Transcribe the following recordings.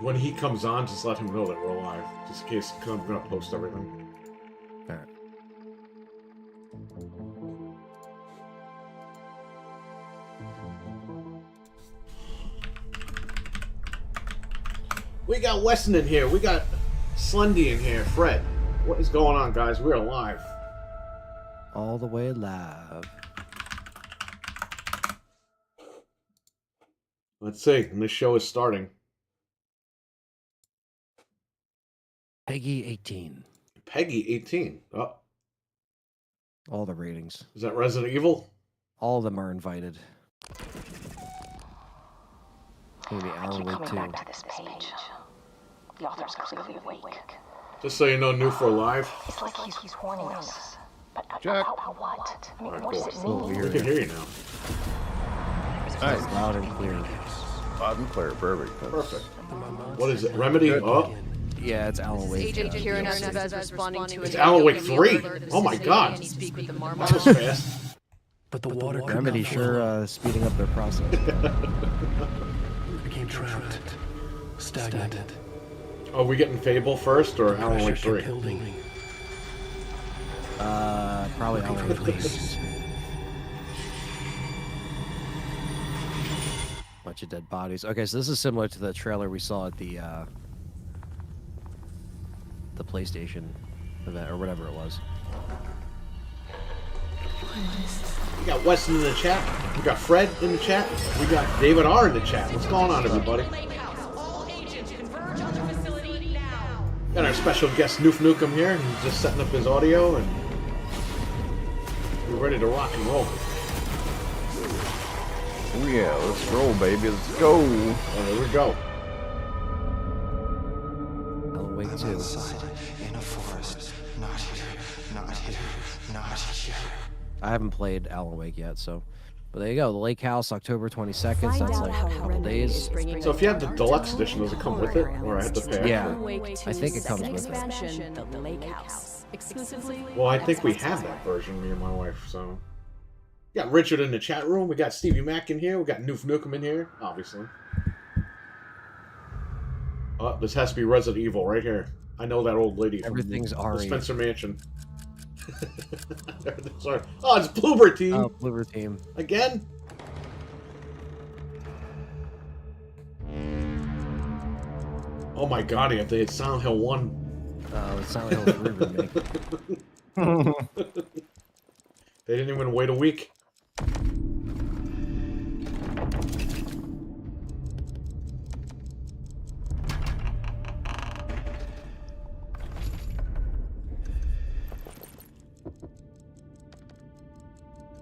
when he comes on, just let him know that we're live, just in case, because I'm going to post everything. All right. We got Weston in here. We got Slendy in here. Fred. What is going on, guys? We're live. All the way live. Let's see. And this show is starting. Peggy 18. Peggy 18. Oh. All the ratings. Is that Resident Evil? All of them are invited. Maybe Alan Wake 2. Back to this page. The author's clearly awake. Just so you know, new for live. It's like he's warning us. But Jack. about what? I mean, Alright, what cool. does it A little mean? We weird. can hear you now. Nice. Loud and clear. Loud and clear, perfect. Perfect. What is it? Remedy? Oh. Yeah, it's Alan Wake. Agent Kieran Arnavez responding to It's Alan Wake 3. Oh my god. That was fast. But the water Remedy sure speeding up their process. became trapped, stagnant. Are we getting Fable first or Alan Wake 3? Building. Probably Alan Wake 3. Bunch of dead bodies. Okay, so this is similar to the trailer we saw at the PlayStation event or whatever it was. We got Weston in the chat. We got Fred in the chat. We got David R in the chat. What's going on, everybody? Got our special guest Noof Nukem here. He's just setting up his audio and we're ready to rock and roll. Oh yeah, let's roll, baby. Let's go. Oh, there we go. Alan Wake 2. In a forest, not here, not here, not here. I haven't played Alan Wake yet, so. But there you go. The Lake House, October 22nd. Sounds like a couple days. So if you have the deluxe edition, does it come with it, or I have to pay? Yeah, I think it comes with it. The Lake House. Exclusively. Well, I think we have that version, me and my wife. So, we got Richard in the chat room. We got Stevie Mac in here. We got Noof Nukem in here, obviously. Oh, this has to be Resident Evil right here. I know that old lady. Everything's from R. the Spencer Mansion. Sorry. Oh, it's Bloober Team. Oh, Bloober Team. Again? Oh my god, if they had Silent Hill 1. It's Silent Hill 3 remake. They didn't even wait a week.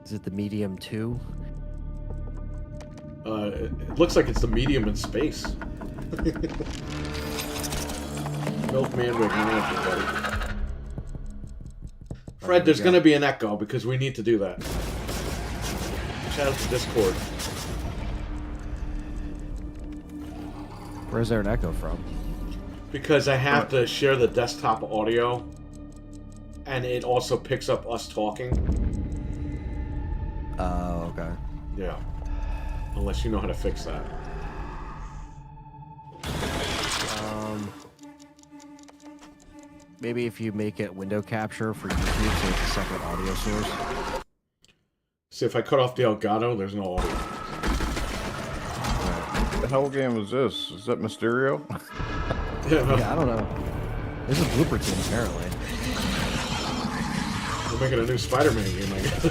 Is it the Medium 2? It looks like it's the medium in space. Milkman with magic, buddy. Fred, there's going to be an echo because we need to do that. Shout out to Discord. Where's there an echo from? Because I have to share the desktop audio, and it also picks up us talking. Oh, okay. Yeah. Unless you know how to fix that. Maybe if you make it window capture for YouTube, so it's a separate audio source. See, if I cut off the Elgato, there's no audio. What the hell game is this? Is that Mysterio? Yeah, I don't know. This is Blooper Team, apparently. We're making a new Spider-Man game, I guess.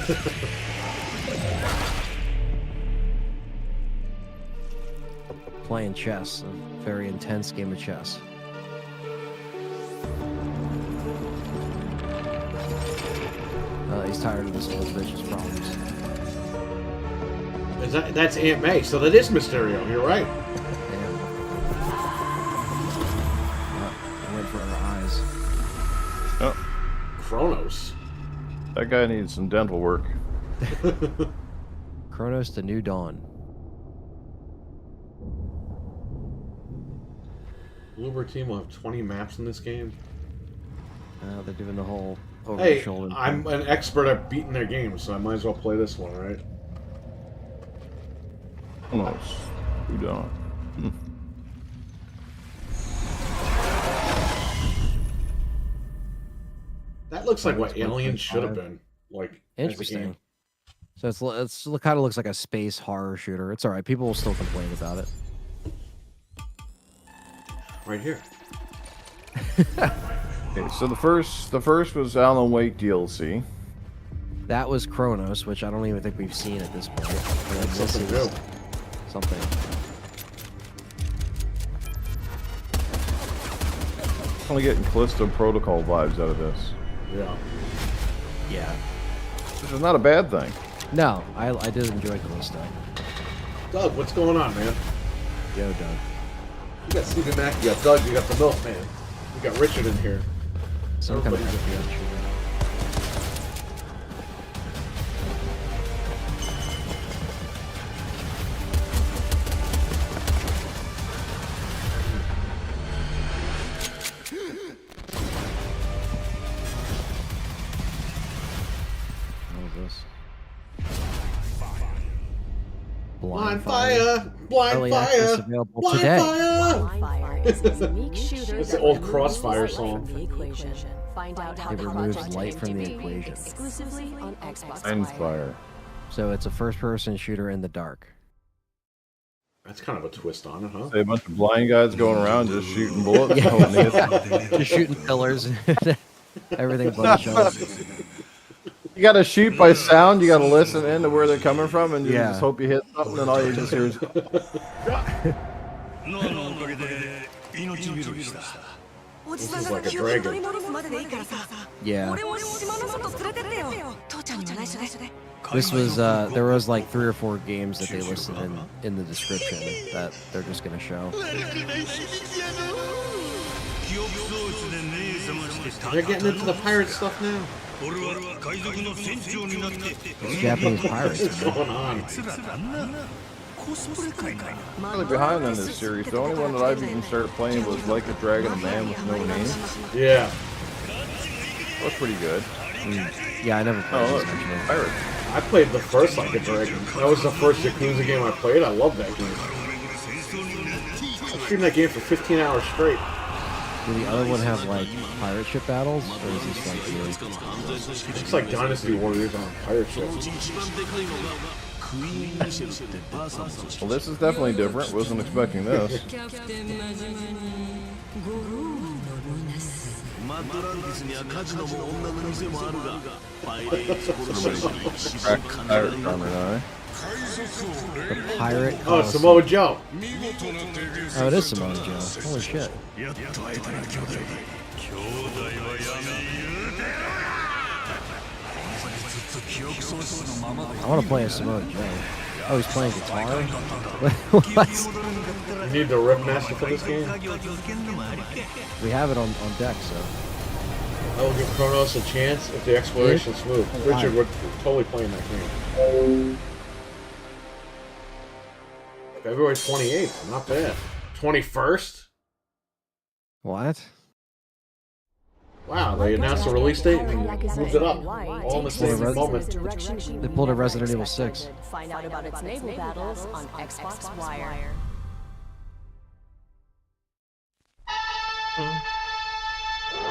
Playing chess, a very intense game of chess. He's tired of this old bitch's problems. That's Aunt May, so that is Mysterio, you're right. Yeah. I went for her eyes. Oh, Kronos. that guy needs some dental work. Kronos to New Dawn. Bloober Team will have 20 maps in this game. They're doing the whole over Hey, the shoulder. I'm an expert at beating their games, so I might as well play this one, right? Who knows? Who don't? looks like what Alien should have been. Like as a Interesting. game. So it kind of looks like a space horror shooter. It's all right. People will still complain about it. Right here. Okay, so the first was Alan Wake DLC. That was Kronos, which I don't even think we've seen at this point. And then this Something is new. something. I'm only getting Callisto Protocol vibes out of this, Yeah. Yeah. which is not a bad thing. No, I did enjoy Callisto. Doug, what's going on, man? Yo, Doug. You got Stevie Mac, you got Doug, you got the Milkman. You got Richard in here. Some kind of Everybody's FPS shooter. What is this? Blind fire! Blind Early access fire! available Blind today. fire! Blind Fire is a unique shooter. It's the that old removes Crossfire light song. from the equation. Find out how It the removes project light from the came to be equation. exclusively on Xbox Mindspire. So it's a first-person shooter in the dark. That's kind of a twist on it, huh? Say a bunch of blind guys going around just shooting bullets. Yeah. Oh, man. Just shooting pillars. Everything bloodshot. You gotta shoot by sound, you gotta listen into where they're coming from, and you Yeah. just hope you hit something, and all you just hear is... This is like a dragon. Yeah. This was there was like 3 or 4 games that they listed in the description that they're just gonna show. They're getting into the pirate stuff now. It's Japanese pirates. What's going on? I'm really behind on this series. The only one that I've even started playing was Like a Dragon, a Man with No Name. Yeah. That's pretty good. Yeah, I never played Oh, look, this actually. pirates. I played the first Like a Dragon. That was the first Yakuza game I played. I love that game. I streamed that game for 15 hours straight. Do the other one have like pirate ship battles, or is this like really? It's like Dynasty Warriors on a pirate ship. Well, this is definitely different. Wasn't expecting this. Crack pirate armor now. The pirate. Oh, Coliseum. Samoa Joe. Oh, it is Samoa Joe. Holy shit! I want to play a Samoa Joe. Oh, he's playing guitar. What? You need the Rip Master for this game? We have it on deck, so. I will give Kronos a chance if the exploration's smooth. Richard, we're totally playing that game. February 28th, not bad. 21st? What? Wow, they announced the release date and moved it up. All in the same moment. They pulled a Resident Evil 6. Find out about its naval battles on Xbox Wire.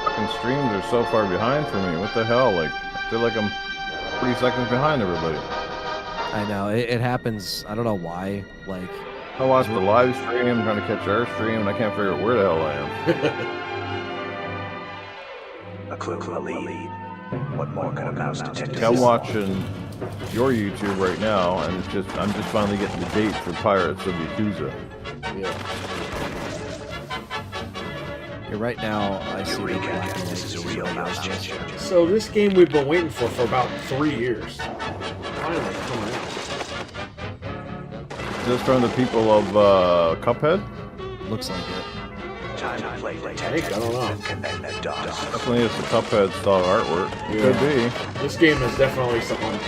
Fucking streams are so far behind for me. What the hell? Like, I feel like I'm 3 seconds behind everybody. I know it happens. I don't know why. Like, I watched the live stream, trying to catch our stream, and I can't figure out where the hell I am. A clue from a lead. What more could a mouse detect? Like, I'm watching your YouTube right now, and it's just I'm just finally getting the date for Pirates of Yakuza. Yeah. yeah, right now I see the black and This is a real mouse gesture. So this game we've been waiting for about 3 years. Finally coming out. Is this from the people of Cuphead? Looks like it. Time to play I think, I don't know. Commitment DOS. Definitely is the Cuphead style artwork. Yeah. Could be. This game is definitely something to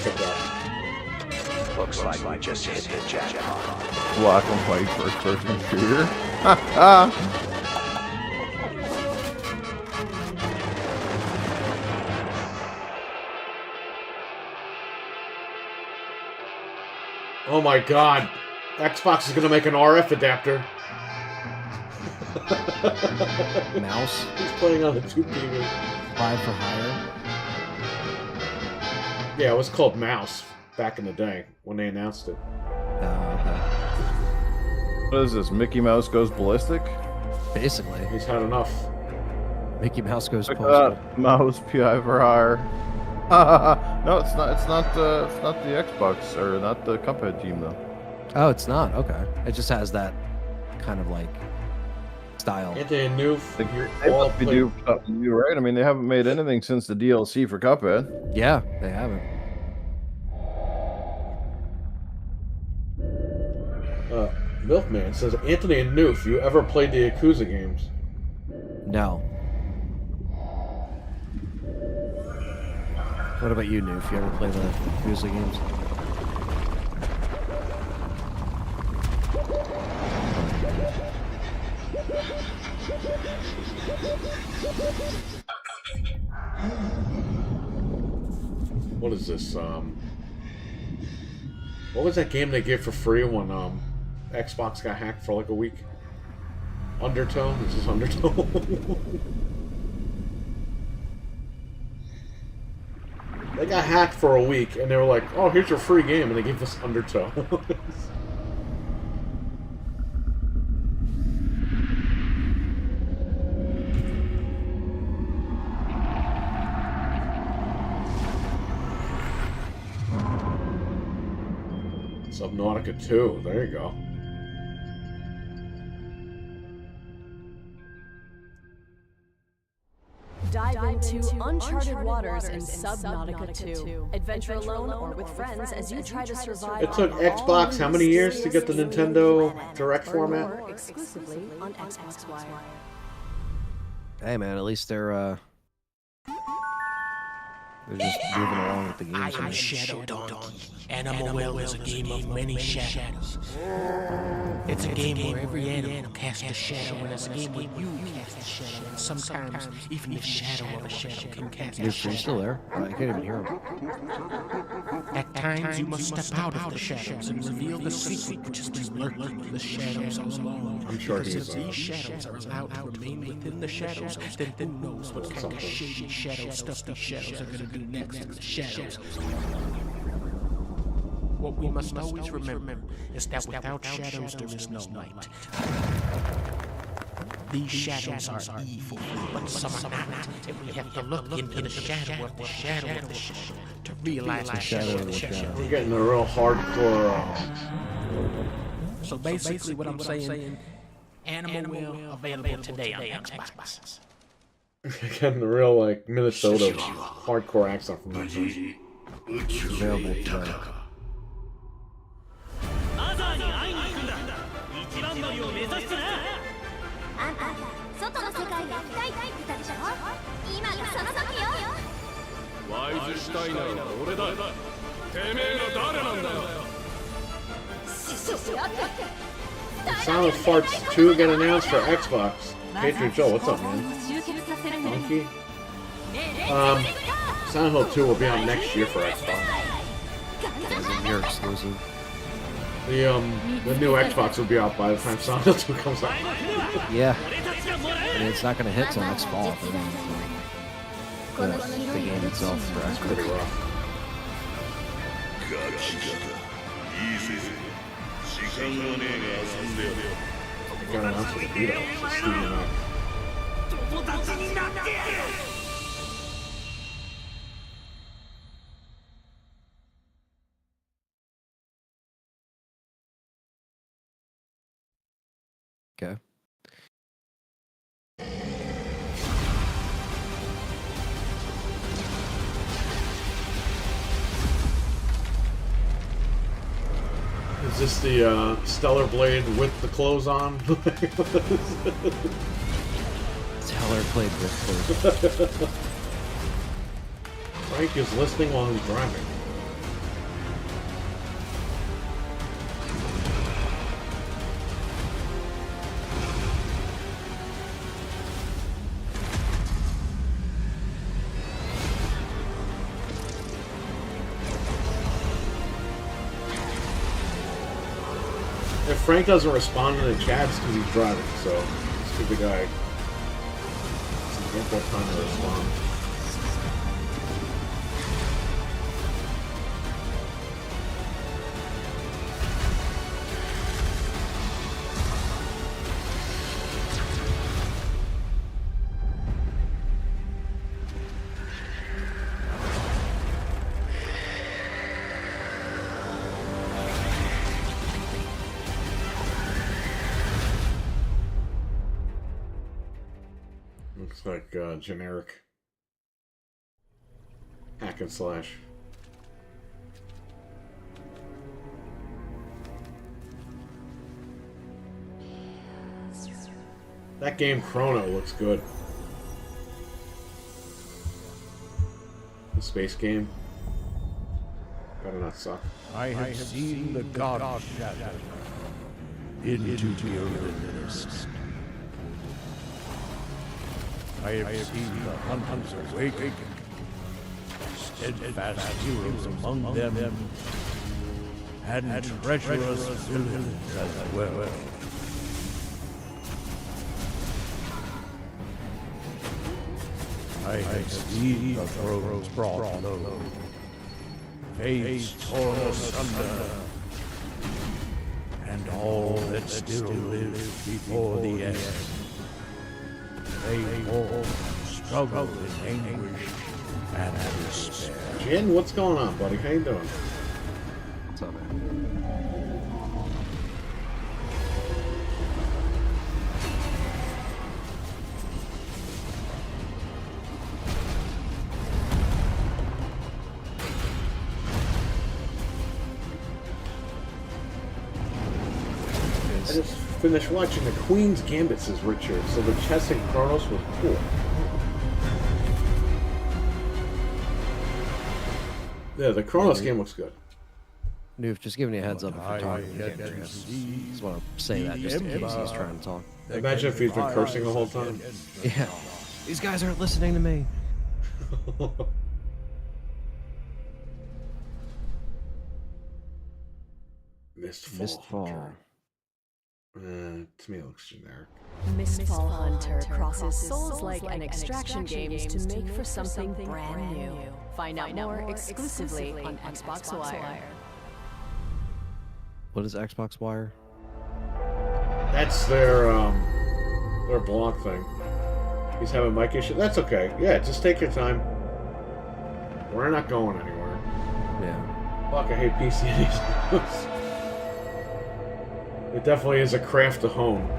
check out. Looks like we just hit the jackpot. Black and white first-person shooter. Oh my god. Xbox is going to make an RF adapter. Mouse. He's playing on a 2 TV. Fly for Hire. Yeah, it was called Mouse back in the day when they announced it. Okay. What is this? Mickey Mouse Goes Ballistic? Basically. He's had enough. Mickey Mouse goes Check postal. that. Mouse PI for hire. No, it's not. It's not the Xbox or not the Cuphead team though. Oh, it's not. Okay. It just has that kind of like style. Anthony and Noof, They must be due for something new, right? I mean, they haven't made anything since the DLC for Cuphead. Yeah, they haven't. Milkman says, Anthony and Noof, you ever played the Yakuza games? No. What about you, Noof? You ever play the Yakuza games? What is this? What was that game they gave for free when Xbox got hacked for like a week? Undertone? This is Undertone. They got hacked for a week and they were like, oh, here's your free game, and they gave us Undertone. Subnautica 2, there you go. Dive into uncharted waters in Subnautica 2. Adventure alone or with friends as you try to survive. It took Xbox how many years to get the Nintendo Direct format? Exclusively on Xbox Wire. Hey man, at least they're just moving along with the games. I am Shadow Donkey. Animal Well is a game of many shadows. It's a game where every animal casts a shadow, and it's a game where you cast a shadow, and sometimes even the shadow of a shadow can cast a You're still shadow. there? I can't even hear him. At times, you must step out of the shadows and reveal the secret which has been lurking in the shadows all along. I'm sure Because he's if these shadows are allowed to remain within the shadows, then who knows what kind of shady shadow stuff these shadows are going to do next in the shadows. What we must always remember is that without shadows there is no light. These shadows are evil, but some are not, and we have to look into the shadow of the shadow of the shadow to realize the shadow of the shadow. We're getting a real hardcore. So basically what I'm saying, Animal Will available today on Xbox. Getting the real like Minnesota hardcore accent from that thing. Available today. マザーに会いに行くんだ。一番乗りを目指してな。あんた外の世界に行きたいって言ったでしょ。今がその時よ。ワイズシュタイナーは俺だ。てめえら誰なんだよ。 Silent Farts 2 get announced for Xbox. Patriot Joe, what's up, man? Monkey? Silent Hill 2 will be out next year for Xbox. As a year exclusive. The new Xbox will be out by the time Silent Hill 2 comes out. Yeah. I mean, it's not going to hit till next fall. But the game itself for Xbox. Pretty rough. They got announced for the Vita. It's Steven Knight. Okay. Is this the Stellar Blade with the clothes on? Stellar Blade with clothes. Frank is listening while he's driving. If Frank doesn't respond in the chat, it's because he's driving, so see the guy. Ample time to respond. Looks like generic hack and slash. That game Chrono looks good. The space game. Better not suck. I have seen the god shadow into the abyss. I have seen the hunters awaken, steadfast heroes among them, and treacherous villains as well. I have seen the thrones brought low, fates torn asunder, and all that still lives before the end. They all struggle in anguish and despair. Jin, what's going on, buddy? How you doing? What's up, man? I just finished watching The Queen's Gambit, says Richard, so the chess in Chronos was cool. Yeah, the Chronos game looks good. Noof, just giving you a heads up if you're talking. You can't hear us. Just want to say that just in case he's trying to talk. Imagine if he's been cursing the whole time. Yeah. These guys aren't listening to me. Mistfall. To me it looks generic. Mistfall Hunter crosses Souls-like and extraction games to make for something brand new. Find out more exclusively on Xbox Wire. What is Xbox Wire? That's their blog thing. He's having mic issue. That's okay. Yeah, just take your time. We're not going anywhere. Yeah. Fuck, I hate PC these. It definitely is a craft to hone.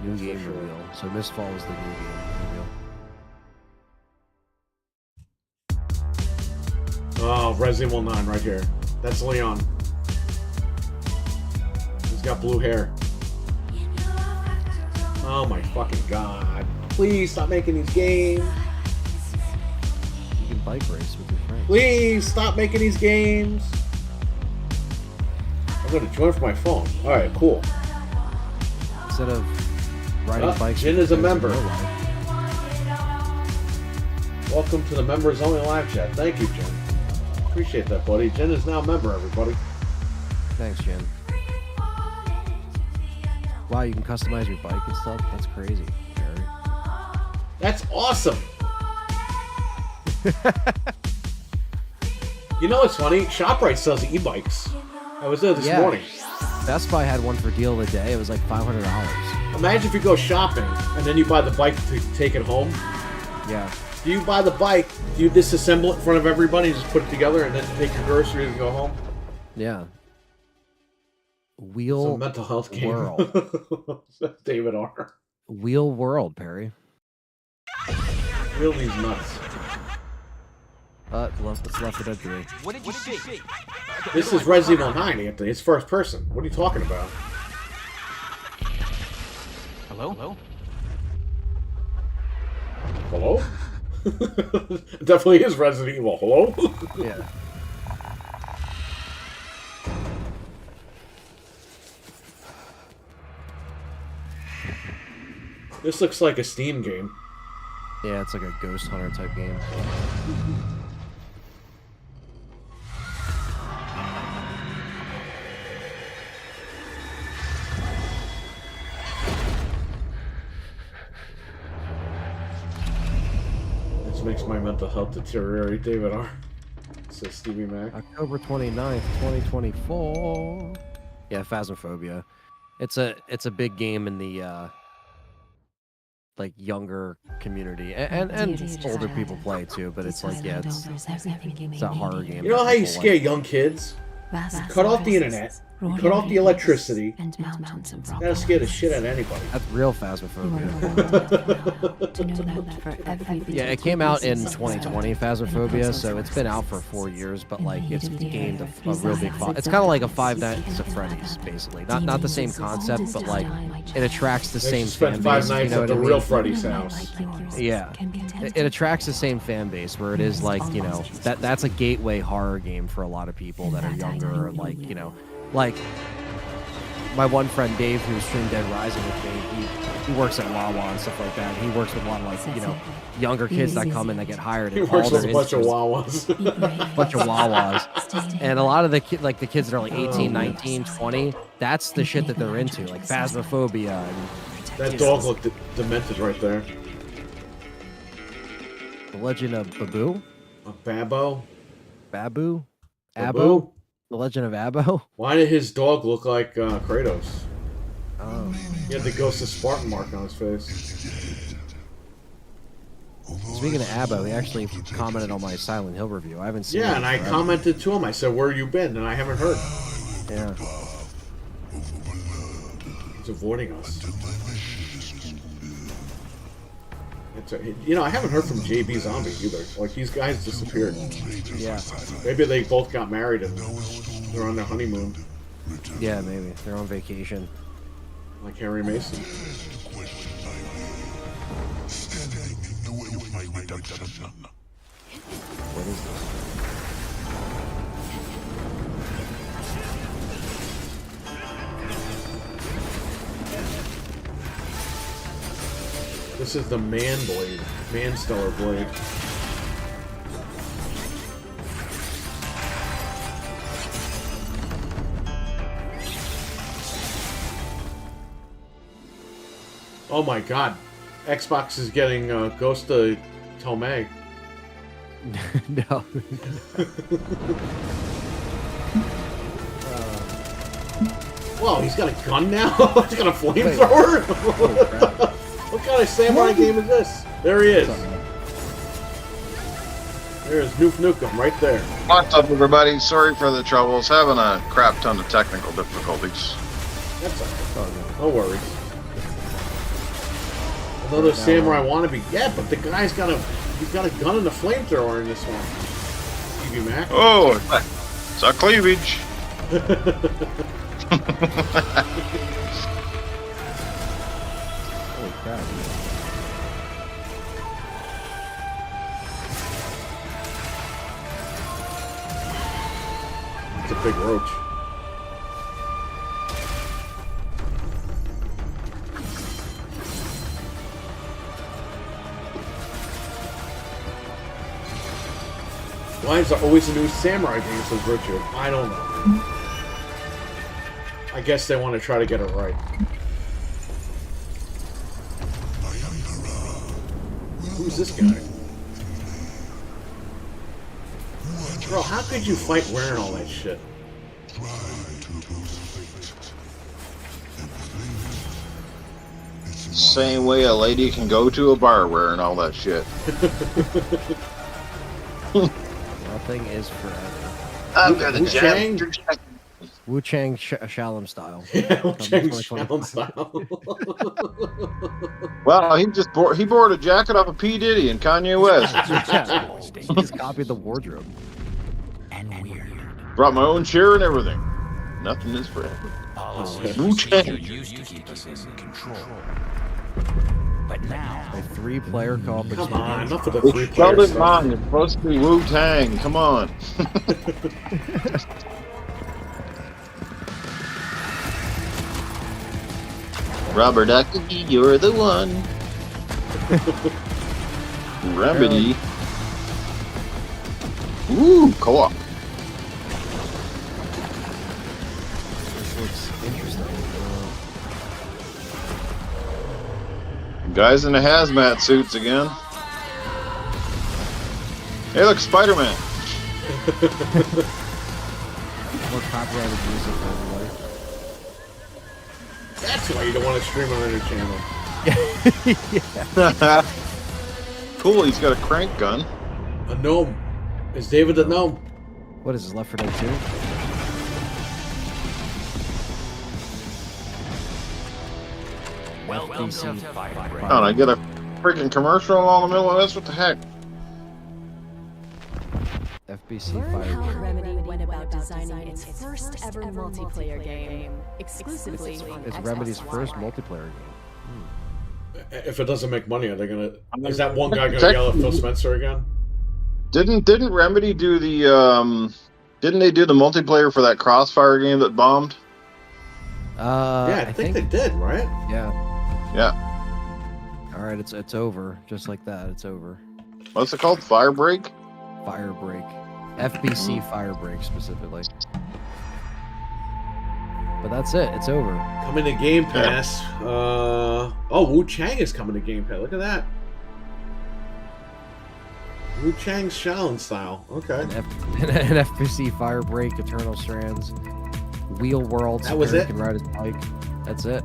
New game reveal. So Mistfall is the new game reveal. Oh, Resident Evil 9 right here. That's Leon. He's got blue hair. Oh my fucking god. Please stop making these games. You can bike race with your friends. Please stop making these games. I'm gonna join from my phone. Alright, cool. Instead of riding bikes. Jin is a member. Welcome to the members only live chat. Thank you, Jin. Appreciate that, buddy. Jin is now a member, everybody. Thanks, Jin. Wow, you can customize your bike and stuff? That's crazy, Harry. That's awesome! You know what's funny? ShopRite sells e-bikes. I was there this morning. Best Buy had one for deal of the day. It was like $500. Imagine if you go shopping and then you buy the bike to take it home. Yeah. Do you buy the bike, do you disassemble it in front of everybody and just put it together and then take your groceries and go home? Yeah. Wheel it's a mental health game. World. David R. Wheel World, Perry. Wheel these nuts. It's Left 4 Dead 3. What did you see? This is Resident Evil 9, Anthony. It's first person. What are you talking about? Hello? Hello? Definitely is Resident Evil. Hello? Yeah. This looks like a Steam game. Yeah, it's like a Ghost Hunter type game. makes my mental health deteriorate, David R. Says Stevie Mac. October 29th, 2024. Yeah, Phasmophobia. It's a big game in the like younger community, and older people play too. But it's like, yeah, it's a horror game. You know how you scare young kids? You cut off the internet. You cut off the electricity. That'll scare the shit out of anybody. That's real Phasmophobia. Yeah, it came out in 2020, Phasmophobia, so it's been out for 4 years, but like it's gained a real big following. It's kind of like a Five Nights at Freddy's, basically. Not the same concept, but like it attracts the same fan base. Spent 5 nights at the real Freddy's house. Yeah, it attracts the same fan base where it is like, you know, that's a gateway horror game for a lot of people that are younger, or like, you know. Like, my one friend Dave, who streamed Dead Rising with me, he works at Wawa and stuff like that. He works with a lot of, like, you know, younger kids that come in that get hired. He works with a bunch of Wawas. And a lot of the kids that are like 18, 19, 20, that's the shit that they're into, like Phasmophobia. And, that dog looked demented right there. The Legend of Babu? A Babbo? Babu? Babu? Abu? The Legend of Abbo? Why did his dog look like Kratos? Oh. He had the Ghost of Spartan mark on his face. Speaking of Abbo, he actually commented on my Silent Hill review. I haven't seen it. Yeah, and I commented to him. I said, "Where you been?" And I haven't heard. Yeah. He's avoiding us. You know, I haven't heard from JB Zombie either. Like, these guys disappeared. Yeah. Maybe they both got married and they're on their honeymoon. Yeah, maybe. They're on vacation. Like Harry Mason. What is this? This is the Man-Stellar blade. Oh my god. Xbox is getting Ghost of Tomei. No. Well, he's got a gun now? He's got a flamethrower? What kind of samurai game is this? There he is. There's Noof Nukem right there. What's up, everybody? Sorry for the troubles. Having a crap ton of technical difficulties. That's okay. No worries. Another samurai wannabe. Yeah, but the guy's got a gun and a flamethrower in this one. TV Mac. Oh, it's a cleavage. Holy crap. It's a big roach. Why is there always a new samurai game, says Richard? I don't know. I guess they want to try to get it right. Who's this guy? Bro, how could you fight wearing all that shit? Same way a lady can go to a bar wearing all that shit. Nothing is forever. I've got a jam. Wu-Chang Shalom style. Yeah, Wu-Chang Shalom style. Well, he bought a jacket off of P. Diddy and Kanye West. Yeah. He just copied the wardrobe. And weird. Brought my own chair and everything. Nothing is forever. Wu-Chang. Used to keep us in control. But now, a 3-player co-op Come on, experience. enough of the It's 3-player Sheldon stuff. Mong. It's supposed to be Wu-Tang. Come on. Robert Ducky, you're the one. Remedy. Ooh, co-op. This looks interesting. Guys in the hazmat suits again. Hey, look, Spider-Man. More copyrighted music for everybody. That's why you don't want to stream on your channel. Yeah. Cool, he's got a crank gun. A gnome. Is David the gnome? What is this, Left 4 Dead 2? Welcome to Firebreak. Oh, and I get a freaking commercial all in the middle of this? What the heck? FBC Learn how Firebreak. Remedy went about designing its first ever multiplayer game, exclusively on It's Xbox Remedy's One. first multiplayer game. If it doesn't make money, are they gonna? Is that one guy gonna yell at Phil Spencer again? Didn't Remedy do the Didn't they do the multiplayer for that Crossfire game that bombed? Yeah, I think they did, right? Yeah. Yeah. All right, it's over. Just like that, it's over. What's it called? Firebreak? Firebreak. FBC Firebreak specifically. But that's it. It's over. Coming to Game Pass. Oh, Wu Chang is coming to Game Pass. Look at that. Wu Chang's Shaolin style. Okay. An FBC Firebreak, Eternal Strands, Wheel World. That was it? Can ride his bike. That's it.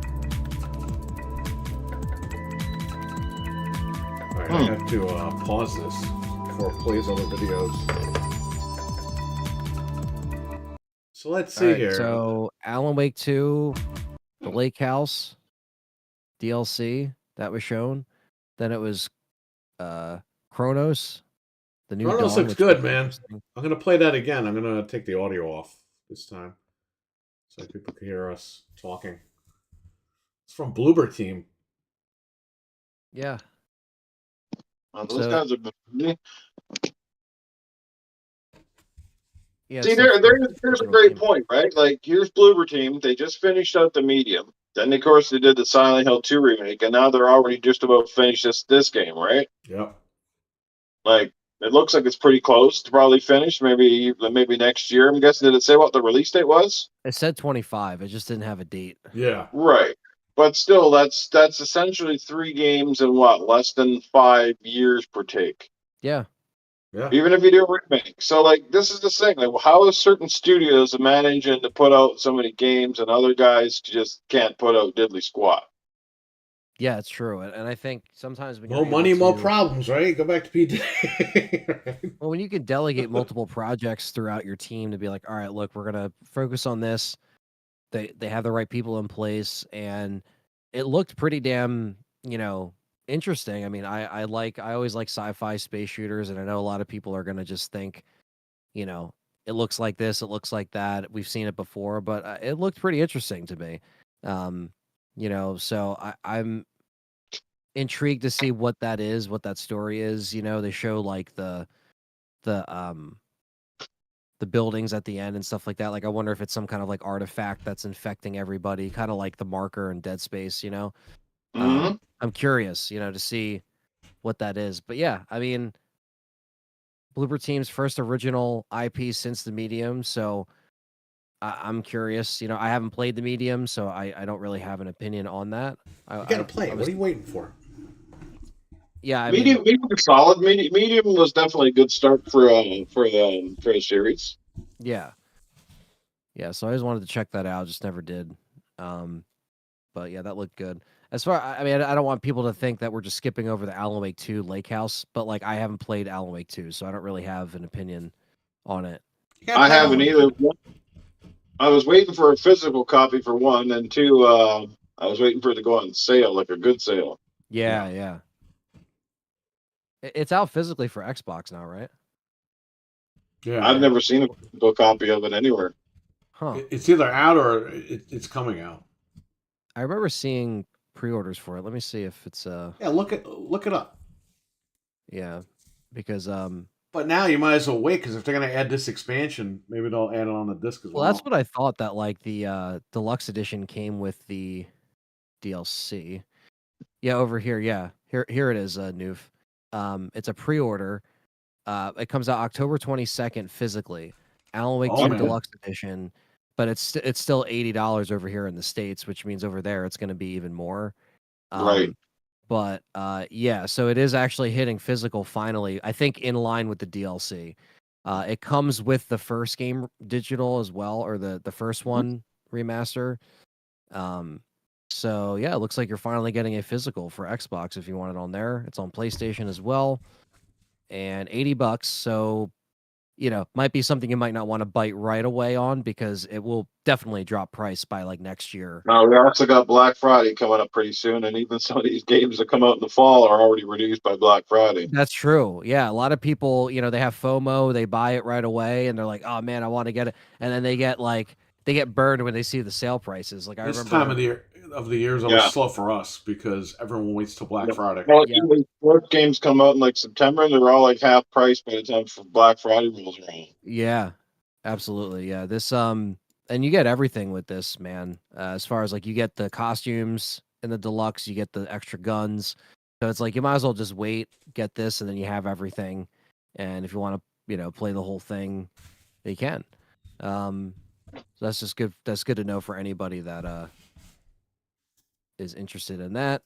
All right, I have to pause this before it plays other videos. So let's see here. So Alan Wake 2, The Lake House, DLC that was shown. Then it was Chronos. The new Chronos Dawn, looks which good, was man. interesting. I'm gonna play that again. I'm gonna take the audio off this time, so people can hear us talking. It's from Bloober Team. Yeah. Those guys are. Yeah, See, so there's a great point, right? Like, here's Bloober Team. They just finished out the medium. Then, of course, they did the Silent Hill 2 remake, and now they're already just about finished this game, right? Yep. Like, it looks like it's pretty close to probably finished. Maybe next year. I'm guessing. Did it say what the release date was? It said 25. It just didn't have a date. Yeah. Right. But still, that's essentially 3 games in what, less than 5 years per take. Yeah. Yeah. Even if you do a remake. So, like, this is the thing. Like, how is certain studios managing to put out so many games and other guys just can't put out diddly squat? Yeah, it's true. And I think sometimes when More you're money, able more to- problems, right? Go back to PD. Well, when you can delegate multiple projects throughout your team to be like, all right, look, we're gonna focus on this. They have the right people in place, and it looked pretty damn, interesting. I mean, I always like sci-fi space shooters, and I know a lot of people are gonna just think, it looks like this, it looks like that. We've seen it before, but it looked pretty interesting to me. So I'm intrigued to see what that is, what that story is. They show like the buildings at the end and stuff like that. Like, I wonder if it's some kind of like artifact that's infecting everybody, kind of like the marker in Dead Space. I'm curious, to see what that is. But yeah, I mean, Bloober Team's first original IP since the medium, so I'm curious. I haven't played the medium, so I don't really have an opinion on that. You gotta play it. What are you waiting for? Yeah, I medium was solid. Medium was definitely a good start for the series. Yeah. So I always wanted to check that out, just never did. But yeah, that looked good. As far, I mean, I don't want people to think that we're just skipping over the Alan Wake 2 Lake House, but like, I haven't played Alan Wake 2, so I don't really have an opinion on it. I haven't either. I was waiting for a physical copy for one, and two, I was waiting for it to go on sale, like a good sale. Yeah. It's out physically for Xbox now, right? Yeah. I've never seen a physical copy of it anywhere. Huh. It's either out or it's coming out. I remember seeing pre-orders for it. Let me see if it's Yeah, look it up. Yeah, because But now you might as well wait, because if they're gonna add this expansion, maybe they'll add it on the disc as well. Well, that's what I thought, that like the deluxe edition came with the DLC. Yeah, over here. Yeah, here it is, Noof. It's a pre-order. It comes out October 22nd physically. Alan Wake 2 Deluxe Edition, but it's still $80 over here in the States, which means over there it's going to be even more. Right. But yeah, so it is actually hitting physical finally. I think in line with the DLC. It comes with the first game digital as well, or the first one remaster. Um, so yeah, it looks like you're finally getting a physical for Xbox if you want it on there. It's on PlayStation as well, and $80. So might be something you might not want to bite right away on because it will definitely drop price by like next year. Now, we also got Black Friday coming up pretty soon, and even some of these games that come out in the fall are already reduced by Black Friday. That's true. Yeah, a lot of people, they have FOMO, they buy it right away, and they're like, "Oh man, I want to get it," and then they get burned when they see the sale prices. Like I This remember time of the year is always slow for us because everyone waits till Black Friday. Well, even sports games come out in like September, and they're all like half price by the time for Black Friday rolls around. Yeah, absolutely. Yeah, this and you get everything with this, man. As far as like you get the costumes in the deluxe, you get the extra guns. So it's like you might as well just wait, get this, and then you have everything. And if you want to, play the whole thing, you can. So that's just good. That's good to know for anybody that is interested in that.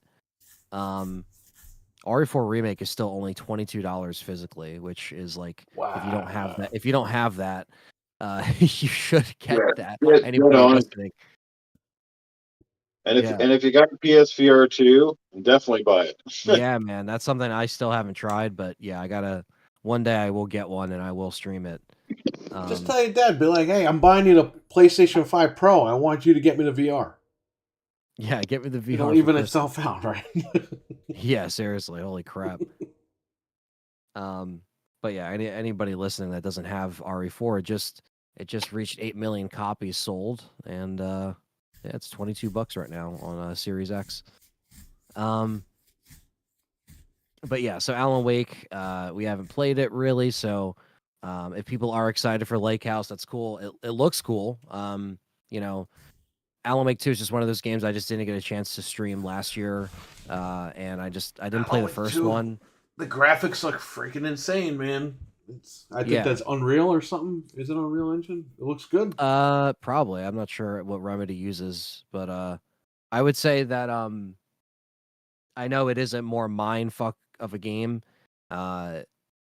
RE4 Remake is still only $22 physically, which is like if you don't have that, you should get that. Anybody listening. And if you got PSVR 2, definitely buy it. Yeah, man, that's something I still haven't tried, but yeah, one day I will get one and I will stream it. Just tell your dad, be like, "Hey, I'm buying you the PlayStation 5 Pro. I want you to get me the VR." Yeah, get me the VR. It'll even itself out, right? Yeah, seriously, holy crap. But yeah, anybody listening that doesn't have RE4, it just reached 8 million copies sold, and yeah, it's $22 right now on Series X. But yeah, so Alan Wake, we haven't played it really, so if people are excited for Lake House, that's cool. It looks cool. Alan Wake 2 is just one of those games I just didn't get a chance to stream last year, and I didn't play the first one. The graphics look freaking insane, man. I think that's Unreal or something. Is it Unreal Engine? It looks good. Probably. I'm not sure what Remedy uses, but I would say that I know it is a more mindfuck of a game than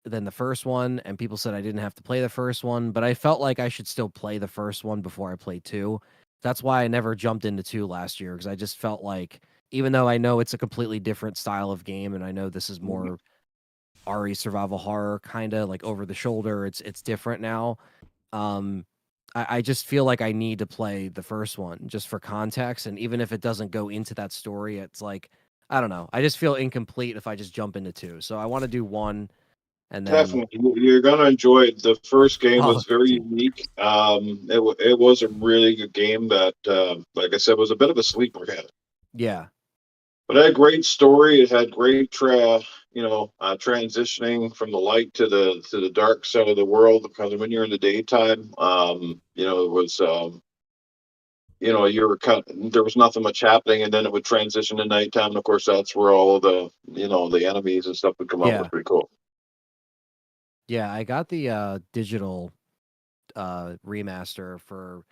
the first one, and people said I didn't have to play the first one, but I felt like I should still play the first one before I play 2. That's why I never jumped into 2 last year, because I just felt like, even though I know it's a completely different style of game, and I know this is more RE survival horror, kind of like over the shoulder, it's different now. I just feel like I need to play the first one just for context, and even if it doesn't go into that story, it's like, I don't know. I just feel incomplete if I just jump into 2. So I want to do 1, and then definitely you're gonna enjoy it. The first game was very unique. It was a really good game that, like I said, was a bit of a sleeper hit. Yeah. But it had a great story. It had great, transitioning from the light to the dark side of the world. Because when you're in the daytime, it was, there was nothing much happening, and then it would transition to nighttime. And of course, that's where all of the, the enemies and stuff would come out. It was pretty cool. Yeah, I got the digital remaster for.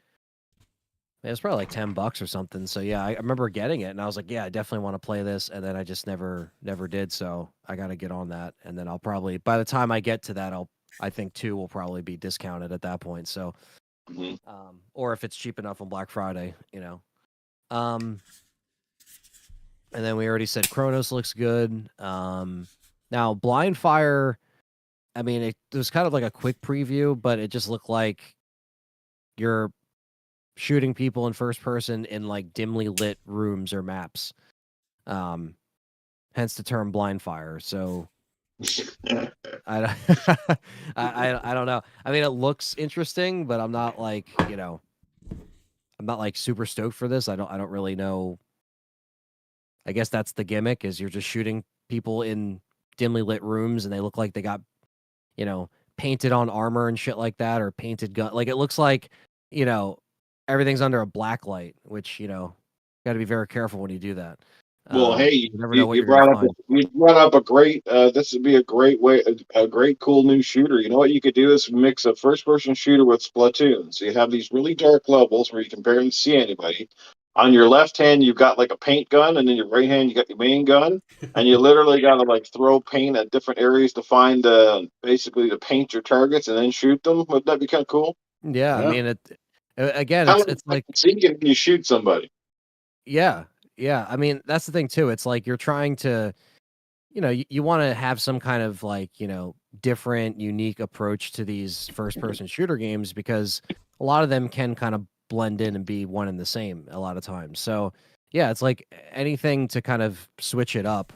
It was probably like $10 or something. So yeah, I remember getting it, and I was like, yeah, I definitely want to play this, and then I just never did. So I got to get on that, and then I'll probably, by the time I get to that, I think 2 will probably be discounted at that point. So, or if it's cheap enough on Black Friday, and then we already said Chronos looks good. Now Blind Fire, I mean, it was kind of like a quick preview, but it just looked like you're shooting people in first person in like dimly lit rooms or maps. Hence the term Blind Fire. So I don't know. I mean, it looks interesting, but I'm not like, I'm not like super stoked for this. I don't really know. I guess that's the gimmick, is you're just shooting people in dimly lit rooms and they look like they got, painted on armor and shit like that, or painted gun. Like it looks like, everything's under a black light, which, got to be very careful when you do that. Well, hey, you never know what you you're gonna brought up a great. This would be a great way, a great cool new shooter. You know what you could do is mix a first-person shooter with Splatoon. So you have these really dark levels where you can barely see anybody, on your left hand you've got like a paint gun, and then your right hand you got your main gun, and you literally got to like throw paint at different areas to find basically to paint your targets and then shoot them. Would that be kind of cool? Yeah, I mean, again, How it's like can you shoot somebody? yeah, yeah. I mean, that's the thing too. It's like you're trying to, you want to have some kind of like, different, unique approach to these first-person shooter games because a lot of them can kind of blend in and be one and the same a lot of times. So yeah, it's like anything to kind of switch it up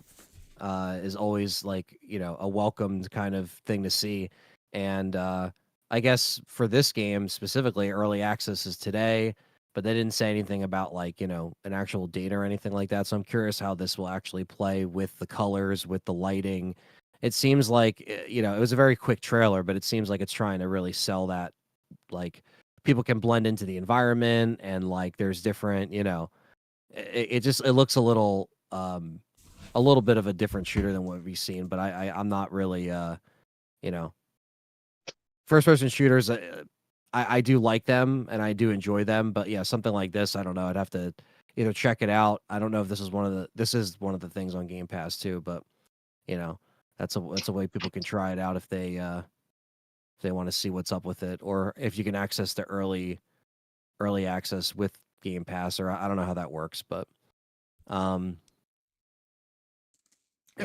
is always like, a welcomed kind of thing to see. And I guess for this game specifically, early access is today, but they didn't say anything about like, an actual date or anything like that. So I'm curious how this will actually play with the colors, with the lighting. It seems like, it was a very quick trailer, but it seems like it's trying to really sell that, like, people can blend into the environment and like there's different, it looks a little bit of a different shooter than what we've seen, but I'm not really first person shooters. I do like them and I do enjoy them, but yeah, something like this, I don't know. I'd have to either check it out. I don't know if this is one of the things on Game Pass too, but that's a way people can try it out if they want to see what's up with it, or if you can access the early access with Game Pass, or I don't know how that works, but yeah,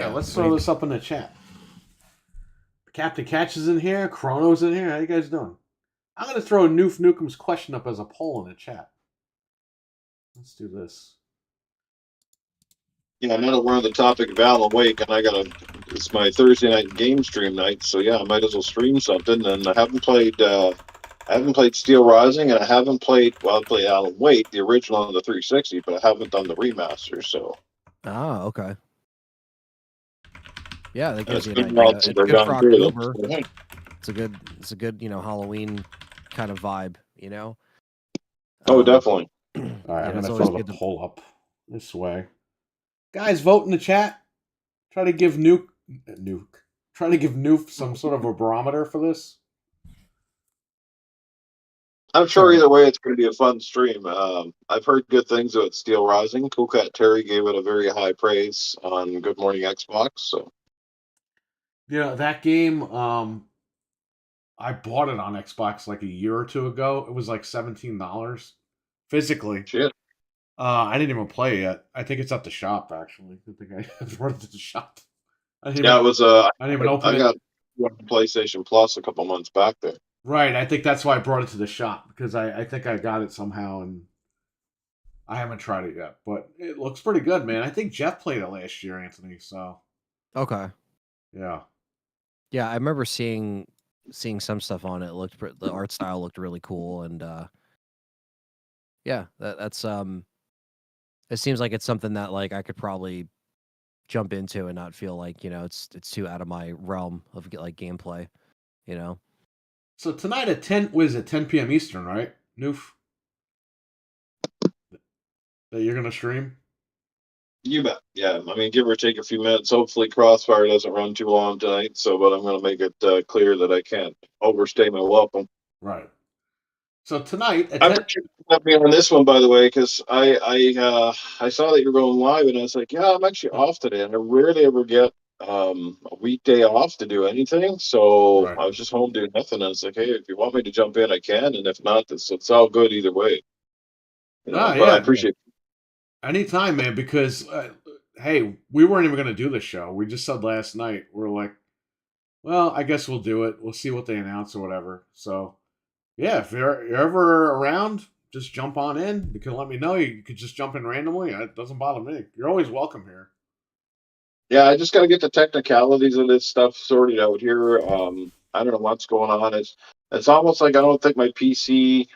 let's throw this up in the chat. Captain Catch is in here. Chrono's in here. How you guys doing? I'm going to throw Noof Nukem's question up as a poll in the chat. Let's do this. Yeah, now that we're on the topic of Alan Wake, and it's my Thursday night game stream night, so yeah, I might as well stream something. And I haven't played Steel Rising, and I haven't played, I played Alan Wake, the original on the 360, but I haven't done the remaster, so. Oh, okay. Yeah, that gives you good an idea. It's good for October. Yeah. It's a good, Halloween kind of vibe, Oh, definitely. All right, I'm going to throw the poll up this way. Guys, vote in the chat. Try to give Noof some sort of a barometer for this. I'm sure either way it's going to be a fun stream. I've heard good things about Steel Rising. Cool Cat Terry gave it a very high praise on Good Morning Xbox. So, that game, I bought it on Xbox like a year or two ago. It was like $17 physically. Shit. I didn't even play it yet. I think it's at the shop, actually. I think I brought it to the shop. I didn't even open it. I got PlayStation Plus a couple months back there. Right, I think that's why I brought it to the shop, because I think I got it somehow, and I haven't tried it yet. But it looks pretty good, man. I think Jeff played it last year, Anthony, so. Okay. Yeah. Yeah, I remember seeing some stuff on it. The art style looked really cool, and yeah, that's it seems like it's something that like I could probably jump into and not feel like it's too out of my realm of like gameplay, So tonight at 10 p.m. Eastern, right? Noof? That you're gonna stream? You bet. Yeah, I mean, give or take a few minutes. Hopefully, Crossfire doesn't run too long tonight. So, but I'm going to make it clear that I can't overstay my welcome. Right. So tonight, I appreciate you having me on this one, by the way, because I saw that you're going live, and I was like, yeah, I'm actually off today, and I rarely ever get a weekday off to do anything. So I was just home doing nothing. And I was like, hey, if you want me to jump in, I can, and if not, it's all good either way. But I appreciate it. Anytime, man, because, hey, we weren't even going to do the show. We just said last night, we're like, well, I guess we'll do it. We'll see what they announce or whatever. So, yeah, if you're ever around, just jump on in. You can let me know. You could just jump in randomly. It doesn't bother me. You're always welcome here. Yeah, I just got to get the technicalities of this stuff sorted out here. I don't know what's going on. It's almost like I don't think my PC...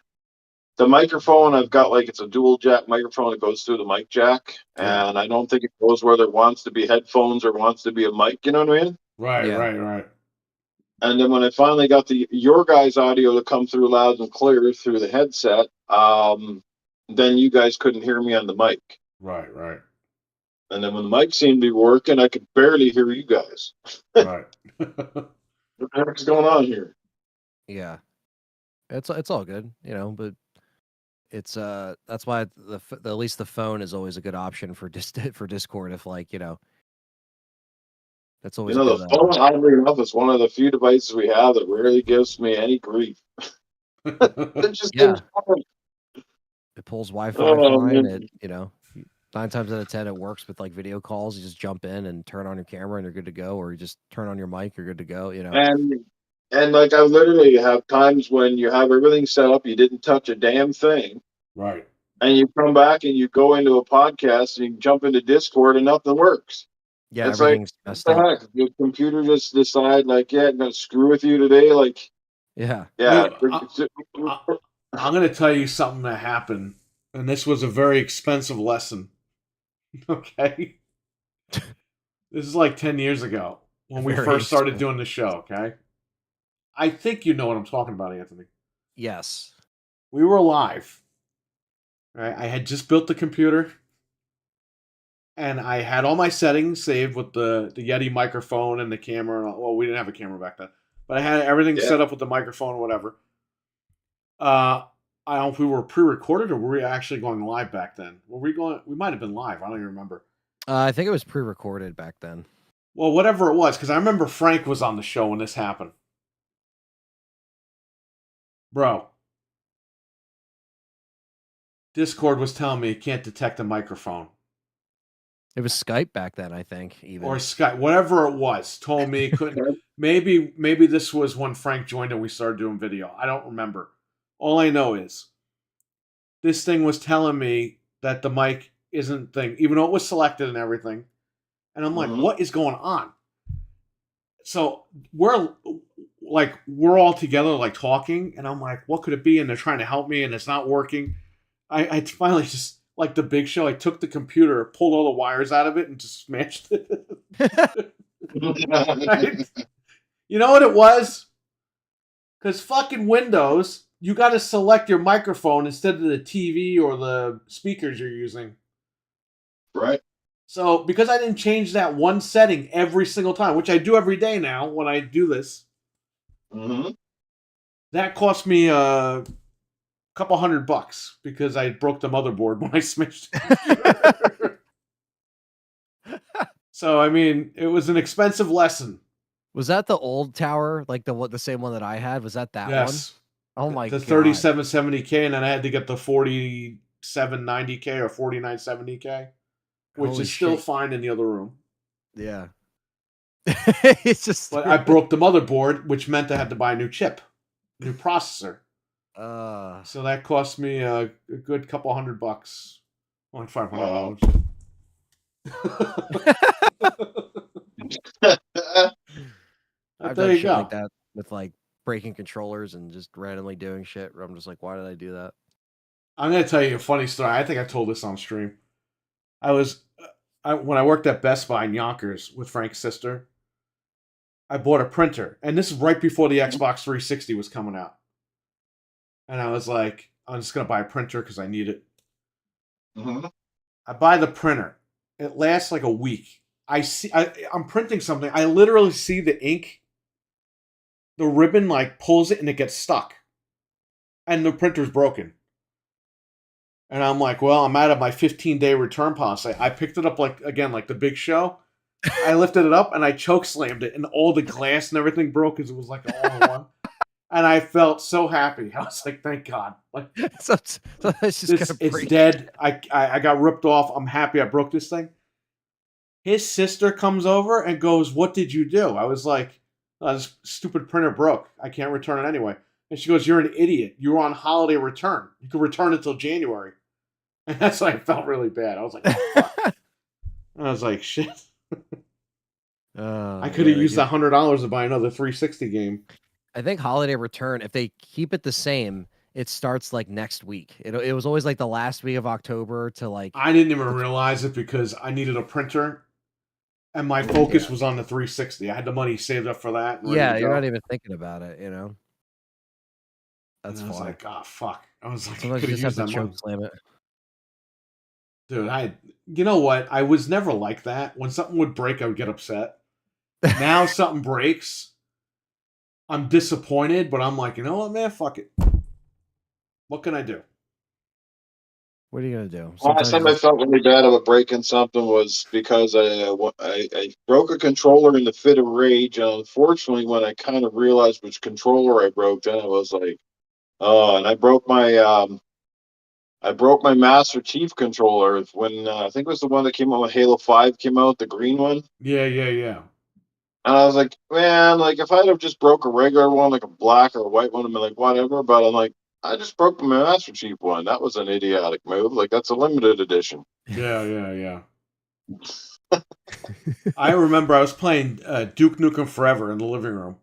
The microphone I've got, like, it's a dual jack microphone that goes through the mic jack, and I don't think it goes whether it wants to be headphones or wants to be a mic, you know what I mean? Right. And then when I finally got your guys' audio to come through loud and clear through the headset, then you guys couldn't hear me on the mic. Right. And then when the mic seemed to be working, I could barely hear you guys. Right. What the heck's going on here? Yeah. It's all good, but It's that's why at least the phone is always a good option for for Discord if like, that's always a The good phone, oddly enough, is one of the few devices we have that rarely gives me any grief. It just yeah. gives It pulls Wi-Fi Oh, fine. man. It 9 times out of 10 it works with like video calls. You just jump in and turn on your camera and you're good to go, or you just turn on your mic, you're good to go. And like I literally have times when you have everything set up, you didn't touch a damn thing. Right. And you come back and you go into a podcast and you jump into Discord and nothing works. Yeah, it's everything's like, messed what the up. heck? Your computer just decide like, yeah, I'm gonna screw with you today. Like, yeah. I'm going to tell you something that happened, and this was a very expensive lesson. Okay, this is like 10 years ago when we first started doing the show. Okay, I think you know what I'm talking about, Anthony. Yes. We were live. Right, I had just built the computer. And I had all my settings saved with the Yeti microphone and the camera. Well, we didn't have a camera back then, but I had everything set up with the microphone or whatever. I don't know if we were pre-recorded or were we actually going live back then. Were we going? We might have been live. I don't even remember. I think it was pre-recorded back then. Well, whatever it was, because I remember Frank was on the show when this happened. Bro, Discord was telling me it can't detect a microphone. It was Skype back then, I think, even. Or Skype, whatever it was, told me it couldn't. maybe this was when Frank joined and we started doing video. I don't remember. All I know is this thing was telling me that the mic isn't thing, even though it was selected and everything. And I'm like, what is going on? So we're all together, like talking, and I'm like, what could it be? And they're trying to help me, and it's not working. I finally just. Like the Big Show, I took the computer, pulled all the wires out of it, and just smashed it. Right? You know what it was? Because fucking Windows, you got to select your microphone instead of the TV or the speakers you're using. Right. So, because I didn't change that one setting every single time, which I do every day now when I do this, that cost me couple $100 because I broke the motherboard when I smashed it. So I mean, it was an expensive lesson. Was that the old tower, like the same one that I had? Was that yes. one? Oh my god. The 3770K, and then I had to get the 4790K or 4970K, which Holy is still shit. fine in the other room. Yeah. It's just. But I broke the motherboard, which meant I had to buy a new chip, new processor. So that cost me a good couple $100, like $500. I've there done you shit go. like that with like breaking controllers and just randomly doing shit where I'm just like, why did I do that? I'm gonna tell you a funny story. I think I told this on stream. When I worked at Best Buy in Yonkers with Frank's sister, I bought a printer, and this is right before the Xbox 360 was coming out. And I was like, I'm just going to buy a printer because I need it. I buy the printer. It lasts like a week. I'm printing something. I literally see the ink. The ribbon like pulls it and it gets stuck. And the printer's broken. And I'm like, well, I'm out of my 15-day return policy. I picked it up like the Big Show. I lifted it up and I choke slammed it, and all the glass and everything broke because it was like an all-in-one. And I felt so happy. I was like, thank God. Like, so it's just it's dead. I got ripped off. I'm happy I broke this thing. His sister comes over and goes, what did you do? I was like, oh, this stupid printer broke. I can't return it anyway. And she goes, you're an idiot. You were on holiday return. You could return it till January. And that's why I felt really bad. I was like, oh, fuck. I was like, shit. I could have used that $100 to buy another 360 game. I think holiday return, if they keep it the same, it starts like next week. It was always like the last week of October to like. I didn't even realize it because I needed a printer, and my focus was on the 360. I had the money saved up for that. Yeah, you're not even thinking about it, That's fine. I was like, oh fuck. I was like, sometimes you just have to choke slam it. Dude, you know what? I was never like that. When something would break, I would get upset. Now something breaks, I'm disappointed, but I'm like, you know what, man? Fuck it. What can I do? What are you gonna do? Last time I felt really bad about breaking something was because I broke a controller in the fit of rage, and unfortunately, when I kind of realized which controller I broke, then I was like, oh, and I broke my Master Chief controller when I think it was the one that came out when Halo 5 came out, the green one. Yeah. And I was like, man, like if I'd have just broke a regular one, like a black or a white one, I'd be like, whatever. But I'm like, I just broke my Master Chief one. That was an idiotic move. Like that's a limited edition. Yeah. I remember I was playing Duke Nukem Forever in the living room.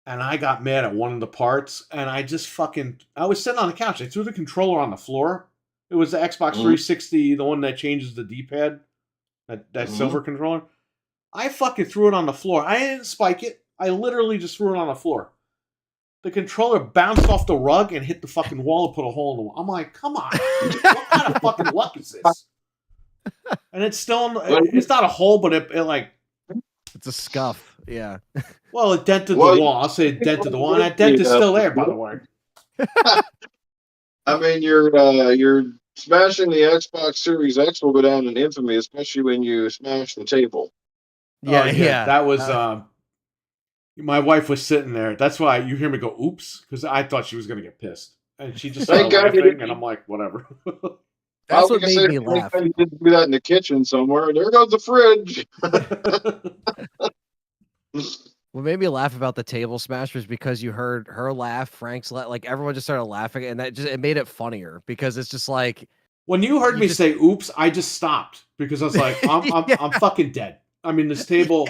And I got mad at one of the parts, and I was sitting on the couch. I threw the controller on the floor. It was the Xbox 360, the one that changes the D-pad, that silver controller. I fucking threw it on the floor. I didn't spike it. I literally just threw it on the floor. The controller bounced off the rug and hit the fucking wall and put a hole in the wall. I'm like, come on. What kind of fucking luck is this? And it's still, it's not a hole, but it like... It's a scuff, yeah. Well, it dented the wall. I'll say it dented the wall. And that dent is still there, by the way. I mean, you're smashing the Xbox Series X will go down in infamy, especially when you smash the table. Yeah. That was my wife was sitting there. That's why you hear me go, oops, because I thought she was going to get pissed. And she just started laughing, and I'm like, whatever. That's what made me laugh. You did do that in the kitchen somewhere. There goes the fridge. What made me laugh about the table smash was because you heard her laugh, Frank's laugh, like everyone just started laughing, and it made it funnier because it's just like when you heard me say "oops," I just stopped because I was like, I'm fucking dead. I mean, this table,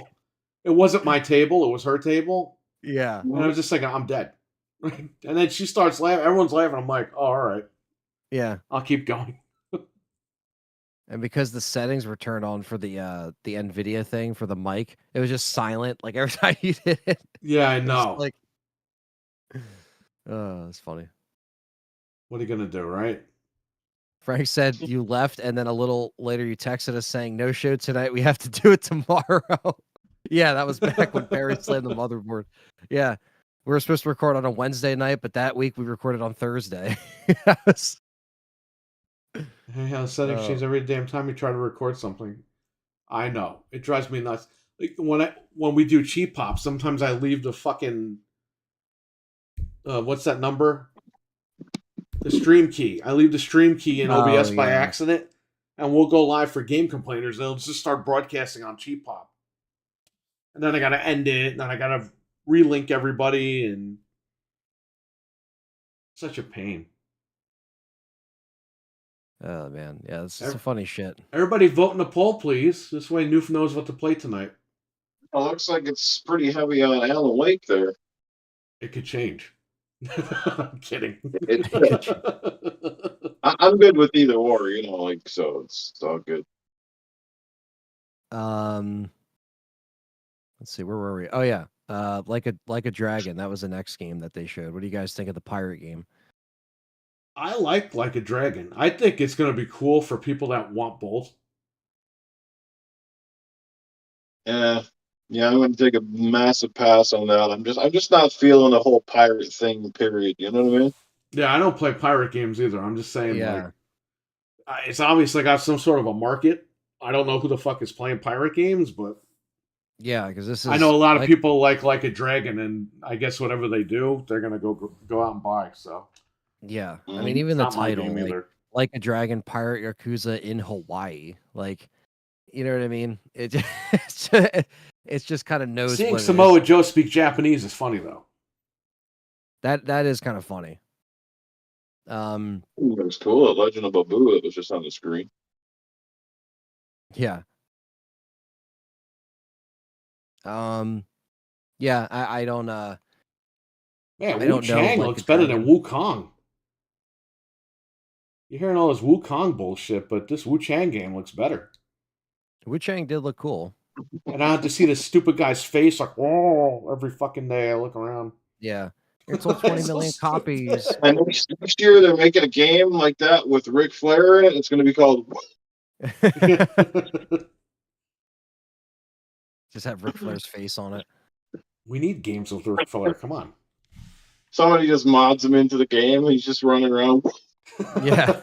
it wasn't my table; it was her table. Yeah, and I was just thinking, I'm dead. And then she starts laughing. Everyone's laughing. I'm like, oh, all right. Yeah, I'll keep going. And because the settings were turned on for the NVIDIA thing for the mic, it was just silent like every time you did it. Yeah, I know. Like, oh, it's funny. What are you gonna do, right? Frank said you left, and then a little later you texted us saying, "No show tonight. We have to do it tomorrow." Yeah, that was back when Barry slammed the motherboard. Yeah, we were supposed to record on a Wednesday night, but that week we recorded on Thursday. Yes. Hey, how settings change every damn time you try to record something. I know. It drives me nuts. Like when we do cheap pop, sometimes I leave the fucking what's that number? The stream key. I leave the stream key in OBS by accident, and we'll go live for Game Complainers. They'll just start broadcasting on cheap pop. And then I gotta end it, and then I gotta relink everybody, and such a pain. Oh man, yeah, this is some funny shit. Everybody vote in the poll, please. This way Noof knows what to play tonight. It looks like it's pretty heavy on Alan Wake there. It could change. I'm kidding. I'm good with either or, so it's all good. Let's see, where were we? Oh yeah, like a dragon. That was the next game that they showed. What do you guys think of the pirate game? I like a Dragon. I think it's going to be cool for people that want both. Yeah, I'm going to take a massive pass on that. I'm just not feeling the whole pirate thing. Period. You know what I mean? Yeah, I don't play pirate games either. I'm just saying, it's obviously got some sort of a market. I don't know who the fuck is playing pirate games, but yeah, because this is. I know a lot of people like a Dragon, and I guess whatever they do, they're going to go out and buy. So. Yeah, I mean, even the title, like a dragon pirate Yakuza in Hawaii, like, you know what I mean? It's just kind of knows. Seeing Samoa Joe speak Japanese is funny though. That is kind of funny. It was cool. At Legend of Babu, it was just on the screen. Yeah. Yeah, I don't. Yeah, Wu Chang looks better than Wukong. You're hearing all this Wukong bullshit, but this Wu Chang game looks better. Wu Chang did look cool. And I have to see this stupid guy's face like, oh, every fucking day I look around. Yeah. It's sold 20 million copies. And next year they're making a game like that with Ric Flair in it. It's going to be called... Just have Ric Flair's face on it. We need games with Ric Flair. Come on. Somebody just mods him into the game. He's just running around. Yeah.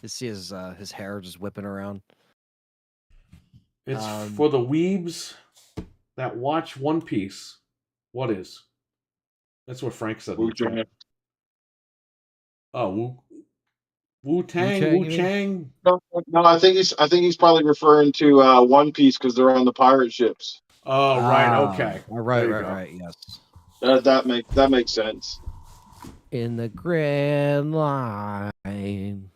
You see his hair just whipping around. It's for the weebs that watch One Piece. What is? That's what Frank said. Wu-Tang. Oh, Wu-Tang, Wu-Tang, you mean? Wu-Chang. No, I think he's probably referring to One Piece because they're on the pirate ships. Oh, right. Okay. Right. Yes. That makes sense. In the Grand Line.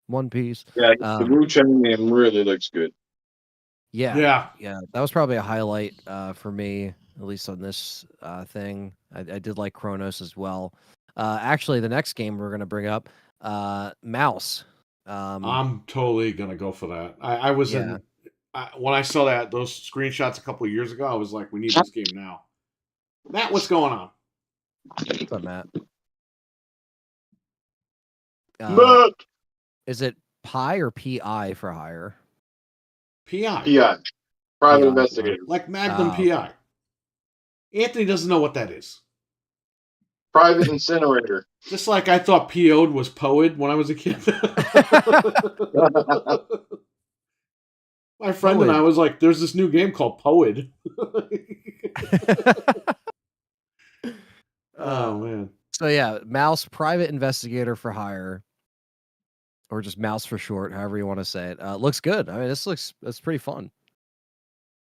One Piece. Yeah, the Wu-Chang name really looks good. Yeah. That was probably a highlight for me, at least on this thing. I did like Kronos as well. Actually, the next game we're going to bring up, Mouse. I'm totally going to go for that. I was in... when I saw those screenshots a couple of years ago, I was like, we need this game now. Matt, what's going on? What's up, Matt? Matt! Is it Pi or PI for hire? PI. PI. Private investigator. Like Magnum PI. Anthony doesn't know what that is. Private incinerator. Just like I thought PO'd was Poed when I was a kid. My friend and I was like, there's this new game called Poed. Oh, man. So, yeah, Mouse, private investigator for hire. Or just Mouse for short, however you want to say it. Looks good. I mean, that's pretty fun.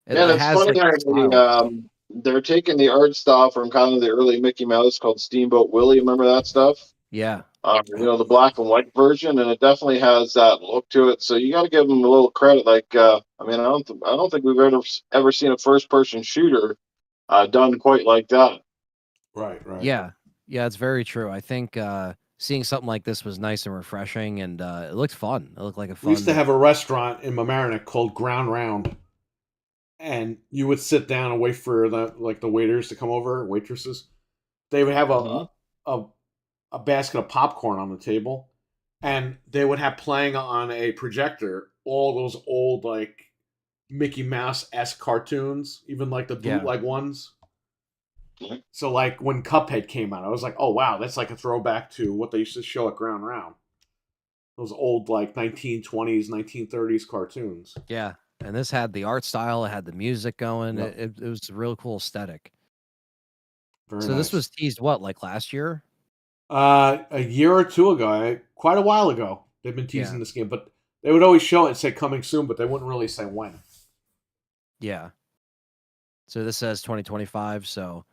It's funny how they're taking the art style from kind of the early Mickey Mouse called Steamboat Willie. Remember that stuff? Yeah. The black and white version, and it definitely has that look to it. So you got to give them a little credit. Like, I don't think we've ever seen a first-person shooter done quite like that. Right. Yeah, it's very true. I think seeing something like this was nice and refreshing, and it looked fun. It looked like a fun... We used to have a restaurant in Mamaroneck called Ground Round, and you would sit down and wait for the waiters to come over, waitresses. They would have a basket of popcorn on the table, and they would have playing on a projector all those old like Mickey Mouse-esque cartoons, even like the bootleg ones. So, like, when Cuphead came out, I was like, oh, wow, that's like a throwback to what they used to show at Ground Round. Those old, like, 1920s, 1930s cartoons. Yeah, and this had the art style, it had the music going. Yep. It was a real cool aesthetic. Very so nice. This was teased, what, like last year? A year or two ago, quite a while ago, they've been teasing this game. But they would always show it and say coming soon, but they wouldn't really say when. Yeah. So this says 2025, so...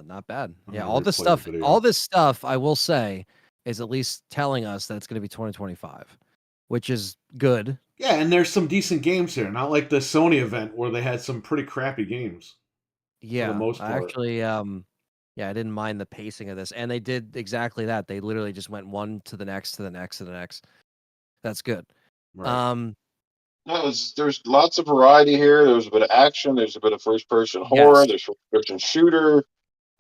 not bad. Yeah, all this stuff, I will say, is at least telling us that it's going to be 2025, which is good. Yeah, and there's some decent games here, not like the Sony event where they had some pretty crappy games. Yeah, for the most part. Actually, I didn't mind the pacing of this, and they did exactly that. They literally just went one to the next, to the next, to the next. That's good. Right. There's lots of variety here. There's a bit of action. There's a bit of first-person horror. There's first-person shooter.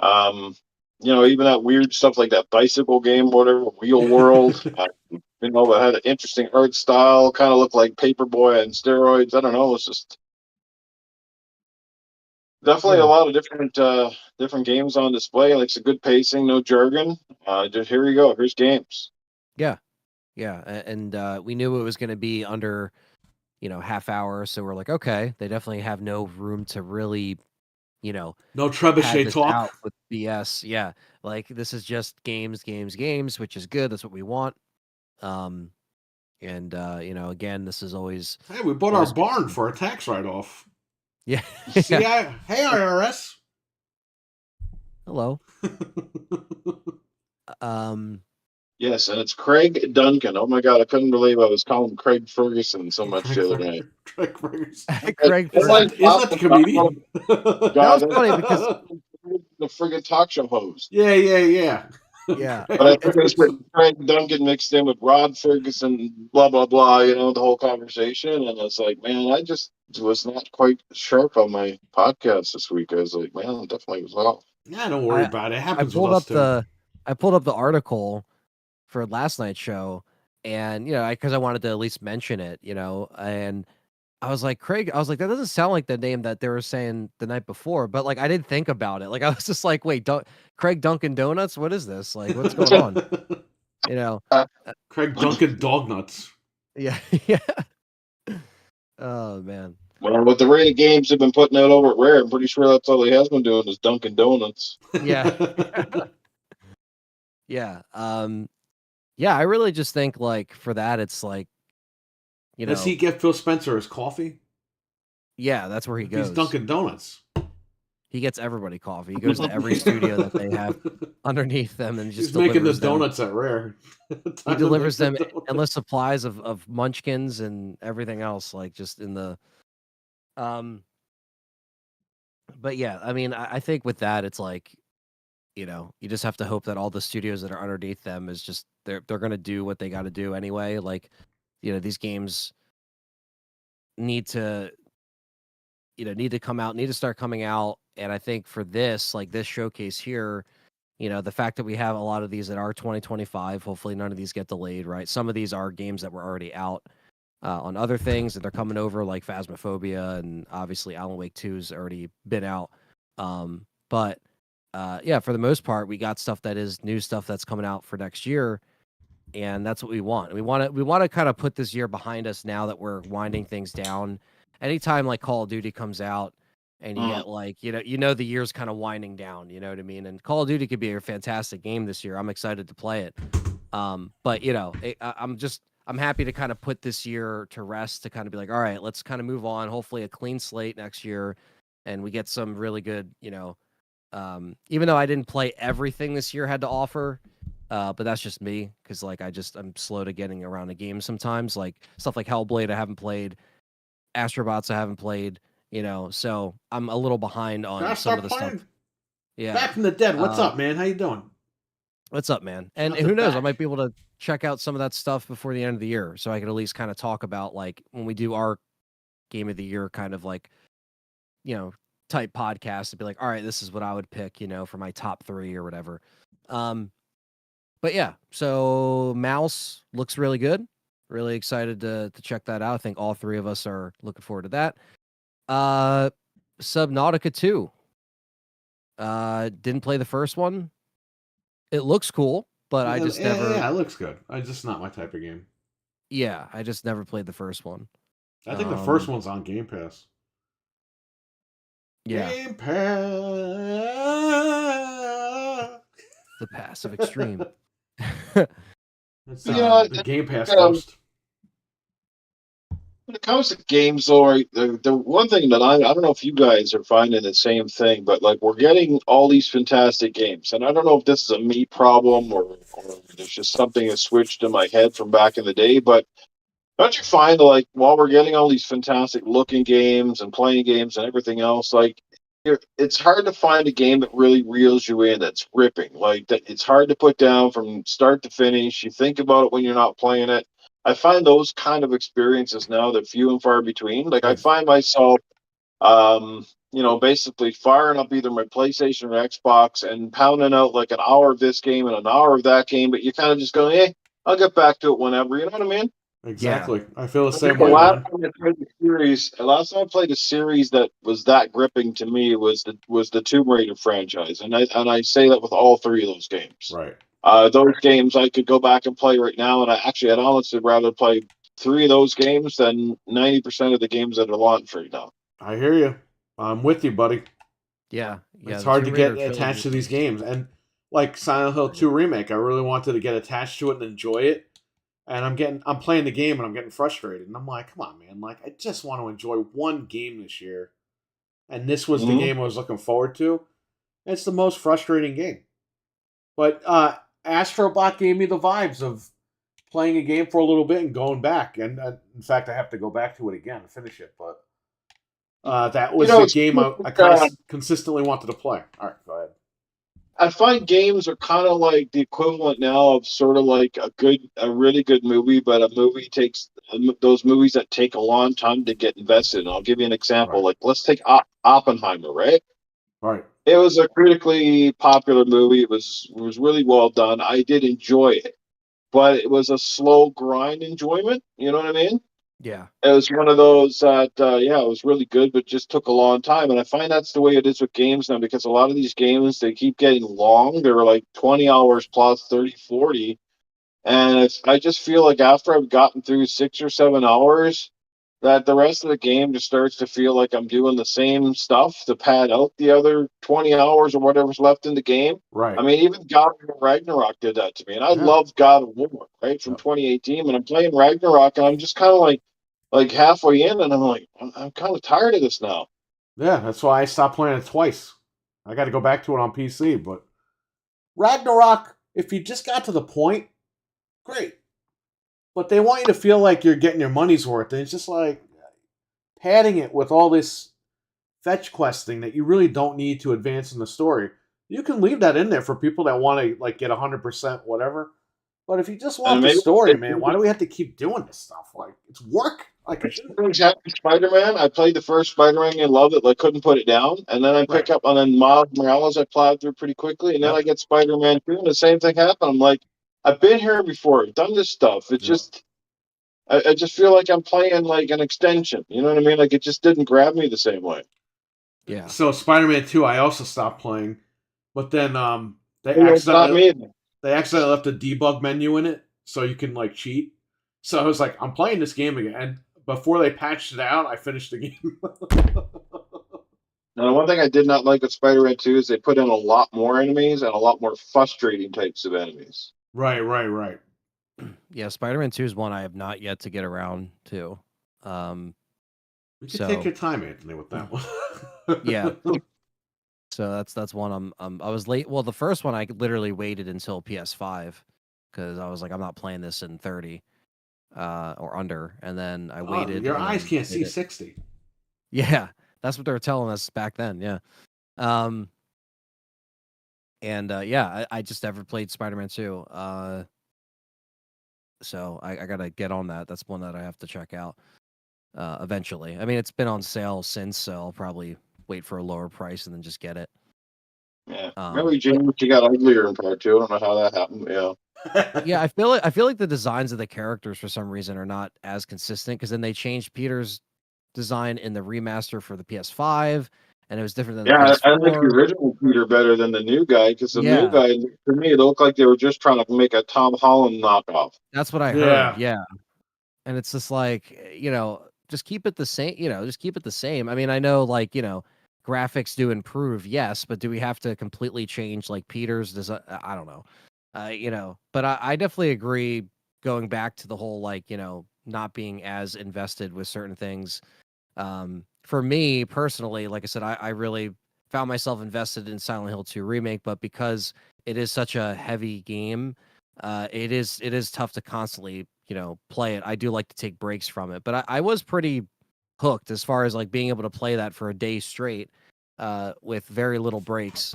Even that weird stuff like that bicycle game, whatever, Wheel World. It had an interesting art style. Kind of looked like Paperboy on steroids. I don't know. It's just definitely a lot of different games on display. Like, it's a good pacing, no jargon. Just here you go. Here's games. Yeah, and we knew it was going to be under, half hour. So we're like, okay, they definitely have no room to really, no trebuchet talk with BS. Yeah, like this is just games, which is good. That's what we want. Again, this is always. Hey, we bought our barn for a tax write-off. Yeah. See, hey, IRS. Hello. Yes, and it's Craig Duncan. Oh my God, I couldn't believe I was calling him Craig Ferguson so much the other night. Craig Ferguson. Craig Ferguson. Isn't that the comedian? That was funny because the friggin' talk show host. Yeah. Yeah. But I think it's Craig Duncan mixed in with Rod Ferguson, blah, blah, blah, the whole conversation. And it's like, man, I just was not quite sharp on my podcast this week. I was like, man, I definitely was off. Yeah, don't worry about it. It happens I pulled with up us too. I pulled up the article for last night's show, and because I wanted to at least mention it, and I was like, Craig, I was like, that doesn't sound like the name that they were saying the night before, but like I didn't think about it. Like I was just like, wait, Craig Dunkin' Donuts? What is this? Like, what's going on? You know, Craig Dunkin' Dog Nuts. Yeah, yeah. Oh man. Well, with the rate of games they've been putting out over at Rare, I'm pretty sure that's all he has been doing is Dunkin' Donuts. Yeah. Yeah. Yeah, I really just think like for that it's like, you know. Does he get Phil Spencer his coffee? Yeah, that's where he goes. He's Dunkin' Donuts. He gets everybody coffee. He goes to every studio that they have underneath them and just he's making the them. donuts at Rare. He delivers them endless supplies of munchkins and everything else, like just in the but yeah, I mean, I think with that it's like, you know, you just have to hope that all the studios that are underneath them is just they're gonna do what they gotta do anyway. Like, you know, these games need to come out, need to start coming out. And I think for this, like this showcase here, you know, the fact that we have a lot of these that are 2025, hopefully none of these get delayed, right? Some of these are games that were already out on other things, and they're coming over, like Phasmophobia, and obviously Alan Wake 2's already been out. But yeah, for the most part, we got stuff that is new stuff that's coming out for next year, and that's what we want. We want to kind of put this year behind us now that we're winding things down. Anytime like Call of Duty comes out and you get like, you know, the year's kind of winding down, you know what I mean? And Call of Duty could be a fantastic game this year. I'm excited to play it. But you know, I'm happy to kind of put this year to rest, to kind of be like, all right, let's kind of move on. Hopefully a clean slate next year and we get some really good, you know, even though I didn't play everything this year had to offer, but that's just me. Cause like, I'm slow to getting around a game sometimes, like stuff like Hellblade I haven't played, Astrobots I haven't played, you know, so I'm a little behind on some of the stuff. Yeah. Back from the dead. What's up, man? How you doing? What's up, man? And who knows? I might be able to check out some of that stuff before the end of the year, so I can at least kind of talk about like when we do our game of the year kind of like, you know, type podcast to be like, all right, this is what I would pick, you know, for my top 3 or whatever. But yeah, so Mouse looks really good. Really excited to check that out. I think all 3 of us are looking forward to that. Subnautica 2. Didn't play the first one. It looks cool, but I just never. Yeah, it looks good. It's just not my type of game. Yeah, I just never played the first one. I think the first one's on Game Pass. Yeah. Game Pass. The passive extreme. That's the Game Pass host. When it comes to games, though, right, the one thing that I don't know if you guys are finding the same thing, but like we're getting all these fantastic games, and I don't know if this is a me problem or there's just something that switched in my head from back in the day, but don't you find that like while we're getting all these fantastic looking games and playing games and everything else, like it's hard to find a game that really reels you in, that's gripping, like that it's hard to put down from start to finish. You think about it when you're not playing it. I find those kind of experiences now that few and far between. Like I find myself, you know, basically firing up either my PlayStation or Xbox and pounding out like an hour of this game and an hour of that game, but you kind of just go, hey, I'll get back to it whenever. You know what I mean? Exactly. Yeah. I feel the same way. Last time I played a series that was that gripping to me was the Tomb Raider franchise, and I say that with all 3 of those games. Right. Those games I could go back and play right now, and I'd honestly rather play 3 of those games than 90% of the games that are launched right now. I hear you. I'm with you, buddy. Yeah. It's hard to get attached to these games. And like Silent Hill 2 Remake, I really wanted to get attached to it and enjoy it. And I'm playing the game and I'm getting frustrated. And I'm like, come on, man. Like, I just want to enjoy one game this year. And this was the game I was looking forward to. It's the most frustrating game. But Astrobot gave me the vibes of playing a game for a little bit and going back. And in fact, I have to go back to it again and finish it. But that was the game I kind of consistently wanted to play. All right, go ahead. I find games are kind of like the equivalent now of sort of like a really good movie, but a movie takes those movies that take a long time to get invested in. I'll give you an example. Right. Like, let's take Oppenheimer, right? Right. It was a critically popular movie. It was really well done. I did enjoy it, but it was a slow grind enjoyment. You know what I mean? Yeah. It was one of those that, yeah, it was really good, but just took a long time. And I find that's the way it is with games now, because a lot of these games, they keep getting long. They're like 20 hours plus 30, 40. And I just feel like after I've gotten through 6 or 7 hours, that the rest of the game just starts to feel like I'm doing the same stuff to pad out the other 20 hours or whatever's left in the game. Right. I mean, even God of War Ragnarok did that to me. And I love God of War, right, from 2018. And I'm playing Ragnarok, and I'm just kind of like halfway in, and I'm like, I'm kind of tired of this now. Yeah, that's why I stopped playing it twice. I got to go back to it on PC, but Ragnarok, if you just got to the point, great. But they want you to feel like you're getting your money's worth, and it's just like padding it with all this fetch questing that you really don't need to advance in the story. You can leave that in there for people that want to like get 100% whatever. But if you just want the story, man, why do we have to keep doing this stuff? Like, it's work. Like, Spider-Man. I played the first Spider-Man and loved it. Like, couldn't put it down. And then I pick up on then Miles Morales. I plowed through pretty quickly, and then I get Spider-Man 2, and the same thing happened. I'm like, I've been here before. I've done this stuff. It's just, I just feel like I'm playing like an extension. You know what I mean? Like, it just didn't grab me the same way. Yeah. So Spider-Man 2, I also stopped playing, but then they accidentally left a debug menu in it, so you can like cheat. So I was like, I'm playing this game again. And before they patched it out, I finished the game. Now, one thing I did not like with Spider-Man 2 is they put in a lot more enemies and a lot more frustrating types of enemies. Right. Yeah, Spider-Man 2 is one I have not yet to get around to. You can take your time, Anthony, with that one. Yeah. So that's one I was late. Well, the first one I literally waited until PS5 because I was like, I'm not playing this in 30 or under, and then I waited. Your eyes can't see 60. Yeah, that's what they were telling us back then. Yeah. Yeah, I just never played Spider-Man 2. So I gotta get on that. That's one that I have to check out eventually. I mean, it's been on sale since, so I'll probably wait for a lower price and then just get it. Yeah. Remember, James, you got uglier in part 2. I don't know how that happened. Yeah, I feel like the designs of the characters for some reason are not as consistent, because then they changed Peter's design in the remaster for the PS5, and it was different than the PS4. I like the original Peter better than the new guy, because the new guy, to me, it looked like they were just trying to make a Tom Holland knockoff. That's what I heard. Yeah. And it's just like, just keep it the same. Just keep it the same. I mean, I know, like, graphics do improve, yes, but do we have to completely change like Peter's design? I don't know. But I definitely agree, going back to the whole, like, not being as invested with certain things. For me personally, like I said, I really found myself invested in Silent Hill 2 Remake, but because it is such a heavy game, it is tough to constantly, play it. I do like to take breaks from it, but I was pretty hooked as far as like being able to play that for a day straight, with very little breaks.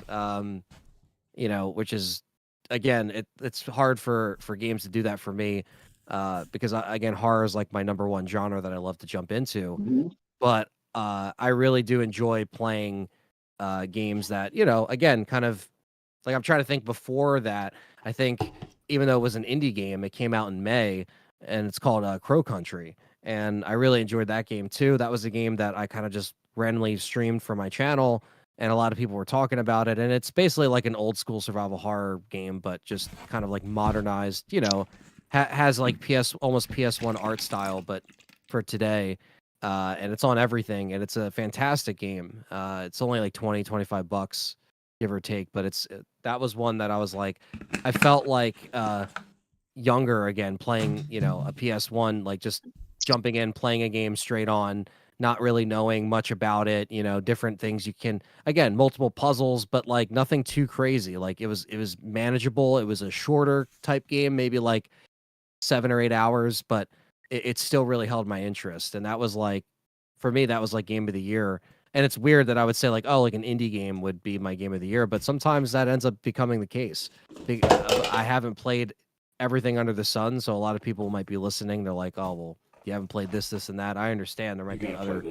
Which is, again, it's hard for games to do that for me, because again, horror is like my number one genre that I love to jump into. Mm-hmm. But I really do enjoy playing games that, again, kind of like, I'm trying to think before that. I think even though it was an indie game, it came out in May, and it's called Crow Country. And I really enjoyed that game too. That was a game that I kind of just randomly streamed for my channel, and a lot of people were talking about it. And it's basically like an old school survival horror game, but just kind of like modernized, has like almost PS1 art style, but for today. And it's on everything, and it's a fantastic game. It's only like $20-$25, give or take, but that was one that I was like, I felt like younger again, playing, a PS1, like just jumping in, playing a game straight on, not really knowing much about it, different things you can, again, multiple puzzles, but like nothing too crazy. Like it was manageable. It was a shorter type game, maybe like 7 or 8 hours, but it still really held my interest. And that was like, for me, that was like game of the year. And it's weird that I would say like, oh, like an indie game would be my game of the year, but sometimes that ends up becoming the case. I haven't played everything under the sun, so a lot of people might be listening. They're like, oh, well, you haven't played this, and that. I understand there might be other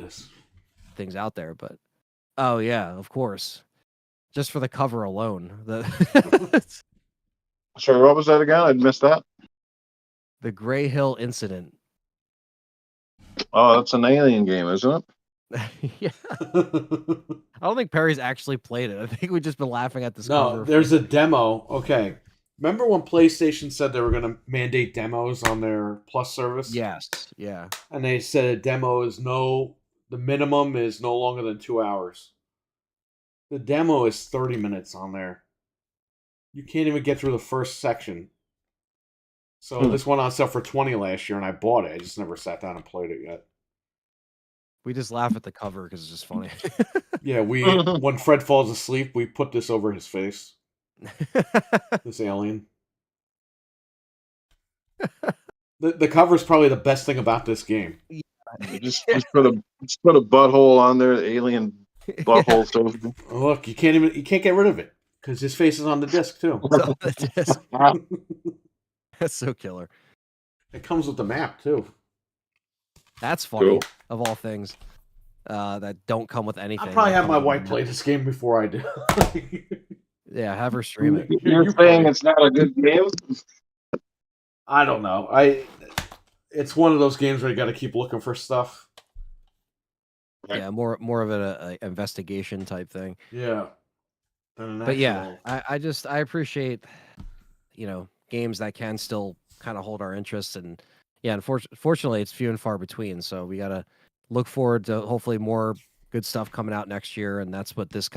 things out there, but oh yeah, of course. Just for the cover alone. Sorry, what was that again? I missed that. The Gray Hill Incident. Oh, that's an Alien game, isn't it? Yeah. I don't think Perry's actually played it. I think we've just been laughing at this No, cover. there's a demo. Okay. Remember when PlayStation said they were going to mandate demos on their Plus service? Yes. Yeah. And they said a demo is the minimum is no longer than 2 hours. The demo is 30 minutes on there. You can't even get through the first section. So this went on sale for $20 last year, and I bought it. I just never sat down and played it yet. We just laugh at the cover because it's just funny. Yeah, when Fred falls asleep, we put this over his face. This alien. The cover is probably the best thing about this game. Just put a butthole on there, alien butthole. So look, you can't get rid of it because his face is on the disc too. It's on the disc. That's so killer. It comes with the map too. That's funny, of all things. That don't come with anything. I'll probably have my wife play this game before I do. Yeah, have her stream it. You're saying it's not a good game? I don't know. It's one of those games where you got to keep looking for stuff. Yeah, more of an investigation type thing. Yeah. But yeah, I appreciate, games that can still kind of hold our interest, and yeah, unfortunately it's few and far between. So we gotta look forward to hopefully more good stuff coming out next year, and that's what this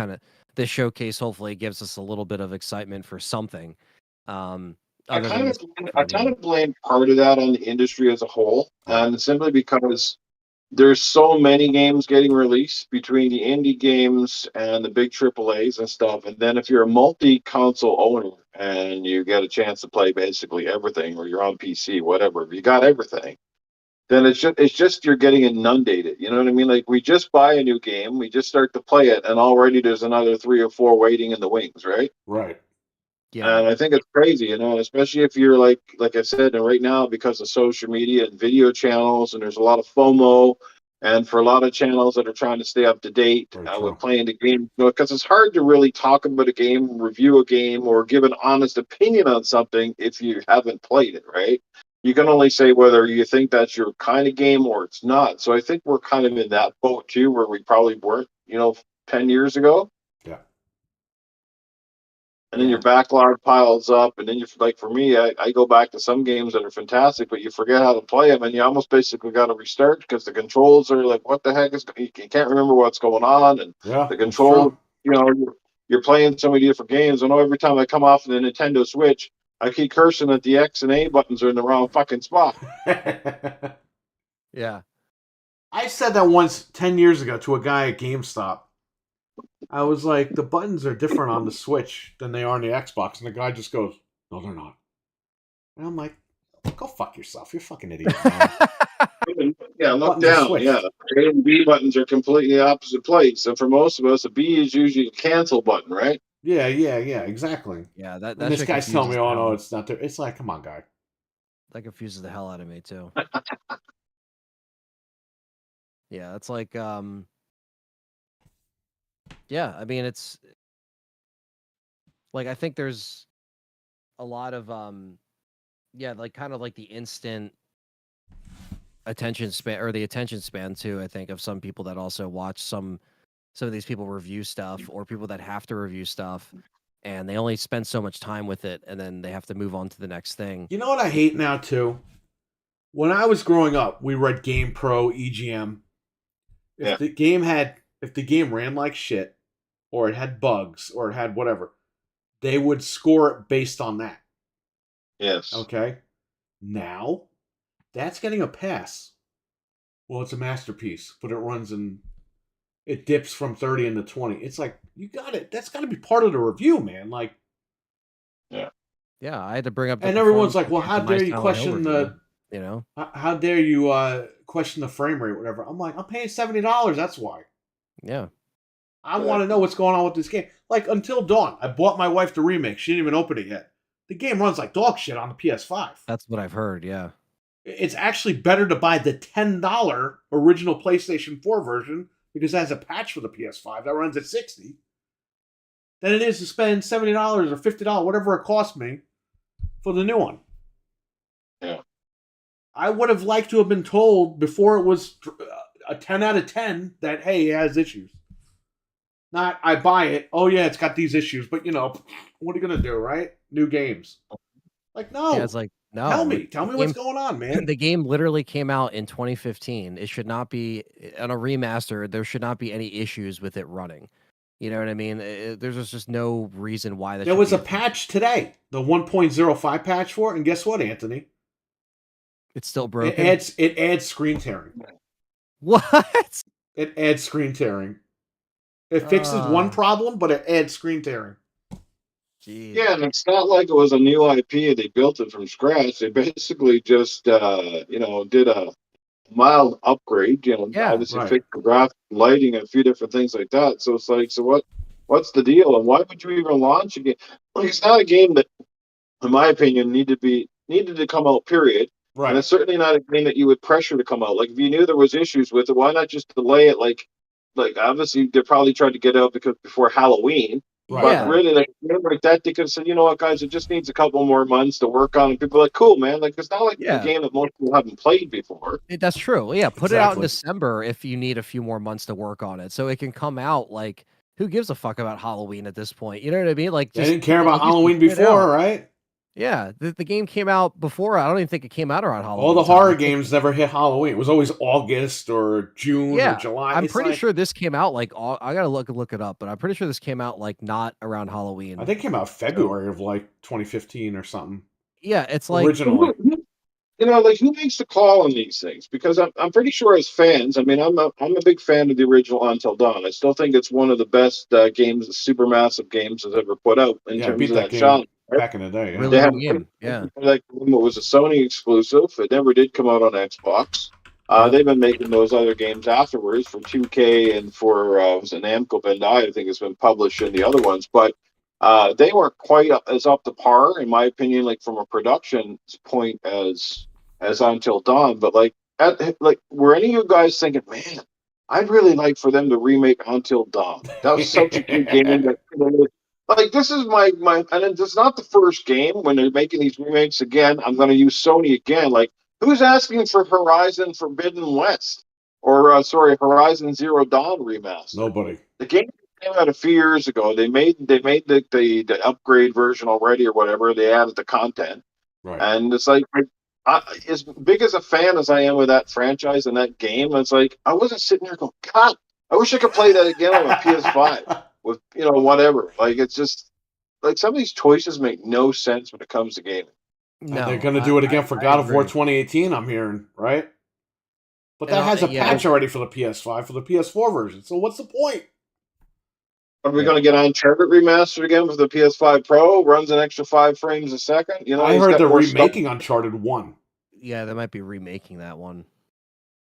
showcase hopefully gives us a little bit of excitement for something. I kind of blame part of that on the industry as a whole, and simply because there's so many games getting released between the indie games and the big AAAs and stuff. And then if you're a multi-console owner and you get a chance to play basically everything, or you're on PC, whatever, if you got everything, then it's just you're getting inundated. You know what I mean? Like, we just buy a new game, we just start to play it, and already there's another 3 or 4 waiting in the wings, right? Right. Yeah. And I think it's crazy, especially if you're like I said, and right now because of social media and video channels, and there's a lot of FOMO, and for a lot of channels that are trying to stay up to date with playing the game, because it's hard to really talk about a game, review a game, or give an honest opinion on something if you haven't played it, right? You can only say whether you think that's your kind of game or it's not. So I think we're kind of in that boat too, where we probably weren't, 10 years ago. Yeah. And then your backlog piles up, and then like for me, I go back to some games that are fantastic, but you forget how to play them, and you almost basically got to restart because the controls are like, what the heck is? You can't remember what's going on, and the control, you're playing so many different games. I know every time I come off of the Nintendo Switch, I keep cursing that the X and A buttons are in the wrong fucking spot. Yeah, I said that once 10 years ago to a guy at GameStop. I was like, the buttons are different on the Switch than they are on the Xbox. And the guy just goes, no, they're not. And I'm like, go fuck yourself. You're a fucking idiot. Yeah, look down. Yeah, A and B buttons are completely opposite place. And for most of us, a B is usually a cancel button, right? Yeah, exactly. Yeah, that and this guy's telling me, oh, no, it's not there. It's like, come on, guy. That confuses the hell out of me, too. Yeah, it's like, yeah, I mean, it's like, I think there's a lot of, like kind of like the instant attention span, or the attention span too, I think, of some people that also watch some of these people review stuff, or people that have to review stuff, and they only spend so much time with it, and then they have to move on to the next thing. You know what I hate now too? When I was growing up, we read Game Pro, EGM. If the game ran like shit, or it had bugs, or it had whatever, they would score it based on that. Yes. Okay? Now, that's getting a pass. Well, it's a masterpiece, but it dips from 30 into 20. It's like, you got it. That's got to be part of the review, man. Like, yeah, I had to bring up. And everyone's like, well, how dare you question how dare you question the frame rate, whatever. I'm like, I'm paying $70. That's why. Yeah. I want to know what's going on with this game. Like, Until Dawn, I bought my wife the remake. She didn't even open it yet. The game runs like dog shit on the PS5. That's what I've heard, yeah. It's actually better to buy the $10 original PlayStation 4 version, because it has a patch for the PS5 that runs at 60, than it is to spend $70 or $50, whatever it cost me, for the new one. Yeah. I would have liked to have been told before it was a 10 out of 10 that, hey, it has issues. Not, I buy it. Oh, yeah, it's got these issues. But, what are you going to do, right? New games. Like, no. Yeah, it's like, no. Tell me what's going on, man. The game literally came out in 2015. It should not be, on a remaster, there should not be any issues with it running. You know what I mean? There's just no reason why that. There was a patch today, the 1.05 patch for it, and guess what, Anthony? It's still broken. It adds screen tearing. What? It adds screen tearing. It fixes one problem, but it adds screen tearing. Jeez. Yeah, and it's not like it was a new IP. They built it from scratch. They basically just, did a mild upgrade. Obviously fixed the graphic, lighting, and a few different things like that. So it's like, what's the deal? And why would you even launch a game? Like, it's not a game that, in my opinion, needed to come out. Period. Right. And it's certainly not a game that you would pressure to come out. Like, if you knew there was issues with it, why not just delay it? Like obviously they probably tried to get out before Halloween. Right. But really, like that, they could have said, you know what, guys, it just needs a couple more months to work on it. People are like, cool, man. Like, it's not like a game that most people haven't played before. That's true. Yeah, put it out in December if you need a few more months to work on it, so it can come out. Like, who gives a fuck about Halloween at this point? You know what I mean? Like, they didn't care about Halloween before, right? Yeah, the game came out before. I don't even think it came out around Halloween. All the horror games never hit Halloween. It was always August or June or July. I'm pretty sure this came out like I gotta look it up, but I'm pretty sure this came out like not around Halloween. I think it came out February of like 2015 or something. Yeah, it's like originally. Like, who makes the call on these things? Because I'm pretty sure as fans, I mean, I'm a big fan of the original Until Dawn. I still think it's one of the best games, supermassive games that's ever put out in terms of that genre. Back in the day, really good game. Yeah, like it was a Sony exclusive. It never did come out on Xbox. They've been making those other games afterwards for 2K and for was it Namco Bandai? I think it's been published in the other ones, but they weren't quite as up to par, in my opinion, like from a production point as Until Dawn. But were any of you guys thinking, man, I'd really like for them to remake Until Dawn? That was such a good game. Like, this is my, and it's not the first game when they're making these remakes again. I'm going to use Sony again. Like, who's asking for Horizon Forbidden West or Horizon Zero Dawn remaster? Nobody. The game came out a few years ago. They made the upgrade version already or whatever. They added the content, right? And it's like, as big as a fan as I am of that franchise and that game, it's like I wasn't sitting there going, God, I wish I could play that again on my PS5. With whatever, like, it's just like some of these choices make no sense when it comes to gaming. No, they're going to do it again for God of War 2018. I'm hearing, right? But that has a patch already for the PS5 for the PS4 version. So what's the point? Are we going to get Uncharted remastered again for the PS5 Pro? Runs an extra 5 frames a second. I heard they're remaking Uncharted 1. Yeah, they might be remaking that one.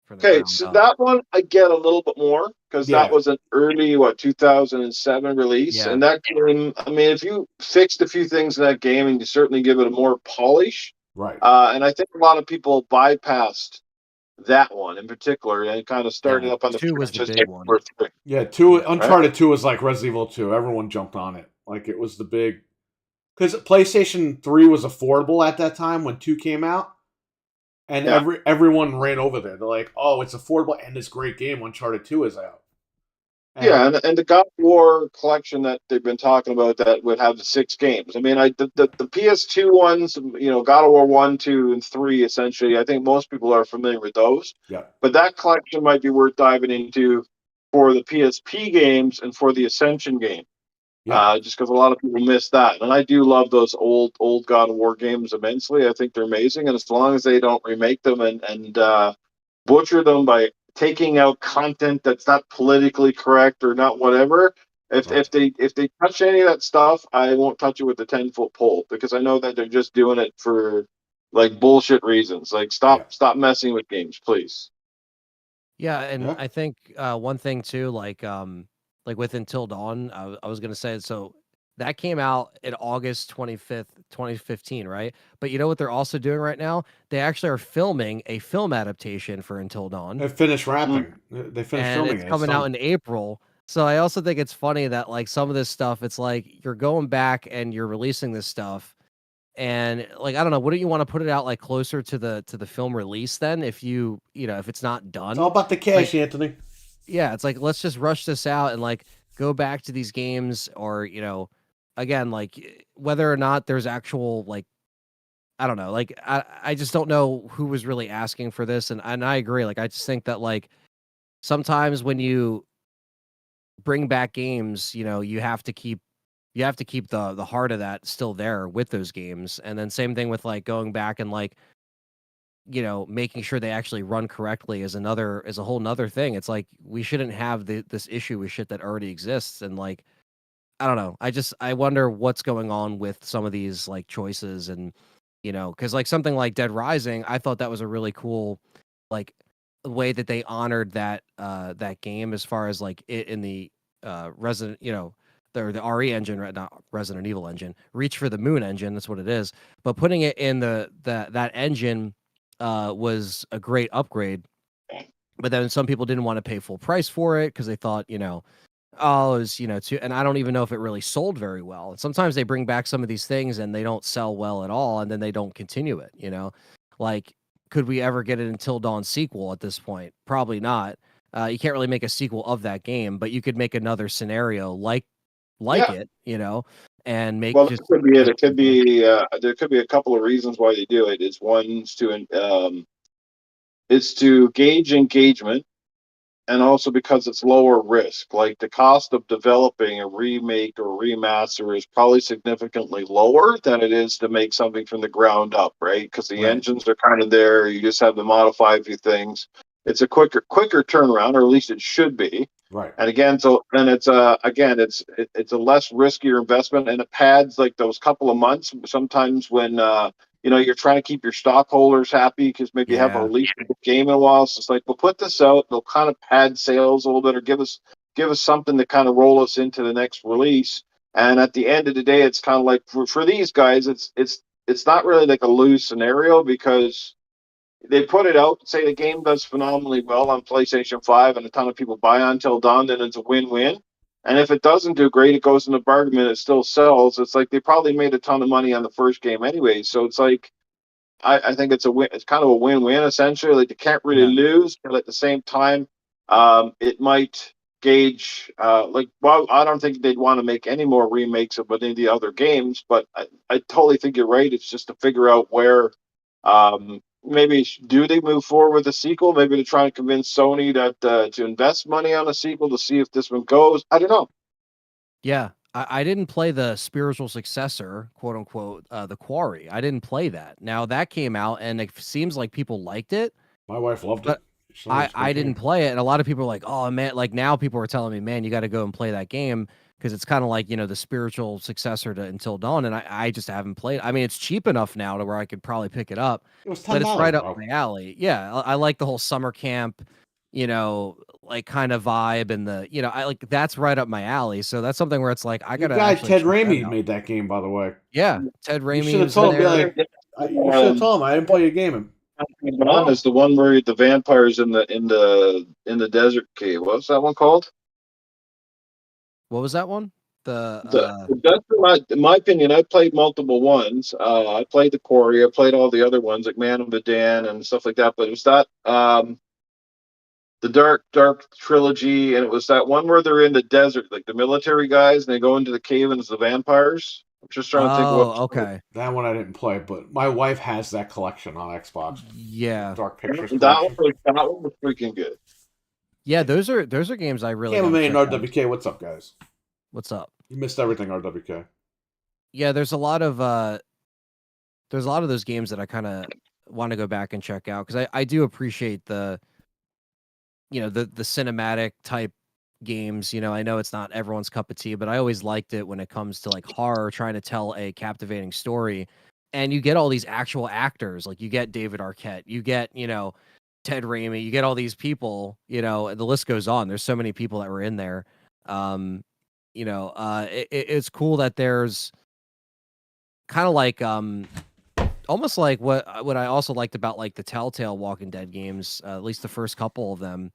Okay, so that one I get a little bit more because that was an early 2007 release, and that game. I mean, if you fixed a few things in that game and you certainly give it a more polish, right? And I think a lot of people bypassed that one in particular and kind of started up on the 2 was the big one. Yeah, Uncharted 2 was like Resident Evil 2. Everyone jumped on it like it was the big because PlayStation 3 was affordable at that time when 2 came out. And everyone ran over there. They're like, "Oh, it's affordable and this great game, Uncharted 2 is out." And the God of War collection that they've been talking about that would have the 6 games. I mean, the PS2 ones, God of War 1, 2, and 3. Essentially, I think most people are familiar with those. Yeah. But that collection might be worth diving into for the PSP games and for the Ascension game. Yeah. Just because a lot of people miss that. And I do love those old God of War games immensely. I think they're amazing. And as long as they don't remake them and butcher them by taking out content that's not politically correct or not whatever, if they touch any of that stuff, I won't touch it with the 10-foot pole because I know that they're just doing it for like bullshit reasons. Like stop messing with games, please. Yeah, and I think one thing too, like with Until Dawn, I was gonna say, so that came out in August 25th, 2015, right? But you know what they're also doing right now? They actually are filming a film adaptation for Until Dawn. They finished wrapping. They finished filming it's coming out in April. So I also think it's funny that like some of this stuff, it's like you're going back and you're releasing this stuff, And like, I don't know, wouldn't you want to put it out like closer to the film release then if if it's not done? It's all about the cash, Like, Anthony. yeah, it's like let's just rush this out and like go back to these games or, again, like whether or not there's actual like I don't know, like I just don't know who was really asking for this and I agree. Like I just think that like sometimes when you bring back games, you have to keep the heart of that still there with those games. And then same thing with like going back and like, making sure they actually run correctly is a whole nother thing. It's like we shouldn't have this issue with shit that already exists. And like I don't know. I wonder what's going on with some of these like choices and because like something like Dead Rising, I thought that was a really cool like way that they honored that game as far as like it in the Resident, the RE engine, not Resident Evil engine, Reach for the Moon engine, that's what it is. But putting it in that engine was a great upgrade. But then some people didn't want to pay full price for it because they thought, oh, it was, too, and I don't even know if it really sold very well. And sometimes they bring back some of these things and they don't sell well at all, and then they don't continue it, Like, could we ever get an Until Dawn sequel at this point? Probably not. You can't really make a sequel of that game, but you could make another scenario like Yeah. it, and make Well, just that could be it. It could be there could be a couple of reasons why they do it. It's to gauge engagement, and also because it's lower risk. Like the cost of developing a remake or remaster is probably significantly lower than it is to make something from the ground up, right? Because the Right. engines are kind of there. You just have to modify a few things. It's a quicker turnaround, or at least it should be. Right. And again, so then it's it's a less riskier investment, and it pads like those couple of months. Sometimes when you're trying to keep your stockholders happy because maybe you haven't Yeah. released a game in a while. So it's like, we'll put this out. They'll kind of pad sales a little bit, or give us something to kind of roll us into the next release. And at the end of the day, it's kind of like for these guys, it's not really like a lose scenario because they put it out, say the game does phenomenally well on PlayStation 5 and a ton of people buy Until Dawn, then it's a win-win. And if it doesn't do great, it goes in the bargain bin, it still sells. It's like they probably made a ton of money on the first game anyway. So it's like I think it's a win. It's kind of a win-win essentially. Like they can't really lose, but at the same time, it might gauge. Well, I don't think they'd want to make any more remakes of any of the other games, but I totally think you're right. It's just to figure out where, maybe do they move forward with a sequel? Maybe to try and convince Sony that to invest money on a sequel to see if this one goes. I don't know. Yeah. I didn't play the spiritual successor, quote unquote, the Quarry. I didn't play that. Now that came out and it seems like people liked it. My wife loved but it. I didn't play it, and a lot of people are like, "Oh man!" Like now, people are telling me, "Man, you got to go and play that game because it's kind of like the spiritual successor to Until Dawn." And I just haven't played. I mean, it's cheap enough now to where I could probably pick it up. It was $10, but it's right up bro. my alley. Yeah, I like the whole summer camp, like kind of vibe, and I like that's right up my alley. So that's something where it's like I gotta. guy actually Ted check that Raimi out. made that game, by the way. Yeah, Ted Raimi. You should have was told in me there. you should have told him I didn't play your game. Is the one where the vampires in the desert cave. What's that one called? What was that one? That's in my opinion. I played multiple ones. I played the Quarry. I played all the other ones like Man of Medan and stuff like that. But it was that the Dark trilogy, and it was that one where they're in the desert, like the military guys, and they go into the cave and it's the vampires. I'm just trying to think of what. Okay. That one I didn't play, but my wife has that collection on Xbox. Yeah. Dark Pictures That collection. one was freaking good. Yeah, those are games I really. KMA and RWK, what's up, guys? What's up? You missed everything, RWK. Yeah, there's a lot of those games that I kind of want to go back and check out because I do appreciate the cinematic type games. I know it's not everyone's cup of tea, but I always liked it when it comes to like horror, trying to tell a captivating story. And you get all these actual actors, like you get David Arquette, you get, Ted Raimi, you get all these people, and the list goes on. There's so many people that were in there. It's cool that there's kind of like almost like what I also liked about like the Telltale Walking Dead games, at least the first couple of them,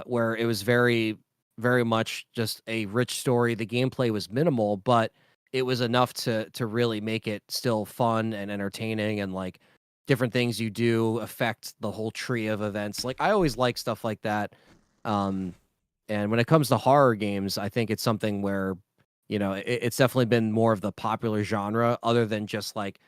where it was very, very much just a rich story. The gameplay was minimal, but it was enough to really make it still fun and entertaining, and like different things you do affect the whole tree of events. Like I always like stuff like that. And when it comes to horror games, I think it's something where, you know, it's definitely been more of the popular genre, other than just like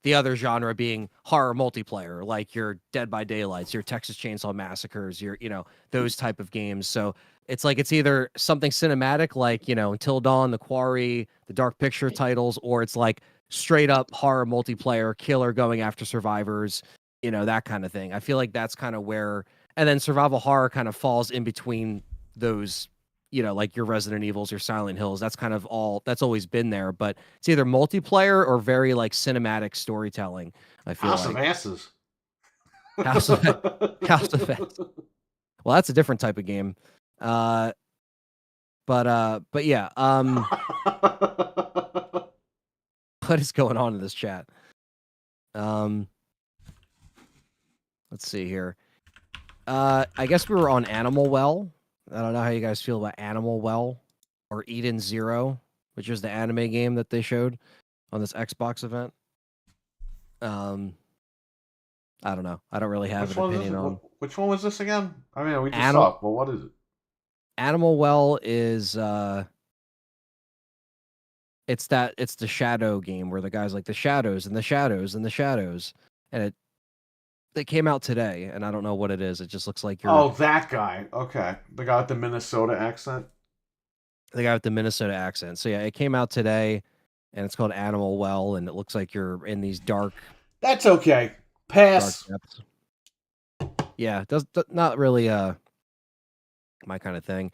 the other genre being horror multiplayer, like your Dead by Daylights, your Texas Chainsaw Massacres, your, you know, those type of games. So it's like it's either something cinematic like, you know, Until Dawn, The Quarry, the Dark Picture titles, or it's like straight up horror multiplayer, killer going after survivors, you know, that kind of thing. I feel like that's kind of where, and then survival horror kind of falls in between those, you know, like your Resident Evils, your Silent Hills. That's kind of all that's always been there, but it's either multiplayer or very like cinematic storytelling. I feel House like of Asses. House of Asses. Well, that's a different type of game. But yeah. What is going on in this chat? Let's see here. I guess we were on Animal Well. I don't know how you guys feel about Animal Well or Eden Zero, which is the anime game that they showed on this Xbox event. I don't know. I don't really have an opinion on. Which one was this again? I mean, we just Animal... saw it, but what is it? Animal Well is it's the shadow game where the guy's like the shadows and the shadows and the shadows, and it came out today, and I don't know what it is. It just looks like you're... Oh, that guy. Okay. The guy with the Minnesota accent? The guy with the Minnesota accent. So yeah, it came out today, and it's called Animal Well, and it looks like you're in these dark... That's okay. Pass. Yeah, does not really my kind of thing.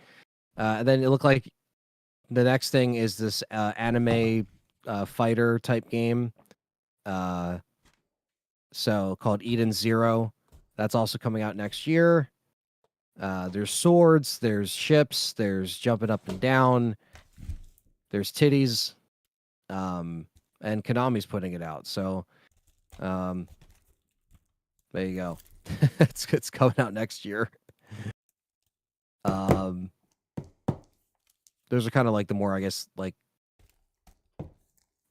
And then it looked like the next thing is this anime fighter type game. So called Eden Zero. That's also coming out next year. There's swords, there's ships, there's jumping up and down, there's titties, and Konami's putting it out. So, there you go. It's coming out next year. Those are kind of like the more, I guess, like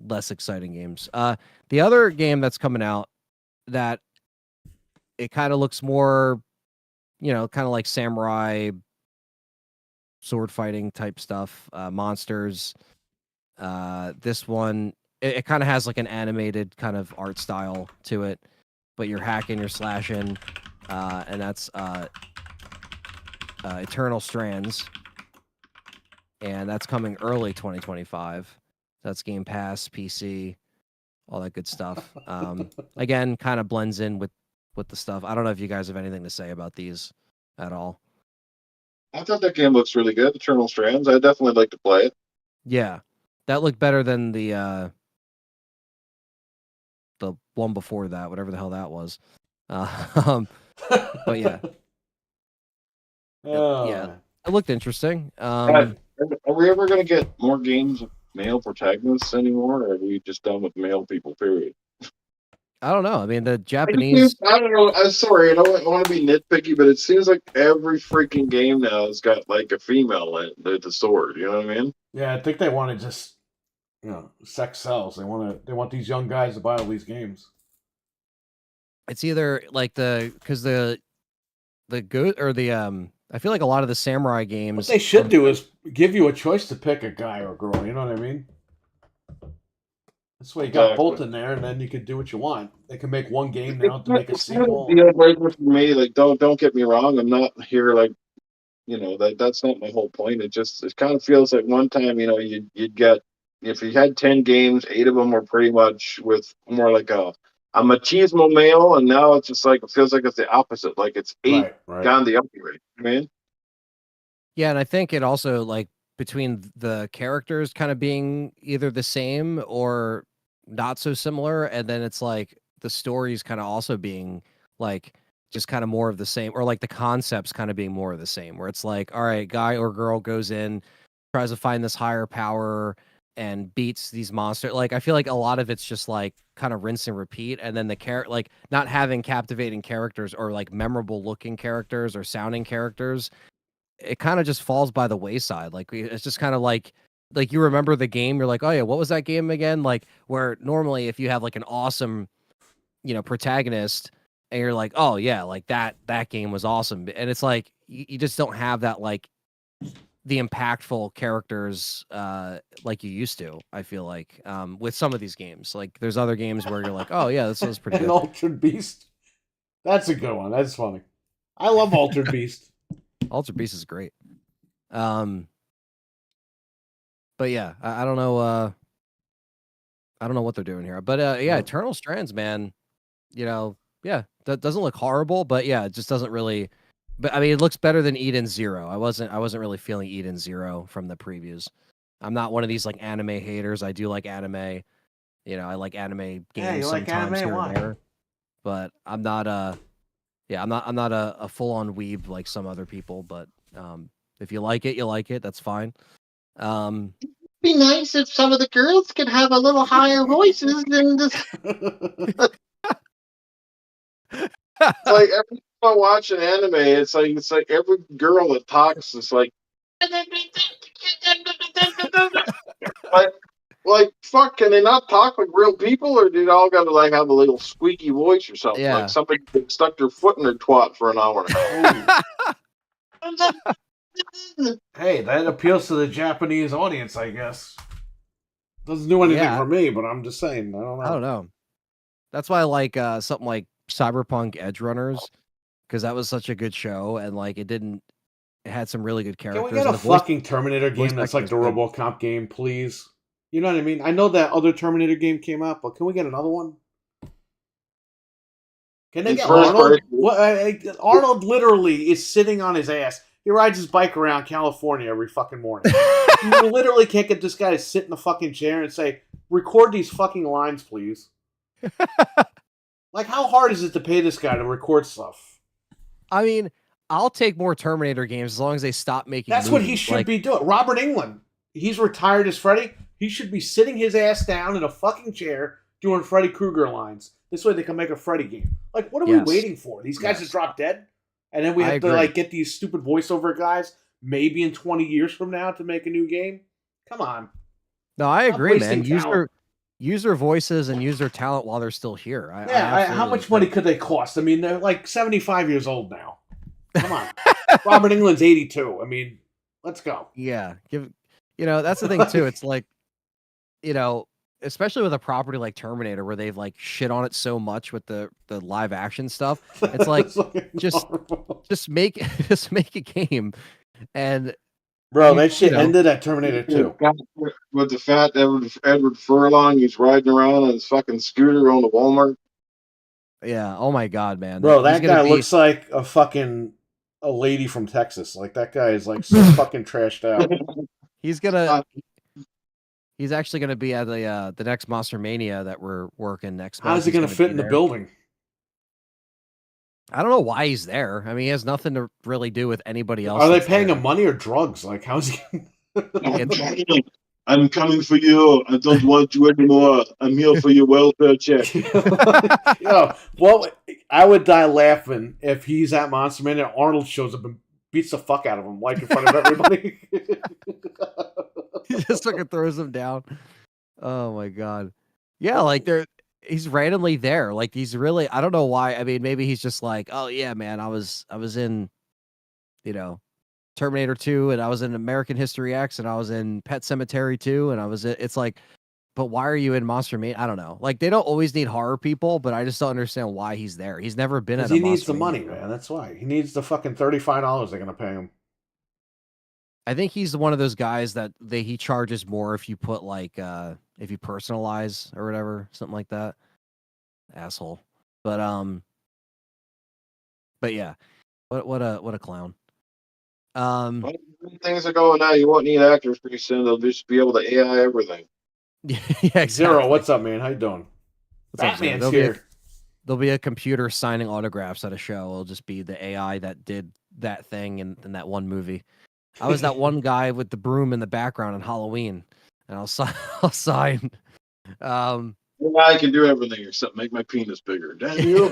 less exciting games. The other game that's coming out that it kind of looks more, you know, kind of like samurai sword fighting type stuff, monsters. This one, it kind of has like an animated kind of art style to it, but you're hacking, you're slashing, and that's Eternal Strands, and that's coming early 2025. That's Game Pass, PC, all that good stuff. Again, kind of blends in with the stuff. I don't know if you guys have anything to say about these at all. I thought that game looks really good, Eternal Strands. I'd definitely like to play it. Yeah, that looked better than the one before that, whatever the hell that was. But yeah. Yeah, it looked interesting. Are we ever going to get more games with male protagonists anymore, or are we just done with male people, period? I don't know. I mean, the Japanese... I don't know. I'm sorry. I don't want to be nitpicky, but it seems like every freaking game now has got like a female in the sword. You know what I mean? Yeah, I think they want to just, you know, sex sells. They want these young guys to buy all these games. It's either like because the good or the I feel like a lot of the samurai games... What they should do is give you a choice to pick a guy or a girl, you know what I mean? That's why you got both in there, and then you can do what you want. They can make one game now to make a sequel. For me, like, don't get me wrong. I'm not here, like, you know, that's not my whole point. It kind of feels like one time, you know, you'd get, if you had 10 games, 8 of them were pretty much with more like a machismo male, and now it's just like, it feels like it's the opposite. Like it's 8 down the upgrade, man. Yeah, and I think it also, like, between the characters kind of being either the same or not so similar, and then it's like the stories kind of also being like just kind of more of the same, or like the concepts kind of being more of the same, where it's like, all right, guy or girl goes in, tries to find this higher power and beats these monsters. Like, I feel like a lot of it's just like kind of rinse and repeat, and then the like not having captivating characters or like memorable looking characters or sounding characters, it kind of just falls by the wayside. Like, it's just kind of like like you remember the game, you're like, oh yeah, what was that game again? Like where normally if you have like an awesome, protagonist and you're like, oh yeah, like that game was awesome. And it's like you just don't have that like the impactful characters like you used to, I feel like, with some of these games. Like there's other games where you're like, oh yeah, this was pretty An good. Altered Beast. That's a good one. That's funny. I love Altered Beast. Altered Beast is great. But yeah, I don't know. I don't know what they're doing here. But yeah, Eternal Strands, man. Yeah, that doesn't look horrible, but yeah, it just doesn't really. But I mean, it looks better than Eden Zero. I wasn't really feeling Eden Zero from the previews. I'm not one of these like anime haters. I do like anime. I like anime games sometimes here and there. But I'm not I'm not a full on weeb like some other people. But if you like it, you like it. That's fine. Be nice if some of the girls could have a little higher voices than this. It's like every time I watch an anime, it's like every girl that talks is like fuck, can they not talk like real people, or do they all gotta like have a little squeaky voice or something? Yeah. Like somebody stuck their foot in their twat for an hour. Hey, that appeals to the Japanese audience, I guess. Doesn't do anything for me, but I'm just saying. I don't know. That's why I like something like Cyberpunk Edge Runners, because that was such a good show, and like it had some really good characters. Can we get a fucking Terminator game that's like the RoboCop game, please? You know what I mean? I know that other Terminator game came out, but can we get another one? Can they get Arnold? Arnold literally is sitting on his ass. He rides his bike around California every fucking morning. You literally can't get this guy to sit in the fucking chair and say, record these fucking lines, please. Like, how hard is it to pay this guy to record stuff? I mean, I'll take more Terminator games as long as they stop making That's movies. What he should be doing. Robert Englund, he's retired as Freddy. He should be sitting his ass down in a fucking chair doing Freddy Krueger lines. This way they can make a Freddy game. Like, what are we waiting for? These guys just drop dead? And then we have to like get these stupid voiceover guys maybe in 20 years from now to make a new game? Come on. No, I agree, man. Use their voices and use their talent while they're still here. How much money could they cost? I mean, they're like 75 years old now. Come on. Robert Englund's 82. I mean, let's go. Yeah. That's the thing too. It's like, especially with a property like Terminator where they've like shit on it so much with the live action stuff. It's like just make a game. And bro, that shit ended at Terminator 2. With the fat Edward Furlong, he's riding around on his fucking scooter on the Walmart. Yeah. Oh my god, man. Bro, that guy looks like a lady from Texas. Like that guy is like so fucking trashed out. He's actually gonna be at the next Monster Mania that we're working next month. How's he gonna fit in the building? I don't know why he's there. I mean, he has nothing to really do with anybody else. Are they paying him money or drugs? Like, how's he? I'm coming for you. I don't want you anymore. I'm here for your welfare check. I would die laughing if he's at Monster Man and Arnold shows up and beats the fuck out of him, like in front of everybody. He just fucking throws him down. Oh my god. Yeah, like he's randomly there. Like he's really, I don't know why. I mean, maybe he's just like, oh yeah, man, I was in, Terminator 2, and I was in American History X, and I was in Pet Cemetery 2, and it's like, but why are you in Monster Mania? I don't know. Like they don't always need horror people, but I just don't understand why he's there. He's never been at a Monster He needs the money, man. That's why. He needs the fucking $35 they're gonna pay him. I think he's one of those guys that he charges more if you put like if you personalize or whatever, something like that. Asshole. But yeah. What a clown. Things are going now. You won't need actors pretty soon. They'll just be able to AI everything. Yeah, exactly. Zero, what's up, man? How you doing? Batman's here. There'll be a computer signing autographs at a show. It'll just be the AI that did that thing in that one movie. I was that one guy with the broom in the background on Halloween, and I'll sign. I can do everything except make my penis bigger. Damn you!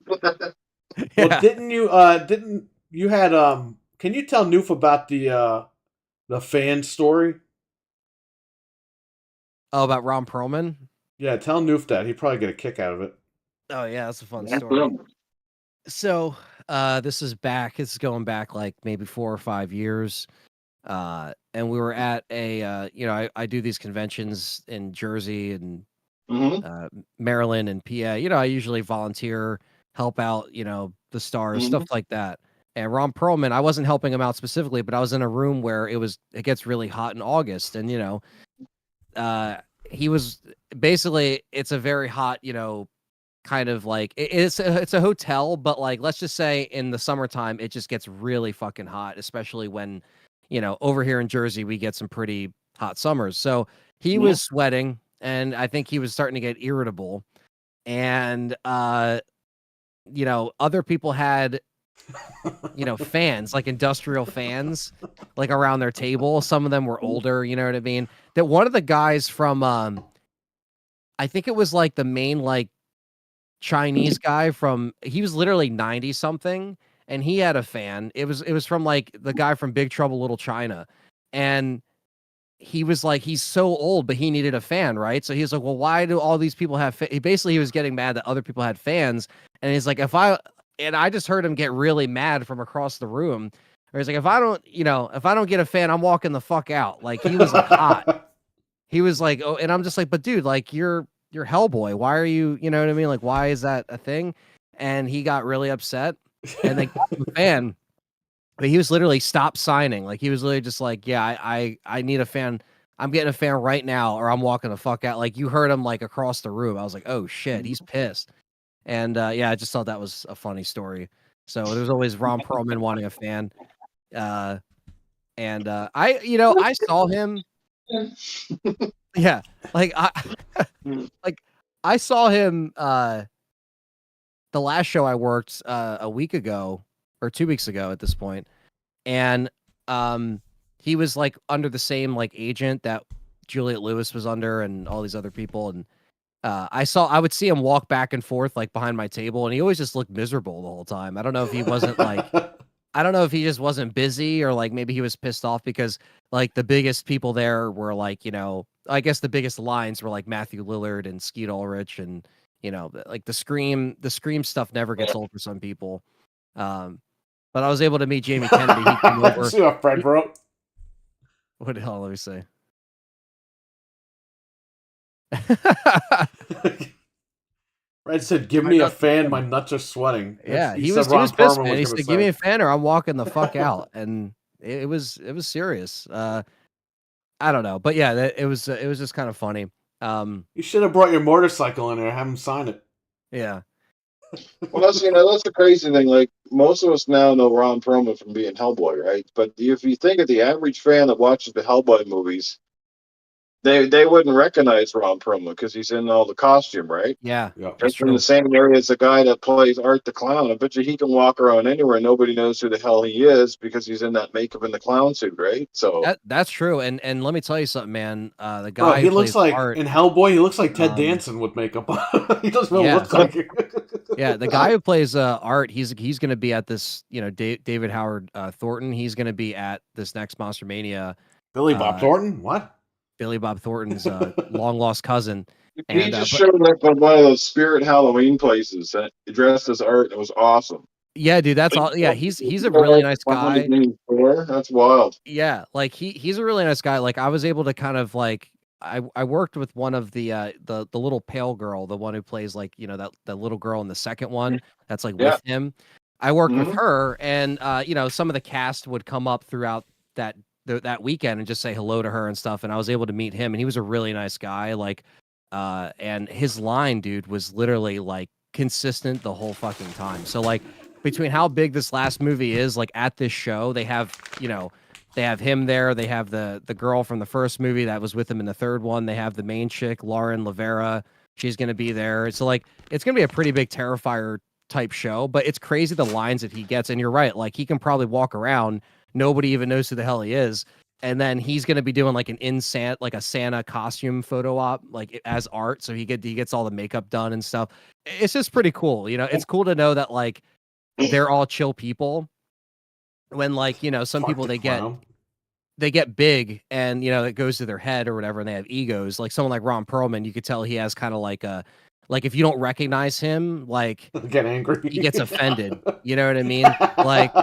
Well, didn't you had can you tell Noof about the fan story Oh, about Ron Perlman? Yeah, tell Noof that. He'd probably get a kick out of it. Oh yeah, that's a fun That's story. them. So, this is going back like maybe 4 or 5 years. And we were at a, I do these conventions in Jersey and Maryland and PA. I usually volunteer, help out, the stars, stuff like that. And Ron Perlman, I wasn't helping him out specifically, but I was in a room where it gets really hot in August, and he was basically, it's a very hot, kind of like it's a hotel, but like let's just say in the summertime it just gets really fucking hot, especially when over here in Jersey we get some pretty hot summers. So he was sweating, and I think he was starting to get irritable, and other people had fans, like industrial fans, like around their table. Some of them were older, you know what I mean? That one of the guys from I think it was like the main like Chinese guy he was literally 90 something, and he had a fan. It was from like the guy from Big Trouble Little China. And he was like, he's so old, but he needed a fan, right? So he was like, well, why do all these people have he was getting mad that other people had fans. And he's like, I just heard him get really mad from across the room. Or he's like, if I don't get a fan, I'm walking the fuck out. Like, he was like hot. He was like, oh, and I'm just like, but dude, like you're Hellboy. Why are you, you know what I mean? Like, why is that a thing? And he got really upset, and they got him a fan. But he was literally stopped signing. Like, he was literally just like, yeah, I need a fan. I'm getting a fan right now, or I'm walking the fuck out. Like, you heard him like across the room. I was like, oh shit, he's pissed. And yeah, I just thought that was a funny story. So there's always Ron Perlman wanting a fan. And I saw him. Yeah, like I saw him the last show I worked a week ago or 2 weeks ago at this point, and he was like under the same like agent that Juliette Lewis was under and all these other people, and I would see him walk back and forth like behind my table, and he always just looked miserable the whole time. I don't know if he wasn't like I don't know if he just wasn't busy, or like maybe he was pissed off because like the biggest people there were like, I guess the biggest lines were like Matthew Lillard and Skeet Ulrich, and like the Scream stuff never gets old for some people. But I was able to meet Jamie Kennedy. He came over. See what Fred wrote? What the hell? Let me see. Fred said, "Give me a fan. My nuts are sweating." Yeah, he was pissed, man. He said, "Give me a fan, or I'm walking the fuck out." And it was serious. I don't know, but yeah, it was just kind of funny. You should have brought your motorcycle in there and have him sign it. Yeah. Well, that's the crazy thing. Like, most of us now know Ron Perlman from being Hellboy, right? But if you think of the average fan that watches the Hellboy movies, they wouldn't recognize Ron Perlman because he's in all the costume, right? Yeah, that's in the same area as the guy that plays Art the Clown. I bet you he can walk around anywhere and nobody knows who the hell he is because he's in that makeup and the clown suit, right? So that's true. And let me tell you something, man. The guy he looks like Art, in Hellboy. He looks like Ted Danson with makeup on. He doesn't look like it. Yeah, the guy who plays Art, he's going to be at this. David Howard Thornton. He's going to be at this next Monster Mania. Billy Bob Thornton. What? Billy Bob Thornton's long lost cousin. He just showed up at one of those Spirit Halloween places and dressed as Art. It was awesome. Yeah, dude, that's all. Yeah, he's a really nice guy. That's wild. Yeah, like he's a really nice guy. Like, I was able to kind of like I worked with one of the little pale girl, the one who plays like that little girl in the second one that's like with him. I worked with her, and some of the cast would come up throughout that weekend and just say hello to her and stuff, and I was able to meet him, and he was a really nice guy. Like, and his line, dude, was literally like consistent the whole fucking time. So like, between how big this last movie is, like at this show, they have him there, they have the girl from the first movie that was with him in the third one, they have the main chick, Lauren Lavera, she's gonna be there. So like, it's gonna be a pretty big Terrifier type show, but it's crazy the lines that he gets. And you're right, like he can probably walk around, nobody even knows who the hell he is, and then he's going to be doing like a Santa costume photo op, like as Art, so he gets all the makeup done and stuff. It's just pretty cool. It's cool to know that like they're all chill people, when like some people they get they get big and, it goes to their head or whatever, and they have egos. Like someone like Ron Perlman, you could tell he has kind of like if you don't recognize him, like Get angry. he gets offended. You know what I mean? Like,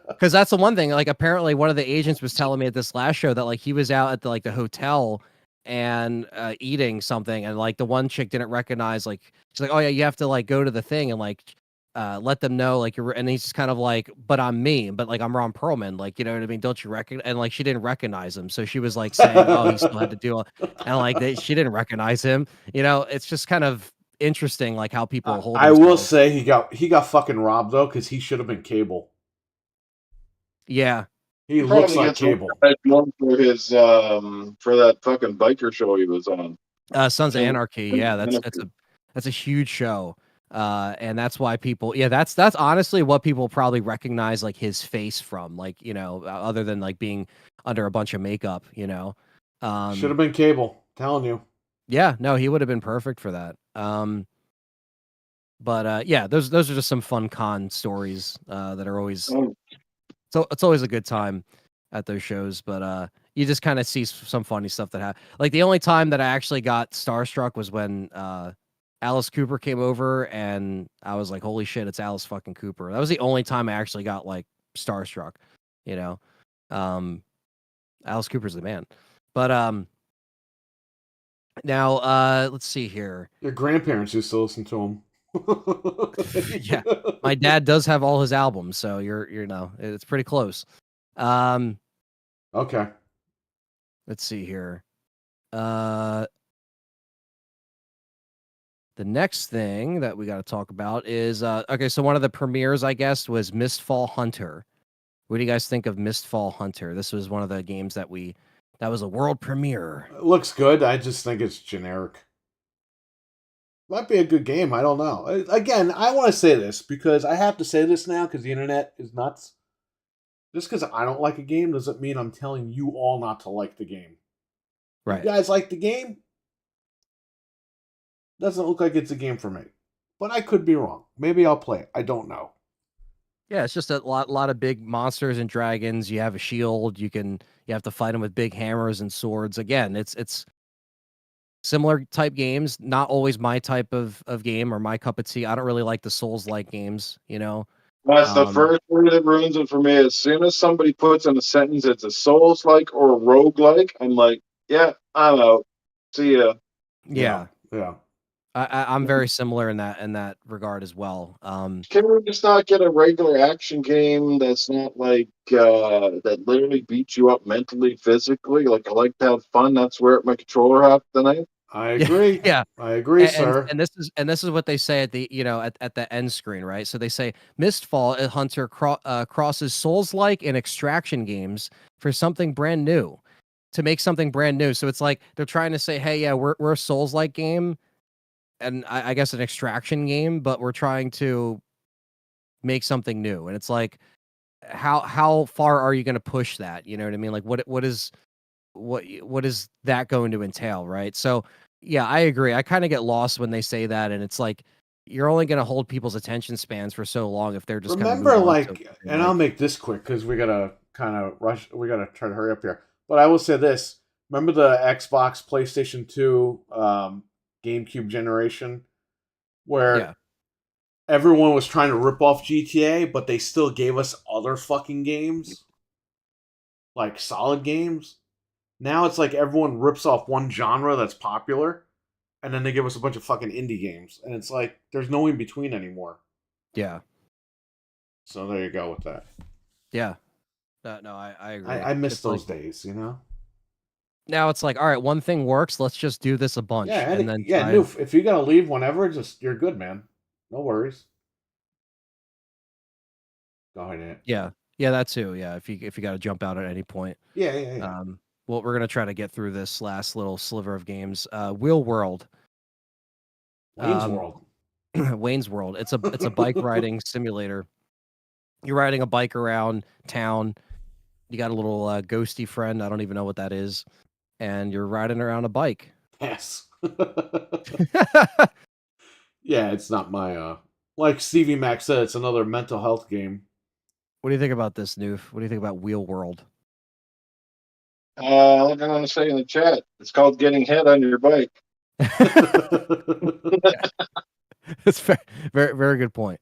because that's the one thing. Like, apparently, one of the agents was telling me at this last show that like he was out at the hotel and eating something, and like the one chick didn't recognize. Like, she's like, "Oh yeah, you have to like go to the thing and like let them know like you're." And he's just kind of like, "But I'm me. But like I'm Ron Perlman. Like, you know what I mean? Don't you recognize?" And like she didn't recognize him, so she was like saying, "Oh, he still had to do," and like she didn't recognize him. It's just kind of interesting, like how people hold. I will say he got fucking robbed though, because he should have been Cable. Yeah, he looks like Cable. For his for that fucking biker show he was on. Sons of Anarchy. Yeah, that's a huge show. And that's why people, that's honestly what people probably recognize like his face from, like, other than like being under a bunch of makeup, Should have been Cable, telling you. Yeah, no, he would have been perfect for that. But yeah, those are just some fun con stories that are always, so it's always a good time at those shows. But you just kind of see some funny stuff that happened. Like the only time that I actually got starstruck was when Alice Cooper came over, and I was like, "Holy shit, it's Alice fucking Cooper!" That was the only time I actually got like starstruck. Alice Cooper's the man. But now let's see here. Your grandparents used to listen to him. Yeah, my dad does have all his albums, so it's pretty close. Okay. Let's see here. The next thing that we got to talk about is okay. So one of the premieres, I guess, was Mistfall Hunter. What do you guys think of Mistfall Hunter? This was one of the games that was a world premiere. It looks good. I just think it's generic. Might be a good game. I don't know. Again, I want to say this because I have to say this now because the internet is nuts. Just because I don't like a game doesn't mean I'm telling you all not to like the game. Right. You guys like the game? Doesn't look like it's a game for me. But I could be wrong. Maybe I'll play it. I don't know. Yeah, it's just a lot of big monsters and dragons. You have a shield. You have to fight them with big hammers and swords. Again, it's similar type games. Not always my type of game or my cup of tea. I don't really like the Souls-like games. That's the first word that ruins it for me. As soon as somebody puts in a sentence it's a Souls-like or a rogue-like, I'm like, yeah, I'm out. See ya. Yeah. Yeah. I'm very similar in that regard as well. Can we just not get a regular action game that's not like that literally beats you up mentally, physically? Like I like to have fun. That's where my controller half the night. I agree. Yeah, I agree, sir. And this is what they say at the at the end screen, right? So they say Mistfall Hunter crosses Souls-like and extraction games for something brand new, to make something brand new. So it's like they're trying to say, hey, yeah, we're a Souls-like game, and I guess an extraction game, but we're trying to make something new. And it's like, how far are you going to push that? You know what I mean? Like what is that going to entail, right? So yeah, I agree. I kind of get lost when they say that, and it's like you're only going to hold people's attention spans for so long if they're just remember and I'll make this quick because we gotta kind of rush. We gotta try to hurry up here. But I will say this: remember the Xbox, PlayStation 2, GameCube generation, where everyone was trying to rip off GTA, but they still gave us other fucking games, like solid games. Now it's like everyone rips off one genre that's popular, and then they give us a bunch of fucking indie games, and it's like there's no in between anymore. Yeah. So there you go with that. Yeah. No, I agree. I miss those days, Now it's like, all right, one thing works. Let's just do this a bunch. Yeah, and then Noof, if you gotta leave whenever, you're good, man. No worries. Go ahead, Ant. Yeah, that too. Yeah, if you got to jump out at any point. Yeah. Well, we're gonna try to get through this last little sliver of games. Wheel World. Wayne's World. Wayne's World. It's a bike riding simulator. You're riding a bike around town. You got a little ghosty friend. I don't even know what that is. And you're riding around a bike. Yes. Yeah, it's not my like Stevie Mac said, it's another mental health game. What do you think about this, Noof? What do you think about Wheel World? Like I'm gonna say in the chat, it's called getting head on your bike. That's very, very, very good point.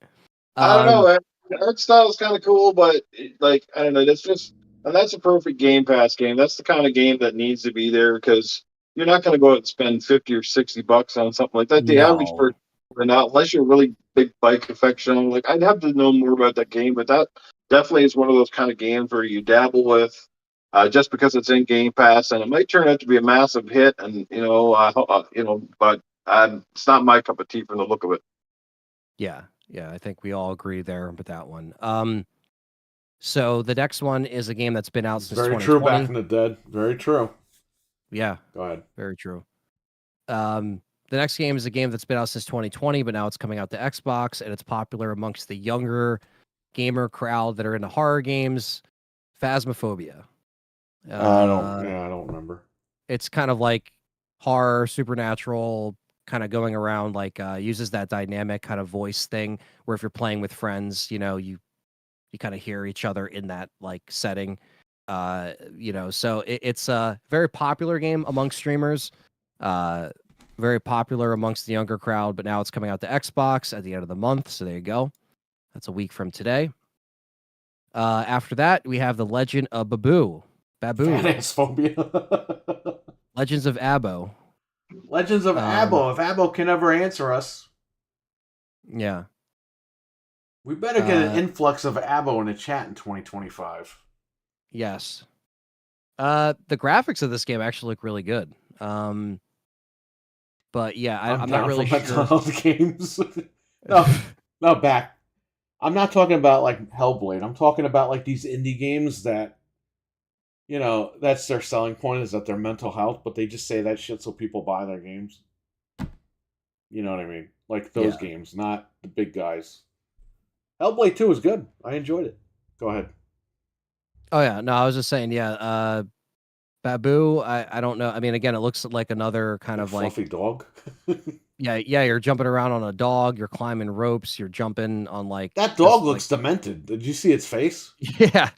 I don't know. The art style is kind of cool, but like I don't know. That's just and that's a perfect Game Pass game. That's the kind of game that needs to be there because you're not going to go out and spend $50 or $60 on something like that. The average No. person, or not, unless you're a really big bike affection. Like I'd have to know more about that game, but that definitely is one of those kind of games where you dabble with. Just because it's in Game Pass, and it might turn out to be a massive hit, and but it's not my cup of tea from the look of it. Yeah, I think we all agree there with that one. So the next one is a game that's been out since Very 2020. true. Back from the dead. Very true. Yeah. Go ahead. Very true. The next game is a game that's been out since 2020, but now it's coming out to Xbox, and it's popular amongst the younger gamer crowd that are into horror games. Phasmophobia. I don't remember. It's kind of like horror, supernatural, kind of going around, like uses that dynamic kind of voice thing where if you're playing with friends, you kind of hear each other in that like setting. So it's a very popular game amongst streamers, very popular amongst the younger crowd, but now it's coming out to Xbox at the end of the month. So there you go. That's a week from today. After that, we have The Legend of Babu. Phasmophobia. Legends of Abo. Legends of Abo. If Abo can ever answer us. Yeah. We better get an influx of Abo in the chat in 2025. Yes. The graphics of this game actually look really good. But yeah, I'm not really sure. Games. No, back. I'm not talking about like Hellblade. I'm talking about like these indie games that, that's their selling point, is that they're mental health, but they just say that shit so people buy their games. You know what I mean? Like those games, not the big guys. Hellblade 2 is good. I enjoyed it. Go ahead. Oh yeah, no, I was just saying, Babu, I don't know. I mean, again, it looks like another kind of fluffy like dog. yeah, you're jumping around on a dog, you're climbing ropes, you're jumping on like that dog looks demented. Did you see its face? Yeah.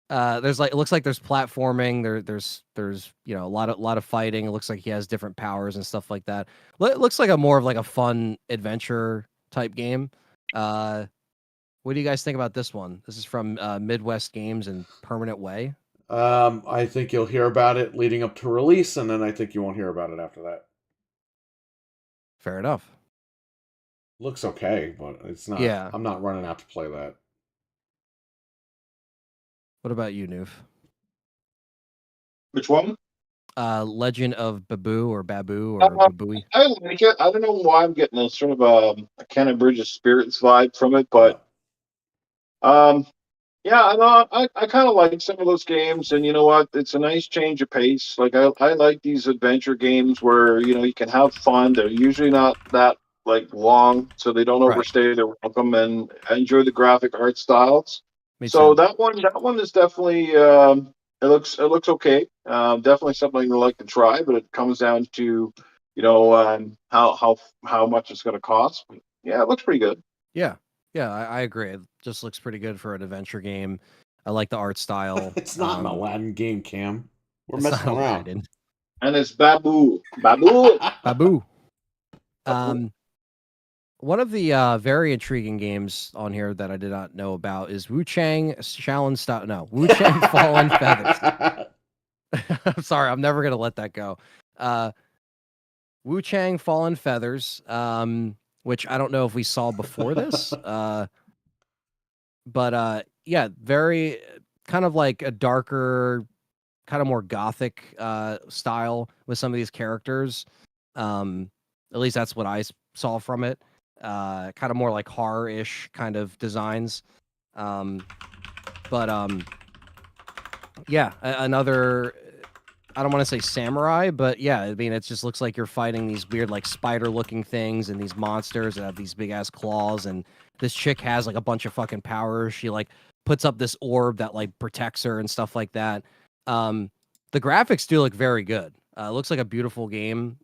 There's like, it looks like there's platforming, there's a lot of fighting. It looks like he has different powers and stuff like that. It looks like a more of like a fun adventure type game. What do you guys think about this one? This is from Midwest Games and Permanent Way. I think you'll hear about it leading up to release, and then I think you won't hear about it after that. Fair enough. Looks okay, but it's not. Yeah. I'm not running out to play that. What about you, Noof? Which one? Legend of Babu or Babui. I like it. I don't know why I'm getting a sort of a Cannon Bridges Spirits vibe from it, but yeah, I kind of like some of those games, and you know what? It's a nice change of pace. Like I like these adventure games where you can have fun. They're usually not that like long, so they don't overstay their welcome, and I enjoy the graphic art styles. So that one is definitely it looks okay. Definitely something I'd like to try, but it comes down to how much it's going to cost. But yeah, it looks pretty good. Yeah, I agree. It just looks pretty good for an adventure game. I like the art style. It's not an Aladdin game, Cam. We're messing around. Aladdin. And it's Babu. One of the very intriguing games on here that I did not know about is Wu Chang Fallen Feathers. I'm sorry, I'm never gonna let that go. Wu Chang Fallen Feathers, which I don't know if we saw before this, but yeah, very kind of like a darker, kind of more gothic style with some of these characters. At least that's what I saw from it. Kind of more like horror-ish kind of designs. Yeah, another, I don't want to say samurai, but yeah, I mean, it just looks like you're fighting these weird like spider-looking things and these monsters that have these big-ass claws, and this chick has like a bunch of fucking powers. She like puts up this orb that like protects her and stuff like that. The graphics do look very good. It looks like a beautiful game.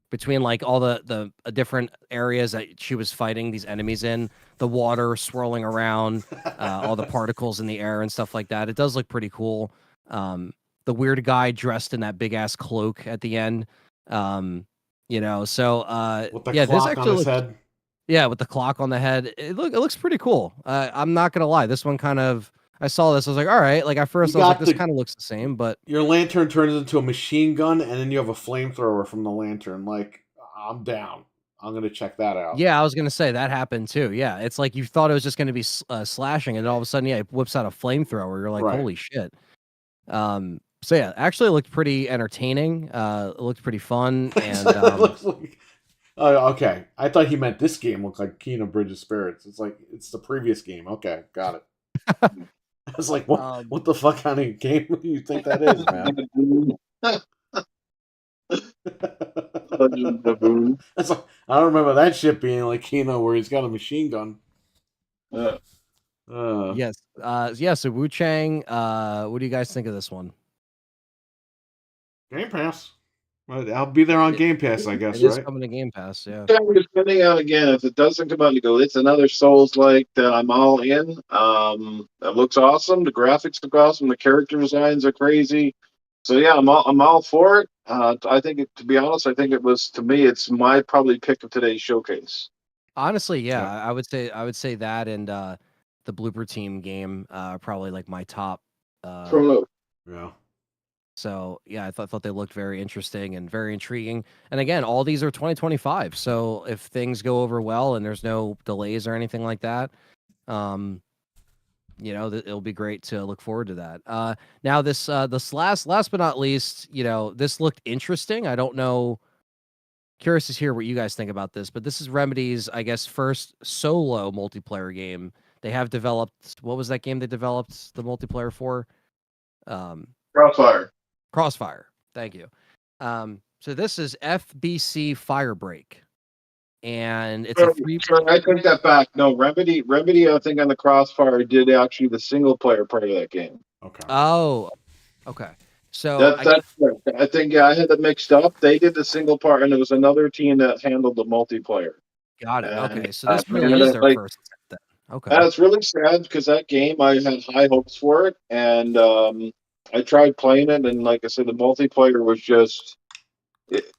Between like all the different areas that she was fighting these enemies in, the water swirling around, all the particles in the air and stuff like that. It does look pretty cool. The weird guy dressed in that big ass cloak at the end. You know, so With the yeah, this clock on actually his looks head. yeah, with the clock on the head. It looks pretty cool. I'm not gonna lie, this one kind of I saw this, I was like, all right. Like at first I was like, this kind of looks the same, but your lantern turns into a machine gun, and then you have a flamethrower from the lantern. Like, I'm down. I'm gonna check that out. yeah, I was gonna say that happened too. Yeah, it's like you thought it was just gonna be slashing, and all of a sudden, yeah, it whips out a flamethrower. You're like, Right. holy shit. So yeah, actually, it looked pretty entertaining. It looked pretty fun, and It looks like. Oh, okay. I thought he meant this game looked like Kingdom Bridge of Spirits. It's like it's the previous game. Okay, got it. I was like, what the fuck kind of game do you think that is, man? That's like, I don't remember that shit being like Kino where he's got a machine gun. Yes. Yeah, so Wu Chang, what do you guys think of this one? Game Pass. Well, I'll be there on Game Pass, I guess, It is right? coming to Game Pass, yeah. Depending on, again, if it doesn't come out and you go, it's another Souls-like, then I'm all in. It looks awesome. The graphics look awesome. The character designs are crazy. So yeah, I'm all for it. I think, to be honest, I think it was, to me, it's my probably pick of today's showcase. Honestly, yeah, I would say that and the Blooper Team game probably like my top. Yeah. So yeah, I thought they looked very interesting and very intriguing. And again, all these are 2025. So if things go over well and there's no delays or anything like that, you know, it'll be great to look forward to that. Now this last but not least, you know, this looked interesting. I don't know. Curious to hear what you guys think about this, but this is Remedy's, I guess, first solo multiplayer game. They have developed, what was that game they developed the multiplayer for? Crossfire. Thank you. So this is FBC Firebreak, and it's a free. I take that back. No, Remedy. I think on the Crossfire did actually the single player part of that game. Okay. Oh, okay. So I think I had it mixed up. They did the single part, and there was another team that handled the multiplayer. Got it. Okay, so this really is their first. Then. Okay. That's really sad because that game I had high hopes for it, and I tried playing it, and like I said, the multiplayer was just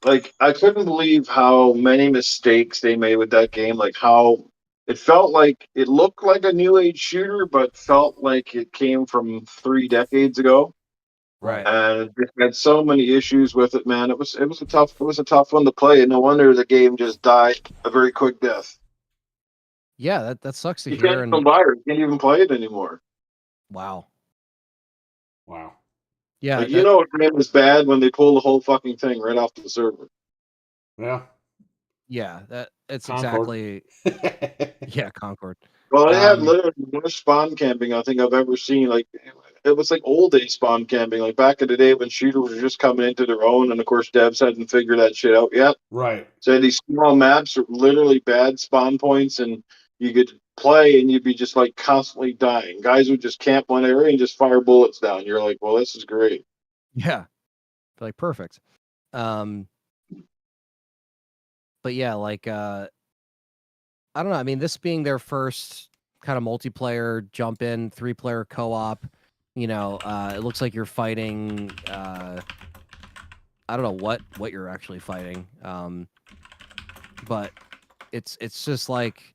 like I couldn't believe how many mistakes they made with that game. Like how it felt like it looked like a new age shooter, but felt like it came from 3 decades ago. Right. And it had so many issues with it, man. It was a tough one to play, and no wonder the game just died a very quick death. Yeah, that sucks to you hear. Can't even buy it. You can't even play it anymore. Wow. Yeah, like, you know, the game was bad when they pulled the whole fucking thing right off the server. Yeah. Yeah, it's Concord. exactly. Yeah, Concord. Well, they had literally the worst spawn camping I think I've ever seen. Like, it was like old day spawn camping, like back in the day when shooters were just coming into their own, and of course devs hadn't figured that shit out yet. Right. So these small maps are literally bad spawn points, and you could play and you'd be just like constantly dying. Guys would just camp one area and just fire bullets down. You're like, well, this is great. Yeah. Like perfect. But yeah, like I don't know. I mean, this being their first kind of multiplayer jump in 3-player co-op, you know, it looks like you're fighting I don't know what you're actually fighting. But it's just like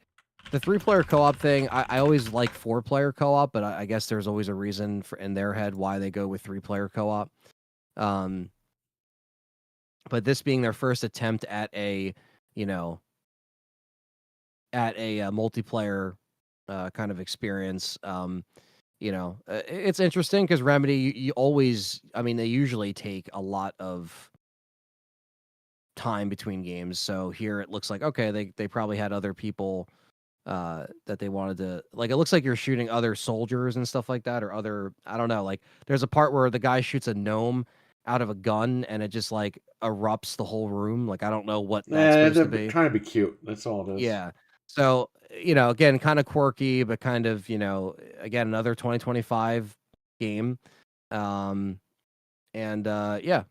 the 3-player co-op thing. I always like 4-player co-op, but I guess there's always a reason for in their head why they go with 3-player co-op. But this being their first attempt at a, you know, at a multiplayer kind of experience, you know, it's interesting because Remedy, you always, I mean, they usually take a lot of time between games. So here it looks like, okay, they probably had other people that they wanted to, like, it looks like you're shooting other soldiers and stuff like that, or other, I don't know, like there's a part where the guy shoots a gnome out of a gun and it just like erupts the whole room. Like, I don't know what that's supposed to be. Trying to be cute. That's all it is. Yeah. So, you know, again, kind of quirky, but kind of, you know, again, another 2025 game. Yeah,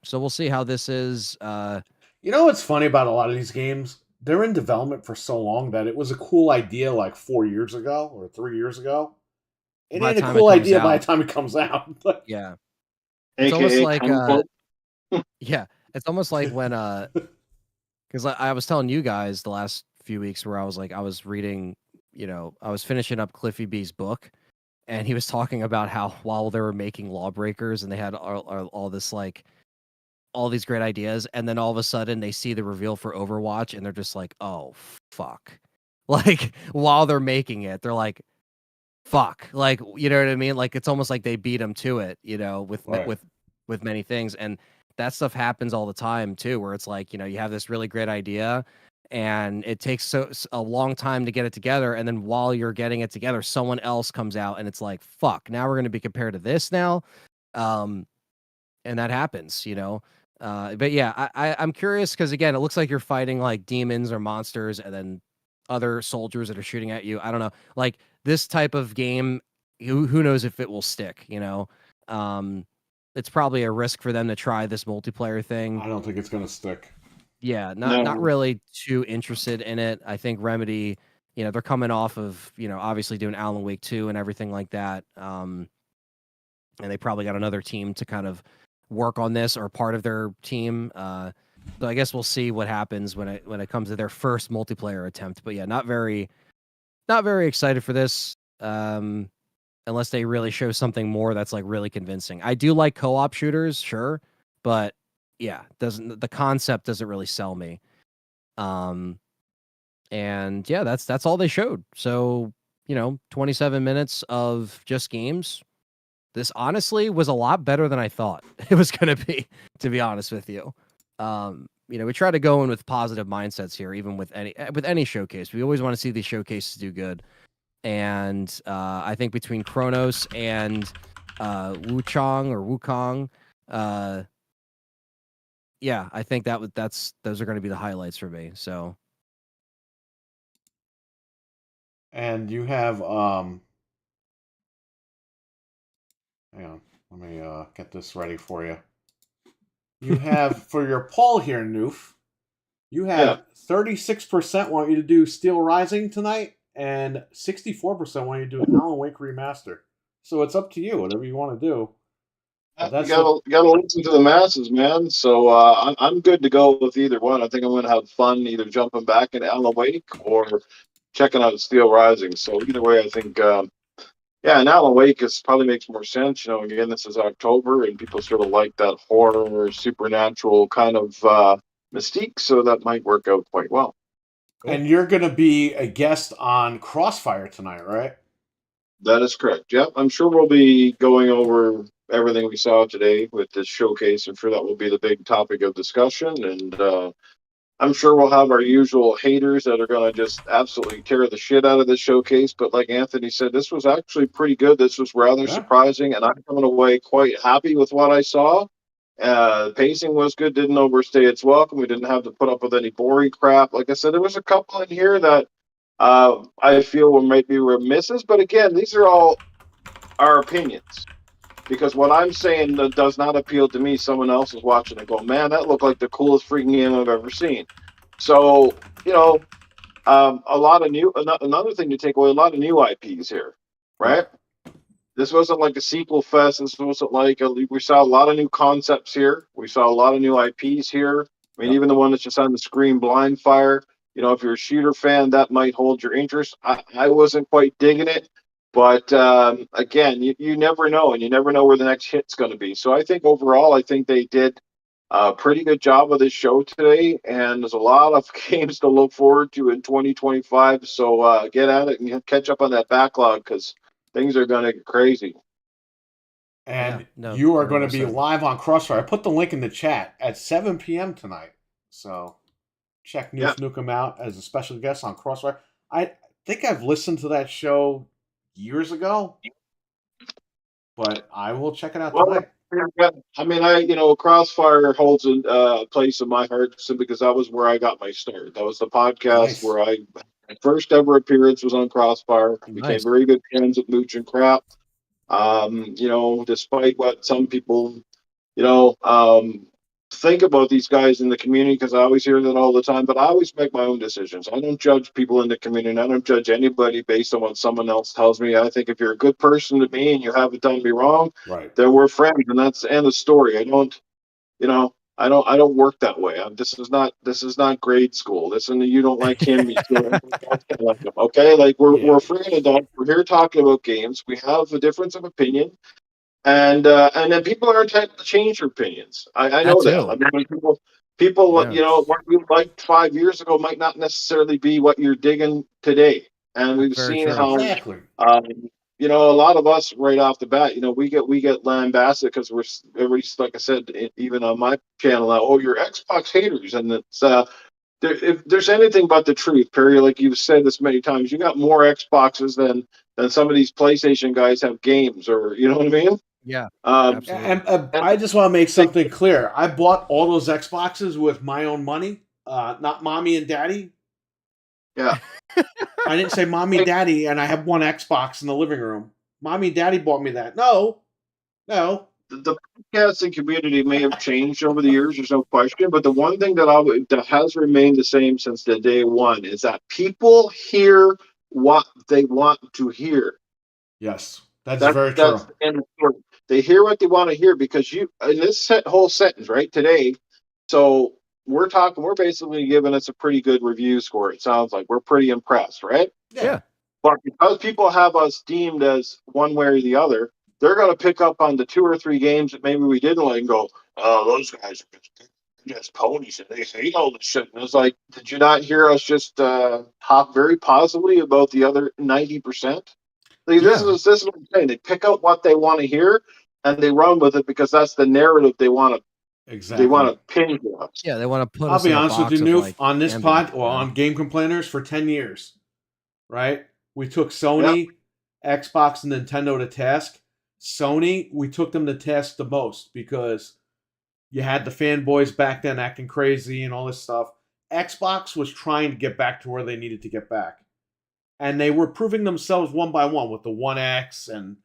so we'll see how this is. You know what's funny about a lot of these games? They're in development for so long that it was a cool idea like 4 years ago or 3 years ago. It ain't a cool idea by the time it comes out. Yeah. It's almost AKA like Kung Fu. yeah, it's almost like when because I was telling you guys the last few weeks where I was like I was reading, I was finishing up Cliffy B's book, and he was talking about how while they were making Lawbreakers and they had all this like all these great ideas, and then all of a sudden they see the reveal for Overwatch and they're just like, oh fuck. Like while they're making it, they're like, fuck. Like, you know what I mean? Like it's almost like they beat them to it, Right. with many things. And that stuff happens all the time too, where it's like, you have this really great idea and it takes a long time to get it together, and then while you're getting it together, someone else comes out and it's like, fuck, now we're going to be compared to this now. And that happens. But yeah, I'm curious because again, it looks like you're fighting like demons or monsters and then other soldiers that are shooting at you. I don't know. Like this type of game, who knows if it will stick. It's probably a risk for them to try this multiplayer thing. I don't think it's going to stick. Yeah, not really too interested in it. I think Remedy, they're coming off of, obviously doing Alan Wake 2 and everything like that. And they probably got another team to kind of work on this, or part of their team. So I guess we'll see what happens when it comes to their first multiplayer attempt. But yeah, not very excited for this. Unless they really show something more that's like really convincing. I do like co-op shooters, sure, but yeah, the concept doesn't really sell me. And yeah, that's all they showed. So, 27 minutes of just games. This honestly was a lot better than I thought it was going to be, to be honest with you. We try to go in with positive mindsets here, even with any showcase. We always want to see these showcases do good. And I think between Kronos and Wukong, yeah, I think those are going to be the highlights for me. So, and you have hang on, let me get this ready for you. You have for your poll here, Noof. You have 36% want you to do Steel Rising tonight, and 64% want you to do Alan Wake Remaster. So it's up to you, whatever you want to do. You gotta listen to the masses, man. So I'm good to go with either one. I think I'm gonna have fun either jumping back into Alan Wake or checking out Steel Rising. So either way, I think and Alan Wake probably makes more sense. Again, this is October and people sort of like that horror, supernatural kind of mystique, so that might work out quite well. Cool. And you're going to be a guest on Crossfire tonight, right? That is correct. Yep, I'm sure we'll be going over everything we saw today with this showcase. I'm sure that will be the big topic of discussion, and I'm sure we'll have our usual haters that are going to just absolutely tear the shit out of this showcase. But like Anthony said, this was actually pretty good. This was rather surprising, and I'm coming away quite happy with what I saw. Pacing was good, didn't overstay its welcome. We didn't have to put up with any boring crap. Like I said, there was a couple in here that I feel might be remisses. But again, these are all our opinions. Because what I'm saying that does not appeal to me, someone else is watching and go, man, that looked like the coolest freaking game I've ever seen. So, a lot of another thing to take away, a lot of new IPs here, right? This wasn't like a sequel fest. This wasn't like we saw a lot of new concepts here. We saw a lot of new IPs here. I mean, even the one that's just on the screen, Blind Fire. If you're a shooter fan, that might hold your interest. I wasn't quite digging it. But again, you never know, and you never know where the next hit's going to be. So I think overall, I think they did a pretty good job with this show today, and there's a lot of games to look forward to in 2025. So get at it and catch up on that backlog because things are going to get crazy. And you are going to be live on Crossfire. I put the link in the chat at 7 p.m. tonight. So check Noof Nukem out as a special guest on Crossfire. I think I've listened to that show years ago, but I will check it out tonight. I mean, Crossfire holds a place in my heart simply because that was where I got my start. That was the podcast where my first ever appearance was on Crossfire. Became very good friends with Mooch and Crap. Despite what some people, think about these guys in the community because I always hear that all the time, but I always make my own decisions. I don't judge people in the community. I don't judge anybody based on what someone else tells me. I think if you're a good person to me and you haven't done me wrong, Right. then we're friends, and that's the end of the story. I don't work that way. This is not grade school. This and you don't like him, you don't like him. Okay, like we're free adults. We're here talking about games. We have a difference of opinion, and then people are entitled to change their opinions. I know that. I mean, when people what you liked 5 years ago might not necessarily be what you're digging today, and we've seen how Exactly. a lot of us right off the bat, we get lambasted because everybody's, like I said, even on my channel now, oh, you're Xbox haters, and it's if there's anything but the truth, Perry, like you've said this many times, you got more Xboxes than some of these PlayStation guys have games, or you know what I mean? Yeah, absolutely. And I just want to make something clear. I bought all those Xboxes with my own money, not mommy and daddy. Yeah. I didn't say mommy, daddy, and I have one Xbox in the living room. Mommy and daddy bought me that. No. The podcasting community may have changed over the years, there's no question, but the one thing that has remained the same since the day one is that people hear what they want to hear. Yes, that's very true. That's the end of the story. They hear what they want to hear because in this whole sentence right today. So we're basically giving us a pretty good review score. It sounds like we're pretty impressed, right? Yeah. But because people have us deemed as one way or the other, they're going to pick up on the 2 or 3 games that maybe we didn't like and go, oh, those guys are just ponies and they hate all this shit. And it's like, did you not hear us just talk very positively about the other 90%? Like, this is what I'm saying. They pick out what they want to hear and they run with it because that's the narrative they want to. Exactly. They want to pin to us. Yeah, they want to put. I'll be honest with you, Noof, on this ambient, on Game Complainers for 10 years, right? We took Sony, Xbox, and Nintendo to task. Sony, we took them to task the most because you had the fanboys back then acting crazy and all this stuff. Xbox was trying to get back to where they needed to get back. And they were proving themselves one by one with the One X and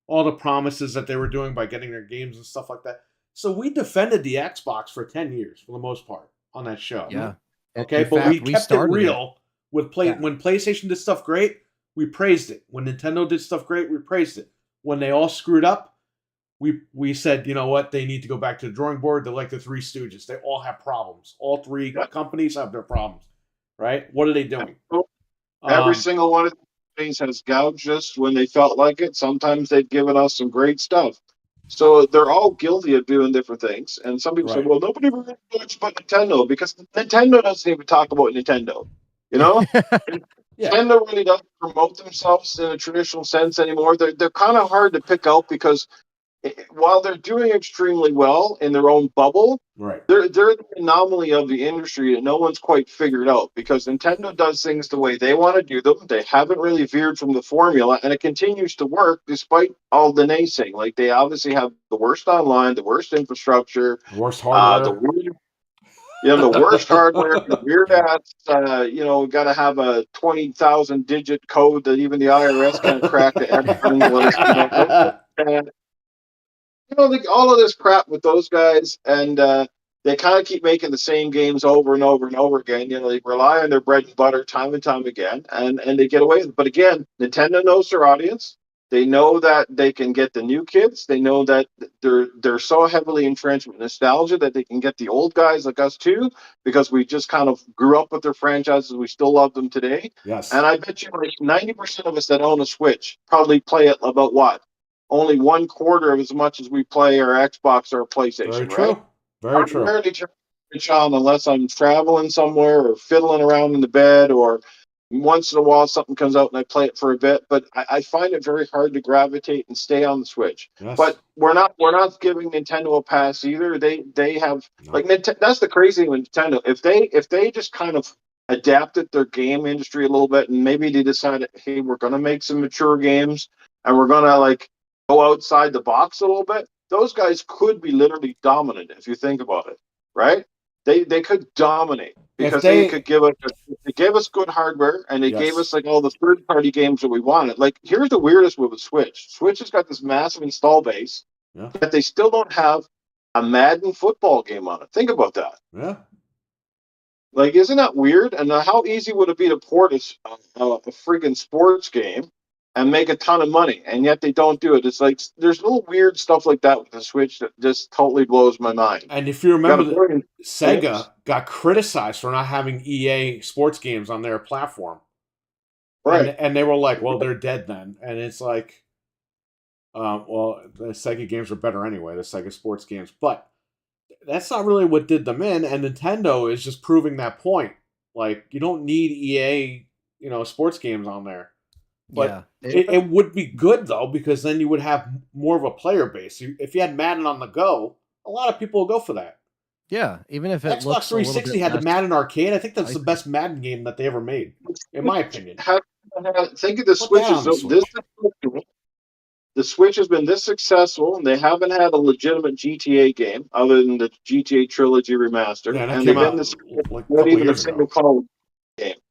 all the promises that they were doing by getting their games and stuff like that. So we defended the Xbox for 10 years, for the most part, on that show. Yeah. Okay, but we kept it real. With when PlayStation did stuff great, we praised it. When Nintendo did stuff great, we praised it. When they all screwed up, we said, you know what, they need to go back to the drawing board. They're like the Three Stooges. They all have problems. All 3 companies have their problems, right? What are they doing? Every single one of the companies has gouged us when they felt like it. Sometimes they've given us some great stuff. So they're all guilty of doing different things. And some people say, well, nobody really talks about Nintendo because Nintendo doesn't even talk about Nintendo. You know? Nintendo really doesn't promote themselves in a traditional sense anymore. They're kind of hard to pick out because while they're doing extremely well in their own bubble, they're the anomaly of the industry that no one's quite figured out because Nintendo does things the way they want to do them. They haven't really veered from the formula, and it continues to work despite all the naysaying. Like, they obviously have the worst online, the worst infrastructure, worst hardware, the worst hardware, the weird ass, got to have a 20,000 digit code that even the IRS can't crack to everything. All of this crap with those guys, and they kind of keep making the same games over and over and over again. They rely on their bread and butter time and time again, and they get away with it. But again, Nintendo knows their audience. They know that they can get the new kids. They know that they're so heavily entrenched with nostalgia that they can get the old guys like us too, because we just kind of grew up with their franchises. We still love them today. Yes. And I bet you like 90% of us that own a Switch probably play it about what? Only 1/4 of as much as we play our Xbox or PlayStation. Very true. Right? Very true. I rarely turn it on unless I'm traveling somewhere or fiddling around in the bed, or once in a while something comes out and I play it for a bit. But I find it very hard to gravitate and stay on the Switch. Yes. But we're not giving Nintendo a pass either. They have that's the crazy thing with Nintendo. If they just kind of adapted their game industry a little bit and maybe they decided, hey, we're gonna make some mature games and we're gonna go outside the box a little bit, those guys could be literally dominant if you think about it, right? They could dominate because they could give us good hardware and they gave us all the third-party games that we wanted. Like, here's the weirdest with the Switch. Switch has got this massive install base that they still don't have a Madden football game on it. Think about that. Yeah. Like, isn't that weird? And how easy would it be to port a friggin' sports game and make a ton of money? And yet they don't do it. It's like there's little weird stuff like that with the Switch that just totally blows my mind. And if you remember, Sega got criticized for not having EA sports games on their platform. Right. And they were like, well, they're dead then. And it's like, well, the Sega games are better anyway, the Sega sports games. But that's not really what did them in, and Nintendo is just proving that point. Like, you don't need EA, sports games on there. But it would be good, though, because then you would have more of a player base. If you had Madden on the go, a lot of people will go for that. Yeah, even if it Xbox looks 360 had the Madden Arcade. I think that's the best Madden game that they ever made, in my opinion. Think of the Switch. The Switch has been this successful, and they haven't had a legitimate GTA game other than the GTA Trilogy Remastered. Yeah, and they've been this not even a single Call of Duty game.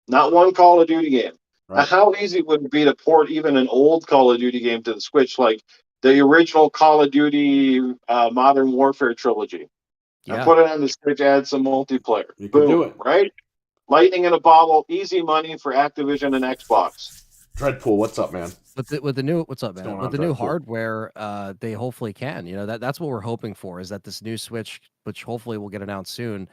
Not one Call of Duty game. Right. Now, how easy would it be to port even an old Call of Duty game to the Switch, like the original Call of Duty Modern Warfare Trilogy? And put it on the Switch, add some multiplayer. You can do it. Right? Lightning in a bottle, easy money for Activision and Xbox. Dreadpool, what's up, man? With the new new hardware, they hopefully can. That's what we're hoping for, is that this new Switch, which hopefully will get announced soon,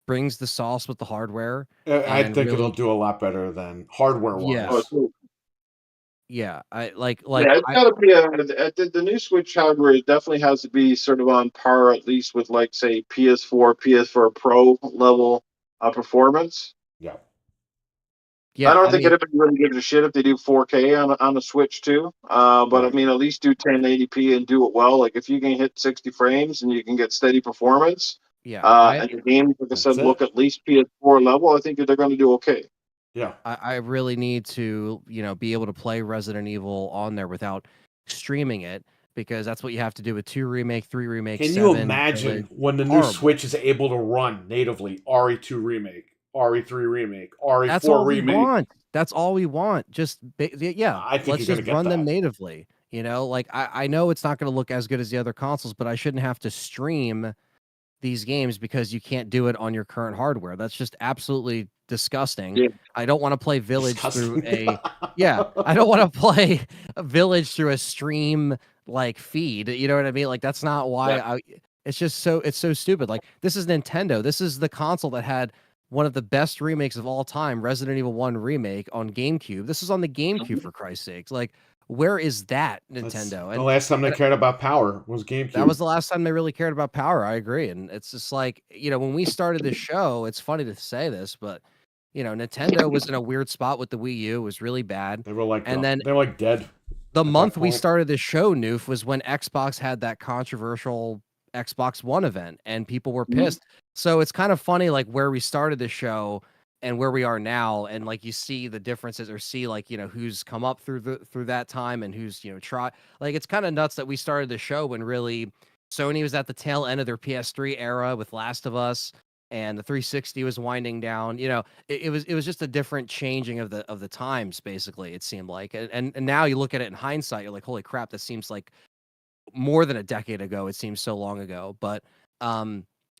brings the sauce with the hardware. I think it'll do a lot better than hardware wise. Yeah, it's gotta be the new Switch hardware. It definitely has to be sort of on par, at least with, like, say, PS4 Pro level performance. Yeah. I don't think anybody really gives a shit if they do 4K on the Switch too. But I mean, at least do 1080p and do it well. Like, if you can hit 60 frames and you can get steady performance, and the game, like I said, look at least PS4 level, I think they're going to do okay. Yeah, I really need to be able to play Resident Evil on there without streaming it, because that's what you have to do with 2 Remake, 3 Remake. Can you imagine when the new Switch is able to run natively RE2 Remake? RE3 Remake, RE4 That's all Remake. We want. That's all we want. Just I think let's just run them natively. Like, I know it's not going to look as good as the other consoles, but I shouldn't have to stream these games because you can't do it on your current hardware. That's just absolutely disgusting. Yeah. I don't want to play Village through a I don't want to play a Village through a stream like feed. You know what I mean? Like, that's not why it's so stupid. Like, this is Nintendo. This is the console that had one of the best remakes of all time, Resident Evil 1 Remake on GameCube. This is on the GameCube, for Christ's sakes. Like, where is that, Nintendo? The last time they cared about power was GameCube. That was the last time they really cared about power. I agree. And it's just like, when we started this show, it's funny to say this, but, Nintendo was in a weird spot with the Wii U. It was really bad. They were like, they're like dead. The month we started this show, Noof, was when Xbox had that controversial Xbox One event, and people were pissed. So it's kind of funny, like, where we started the show and where we are now, and, like, you see the differences, or see, like, who's come up through that time and who's try. Like, it's kind of nuts that we started the show when really Sony was at the tail end of their PS3 era with Last of Us, and the 360 was winding down. It was just a different changing of the times, basically, it seemed like. And now you look at it in hindsight, you're like, holy crap, that seems like more than a decade ago. It seems so long ago. But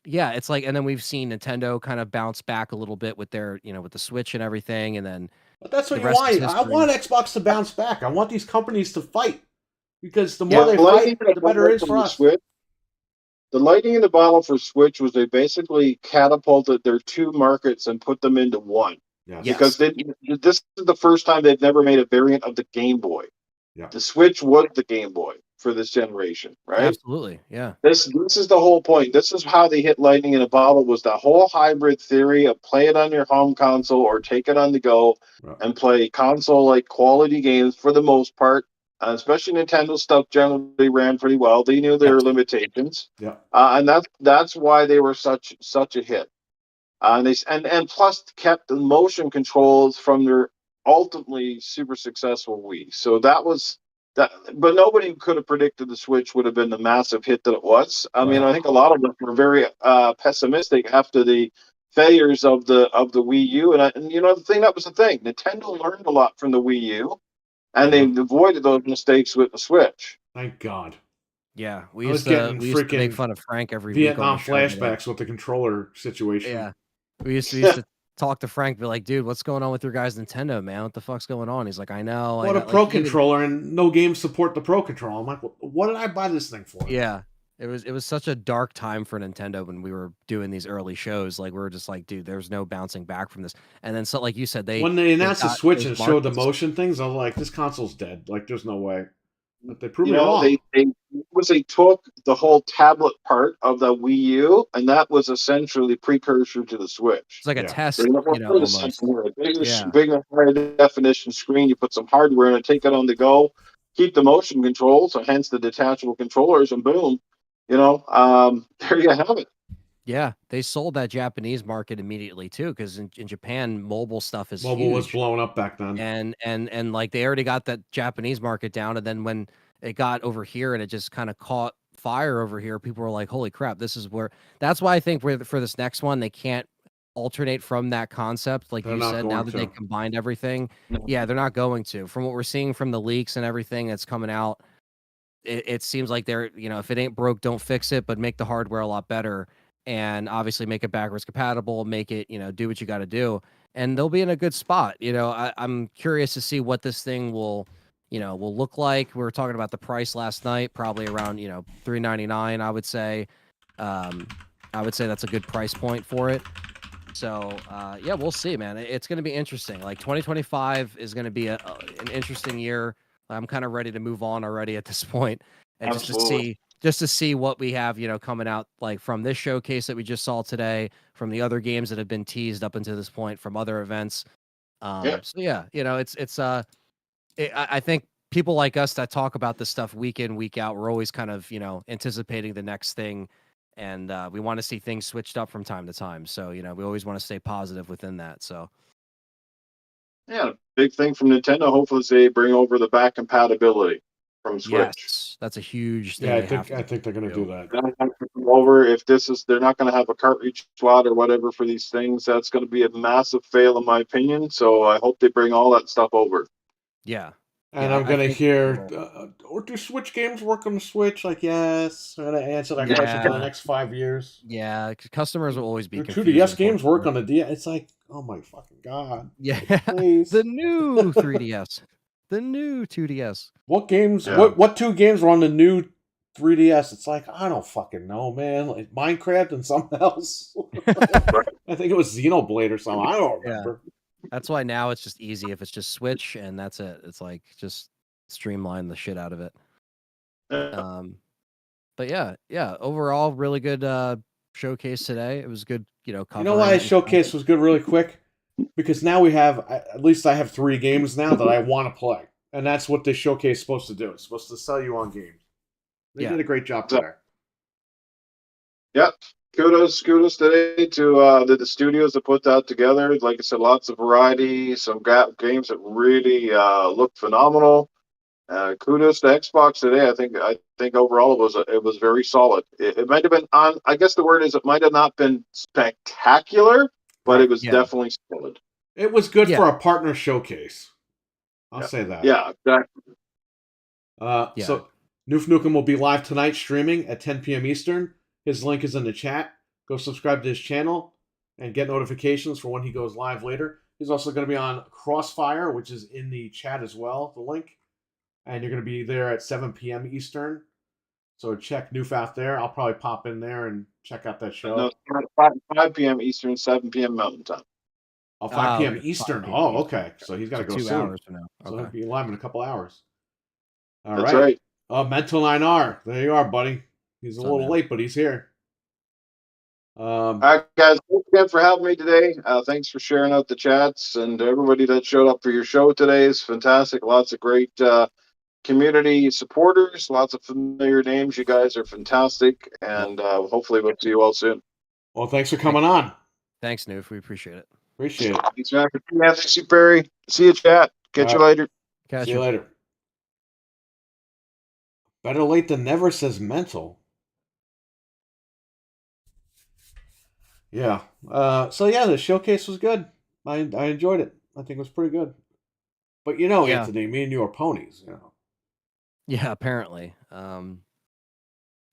it's like, and then we've seen Nintendo kind of bounce back a little bit with their, with the Switch and everything, and then. But that's what you want. I want Xbox to bounce back. I want these companies to fight, because the more they fight, the better it is for us. Switch, the lightning in the bottle for Switch was they basically catapulted their 2 markets and put them into one. Yes. Because this is the first time they've never made a variant of the Game Boy. Yeah. The Switch was the Game Boy for this generation, right? Absolutely, yeah. This is the whole point. This is how they hit lightning in a bottle, was the whole hybrid theory of play it on your home console or take it on the go and play console-like quality games for the most part. Especially Nintendo stuff generally ran pretty well. They knew their limitations, and that's why they were such a hit. And plus kept the motion controls from their ultimately super successful Wii. So that was that. But nobody could have predicted the Switch would have been the massive hit that it was. I mean, I think a lot of them were very pessimistic after the failures of the Wii U. And that was the thing. Nintendo learned a lot from the Wii U. And they avoided those mistakes with the Switch. Thank God. Yeah, we I was used to getting make freaking fun of Frank every week on the Vietnam show. Like, flashbacks with the controller situation. yeah, we used to talk to Frank, be like, "Dude, what's going on with your guys' Nintendo, man? What the fuck's going on?" He's like, "I know, I What a know." Like pro even controller, and no games support the pro controller. I'm like, what did I buy this thing for? yeah, it was such a dark time for Nintendo when we were doing these early shows. Like we were just like, dude, there's no bouncing back from this. And then so like you said, When they they've announced the got Switch those and showed the markets. motion things, I was like, this console's dead. Like, there's no way. But they proved You me know, wrong. they took the whole tablet part of the Wii U, and that was essentially precursor to the Switch. It's like a Yeah. test, They're gonna put almost. something here, a Yeah. bigger higher definition screen. You put some hardware in and take it on the go. Keep the motion control, so hence the detachable controllers, and boom, there you have it. Yeah, they sold that Japanese market immediately too, because in Japan, mobile stuff is Mobile huge. was blowing up back then. And like they already got that Japanese market down, and then when it got over here and it just kind of caught fire over here, people were like, "Holy crap, this is where." That's why I think for this next one, they can't alternate from that concept, like They're you not said. Now going that they to. combined everything, No. yeah, they're not going to. From what we're seeing from the leaks and everything that's coming out, it seems like they're, if it ain't broke, don't fix it, but make the hardware a lot better. And obviously make it backwards compatible, make it, do what you got to do, and they'll be in a good spot. I'm curious to see what this thing will look like. We were talking about the price last night, probably around, $399. I would say that's a good price point for it. So yeah, we'll see, man. It's going to be interesting. Like 2025 is going to be an interesting year. I'm kind of ready to move on already at this point, and Absolutely. just to see what we have, coming out, like from this showcase that we just saw today, from the other games that have been teased up until this point, from other events. Yeah. So yeah, I think people like us that talk about this stuff week in, week out, we're always kind of, anticipating the next thing, and we want to see things switched up from time to time. So, we always want to stay positive within that. So Yeah, big thing from Nintendo. Hopefully, they bring over the back compatibility from Switch. yes, that's a huge thing. Yeah, they I think they're going to do that. They're not gonna come over if they're not going to have a cartridge slot or whatever for these things. That's going to be a massive fail, in my opinion. So I hope they bring all that stuff over. Yeah. And Yeah, I'm going to hear, or do Switch games work on the Switch? Like, yes. I'm going to answer that question for the next 5 years. Yeah, customers will always be Do confused. 2DS games work on the DS? It's like, oh my fucking God. Yeah, Please. the new 3DS, the new 2DS. What games? Yeah. What two games were on the new 3DS? It's like, I don't fucking know, man. Like Minecraft and something else. I think it was Xenoblade or something. I don't remember. That's why now it's just easy. If it's just Switch and that's it, it's like just streamline the shit out of it. But yeah. Overall, really good showcase today. It was good, You know why a showcase was good, really quick? Because now we have, at least I have 3 games now that I want to play, and that's what this showcase is supposed to do. It's supposed to sell you on games. They did a great job there. Yep. Kudos today to the studios that put that together. Like I said, lots of variety, some games that really looked phenomenal. Kudos to Xbox today. I think overall it was very solid. It might have been on. I guess the word is it might have not been spectacular, but it was definitely solid. It was good for a partner showcase. I'll say that. Yeah, exactly. So Noof Nukem will be live tonight streaming at 10 p.m. Eastern. His link is in the chat. Go subscribe to his channel and get notifications for when he goes live later. He's also going to be on Crossfire, which is in the chat as well, the link. And you're going to be there at 7 p.m. Eastern. So check Noof out there. I'll probably pop in there and check out that show. No, 5 p.m. Eastern, 7 p.m. Mountain Time. Oh, 5 p.m. Eastern. 5 p.m. Oh, okay. So he's got to go 2 soon. hours from now. So Okay. he'll be live in a couple hours. That's right. Mental 9R. There you are, buddy. He's a little late, but he's here. All right, guys. Thanks again for having me today. Thanks for sharing out the chats, and everybody that showed up for your show today is fantastic. Lots of great community supporters, lots of familiar names. You guys are fantastic, and hopefully we'll see you all soon. Well, thanks for coming on. Thanks, Noof. We appreciate it. Appreciate it. Thanks, man. Thanks, you, Barry. See you, chat. Catch you later. See you later. Better late than never, says Mental. Yeah. So yeah, the showcase was good. I enjoyed it. I think it was pretty good. But Anthony, me and you are ponies, Yeah, apparently.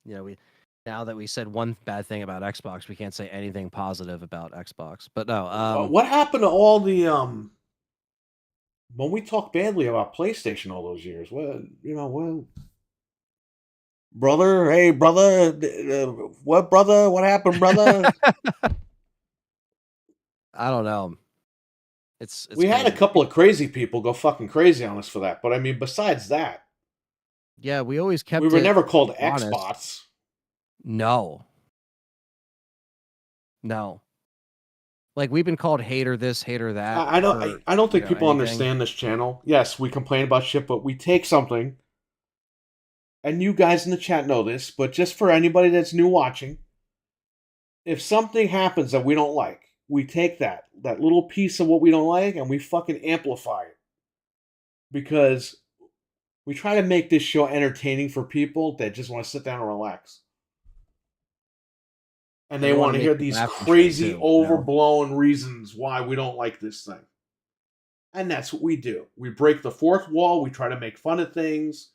you know, now that we said one bad thing about Xbox, we can't say anything positive about Xbox. But no, what happened to all the when we talked badly about PlayStation all those years? Well, brother, hey brother, what brother? What happened, brother? I don't know. It's we had a crazy. couple of crazy people go fucking crazy on us for that, but I mean, besides that, yeah, we always kept. We were never called honest. Xbots. No. Like we've been called hater this, hater that. I don't think people understand this channel. Yes, we complain about shit, but we take something, and you guys in the chat know this, but just for anybody that's new watching, if something happens that we don't like, we take that little piece of what we don't like and we fucking amplify it. Because we try to make this show entertaining for people that just want to sit down and relax. And they want to hear these crazy, overblown reasons why we don't like this thing. And that's what we do. We break the fourth wall. We try to make fun of things.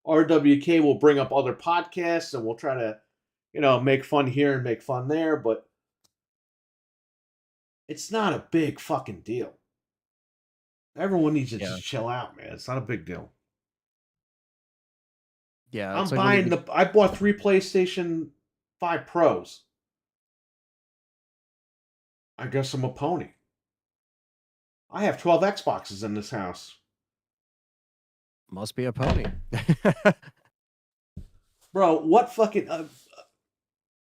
RWK will bring up other podcasts and we'll try to, make fun here and make fun there. But it's not a big fucking deal. Everyone needs to just chill out, man. It's not a big deal. Yeah. I'm buying I bought 3 PlayStation 5 Pros. I guess I'm a pony. I have 12 Xboxes in this house. Must be a pony. Bro, what fucking...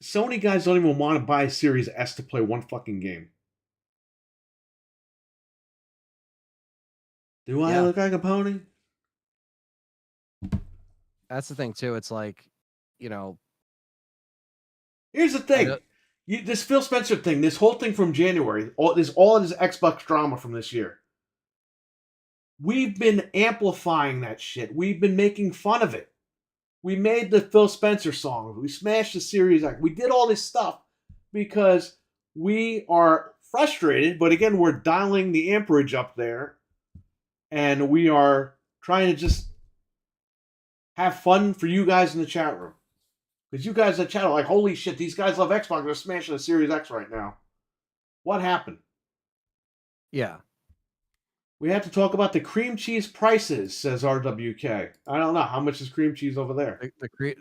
Sony guys don't even want to buy a Series S to play one fucking game. Do I look like a pony? That's the thing, too. It's like, Here's the thing. This Phil Spencer thing, this whole thing from January, all of this Xbox drama from this year. We've been amplifying that shit. We've been making fun of it. We made the Phil Spencer song. We smashed the Series X. We did all this stuff because we are frustrated, but again, we're dialing the amperage up there. And we are trying to just have fun for you guys in the chat room. Because you guys in the chat are like, holy shit, these guys love Xbox. They're smashing the Series X right now. What happened? Yeah. We have to talk about the cream cheese prices, says RWK. I don't know. How much is cream cheese over there?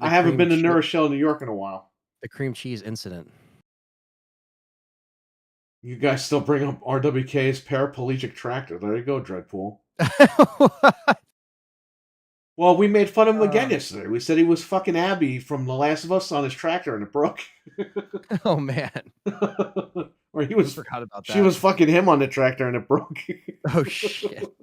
I haven't been to New Rochelle, New York in a while. The cream cheese incident. You guys still bring up RWK's paraplegic tractor. There you go, Dreadpool. Well, we made fun of him again yesterday. We said he was fucking Abby from The Last of Us on his tractor and it broke. Oh, man. Or he was... Forgot about that. She was fucking him on the tractor and it broke. Oh, shit.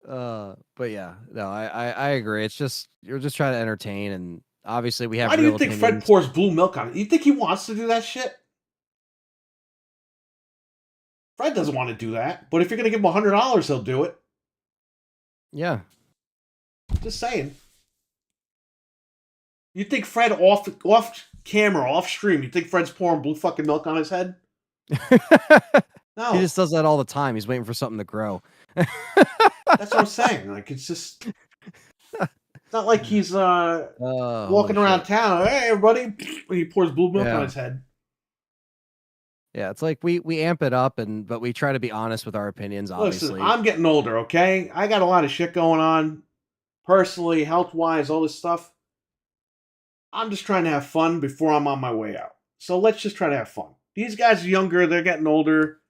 But yeah, no, I agree. It's just, you're just trying to entertain, and obviously we have Why do you think Fred pours blue milk on it? You think he wants to do that shit? Fred doesn't want to do that, but if you're going to give him $100, he'll do it. Yeah. Just saying. You think Fred off camera, off stream, you think Fred's pouring blue fucking milk on his head? No. He just does that all the time. He's waiting for something to grow. That's what I'm saying. Like, it's just... It's not like he's walking around town. Hey, everybody. He pours blue milk on his head. Yeah, it's like we amp it up, but we try to be honest with our opinions, obviously. Listen, I'm getting older, okay? I got a lot of shit going on. Personally, health-wise, all this stuff. I'm just trying to have fun before I'm on my way out. So let's just try to have fun. These guys are younger. They're getting older.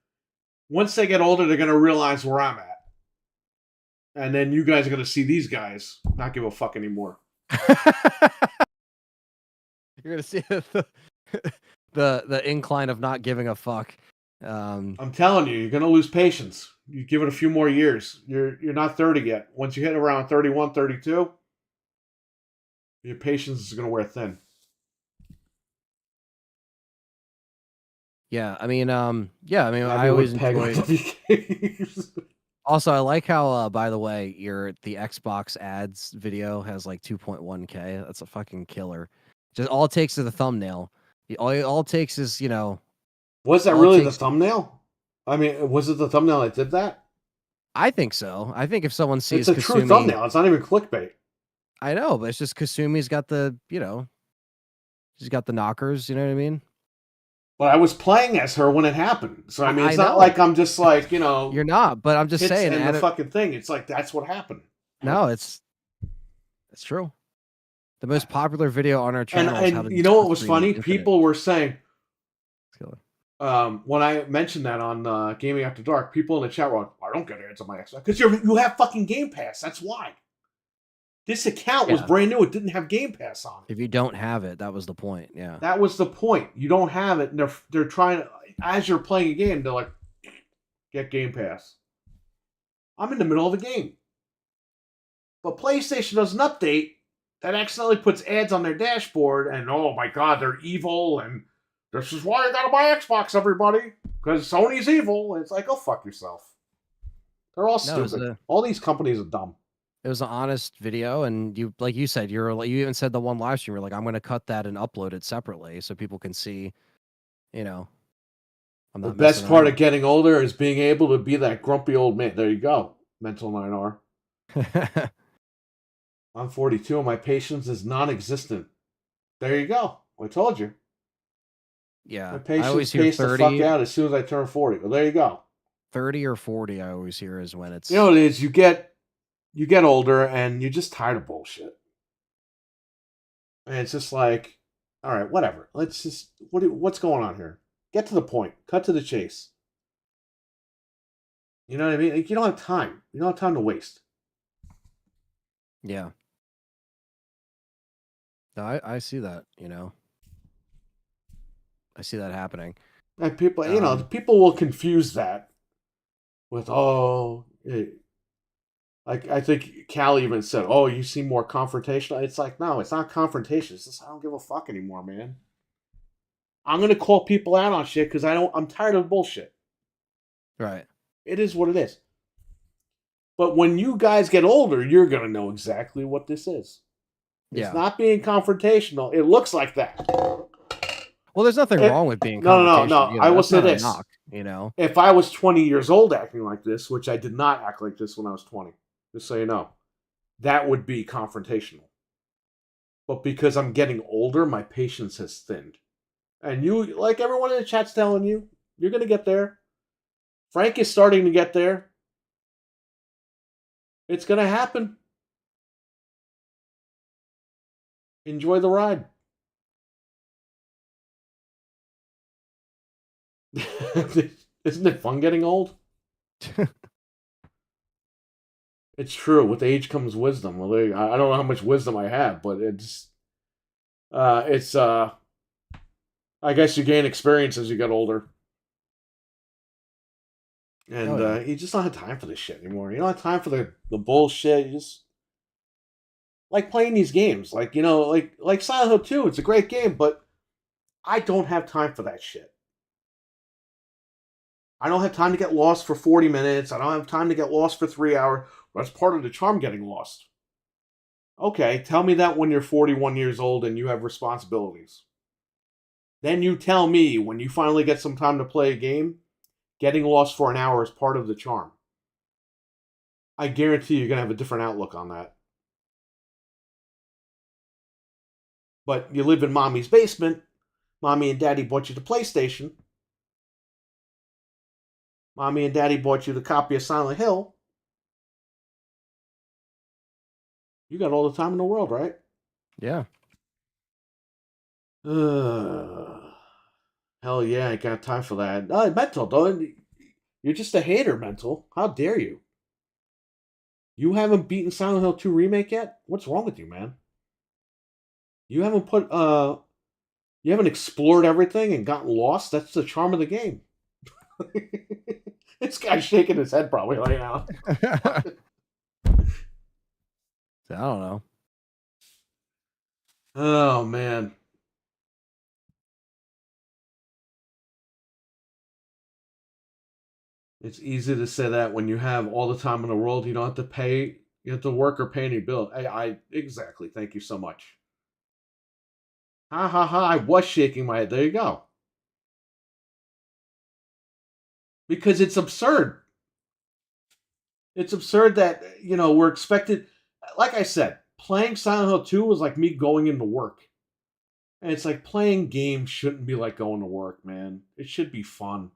Once they get older, they're going to realize where I'm at. And then you guys are going to see these guys not give a fuck anymore. You're going to see the incline of not giving a fuck. I'm telling you, you're going to lose patience. You give it a few more years. You're not 30 yet. Once you hit around 31, 32, your patience is going to wear thin. Yeah, I mean, I always enjoy. Also, I like how, by the way, the Xbox ads video has like 2.1K. That's a fucking killer. Just all it takes is the thumbnail. All it takes is, Was that really the thumbnail? I mean, was it the thumbnail that did that? I think so. I think if someone sees it's a true thumbnail. It's not even clickbait. I know, but it's just Kasumi's got the, she's got the knockers. You know what I mean? But I was playing as her when it happened, so I mean, it's not know. like I'm just like You're not, but I'm just hits saying. and the fucking thing. It's like that's what happened. No, it's true. The most popular video on our channel. And you know what was funny? People were saying, when I mentioned that on Gaming After Dark, people in the chat were like, I don't get ads on my Xbox. Because you have fucking Game Pass. That's why. This account was brand new. It didn't have Game Pass on it. If you don't have it, that was the point. Yeah. That was the point. You don't have it. And they're trying to, as you're playing a game, they're like, get Game Pass. I'm in the middle of a game. But PlayStation does an update that accidentally puts ads on their dashboard, and oh my god, they're evil, and this is why I gotta buy Xbox, everybody, because Sony's evil. And it's like, go fuck yourself. They're all stupid. All these companies are dumb. It was an honest video, and you, like you said, you even said the one live stream, you're like, I'm going to cut that and upload it separately so people can see, I'm not the best part of getting older is being able to be that grumpy old man. There you go, Mental 9R. I'm 42 and my patience is non-existent. There you go. I told you. Yeah. My patience pays the fuck out as soon as I turn 40. Well, there you go. 30 or 40, I always hear, is when it's... You know what it is? You get older and you're just tired of bullshit. And it's just like, all right, whatever. Let's just, what's going on here? Get to the point. Cut to the chase. You know what I mean? Like, you don't have time. You don't have time to waste. Yeah. No, I see that, I see that happening. And people, people will confuse that with, like, I think Cal even said, oh, you seem more confrontational. It's like, no, it's not confrontation. It's just, I don't give a fuck anymore, man. I'm going to call people out on shit because I'm tired of bullshit. Right. It is what it is. But when you guys get older, you're going to know exactly what this is. It's not being confrontational. It looks like that. Well, there's nothing wrong with being confrontational. No. I will say this. Knock, If I was 20 years old acting like this, which I did not act like this when I was 20, just so you know, that would be confrontational. But because I'm getting older, my patience has thinned. And you, like everyone in the chat's telling you, you're going to get there. Frank is starting to get there. It's going to happen. Enjoy the ride. Isn't it fun getting old? It's true. With age comes wisdom. Well, I don't know how much wisdom I have, but I guess you gain experience as you get older. And you just don't have time for this shit anymore. You don't have time for the bullshit. You just like playing these games. Like, like Silent Hill 2, it's a great game, but I don't have time for that shit. I don't have time to get lost for 40 minutes. I don't have time to get lost for 3 hours. That's part of the charm, getting lost. Okay, tell me that when you're 41 years old and you have responsibilities. Then you tell me when you finally get some time to play a game, getting lost for an hour is part of the charm. I guarantee you're going to have a different outlook on that. But you live in mommy's basement. Mommy and daddy bought you the PlayStation. Mommy and daddy bought you the copy of Silent Hill. You got all the time in the world, right? Yeah. Hell yeah, I ain't got time for that. Mental, though. You're just a hater, Mental. How dare you? You haven't beaten Silent Hill 2 Remake yet? What's wrong with you, man? You haven't you haven't explored everything and gotten lost? That's the charm of the game. This guy's shaking his head probably right now. I don't know. Oh, man. It's easy to say that when you have all the time in the world. You don't have to pay. You have to work or pay any bill. Exactly. Thank you so much. Ha ha ha. I was shaking my head. There you go. Because it's absurd. It's absurd that, we're expected. Like I said, playing Silent Hill 2 was like me going into work. And it's like playing games shouldn't be like going to work, man. It should be fun.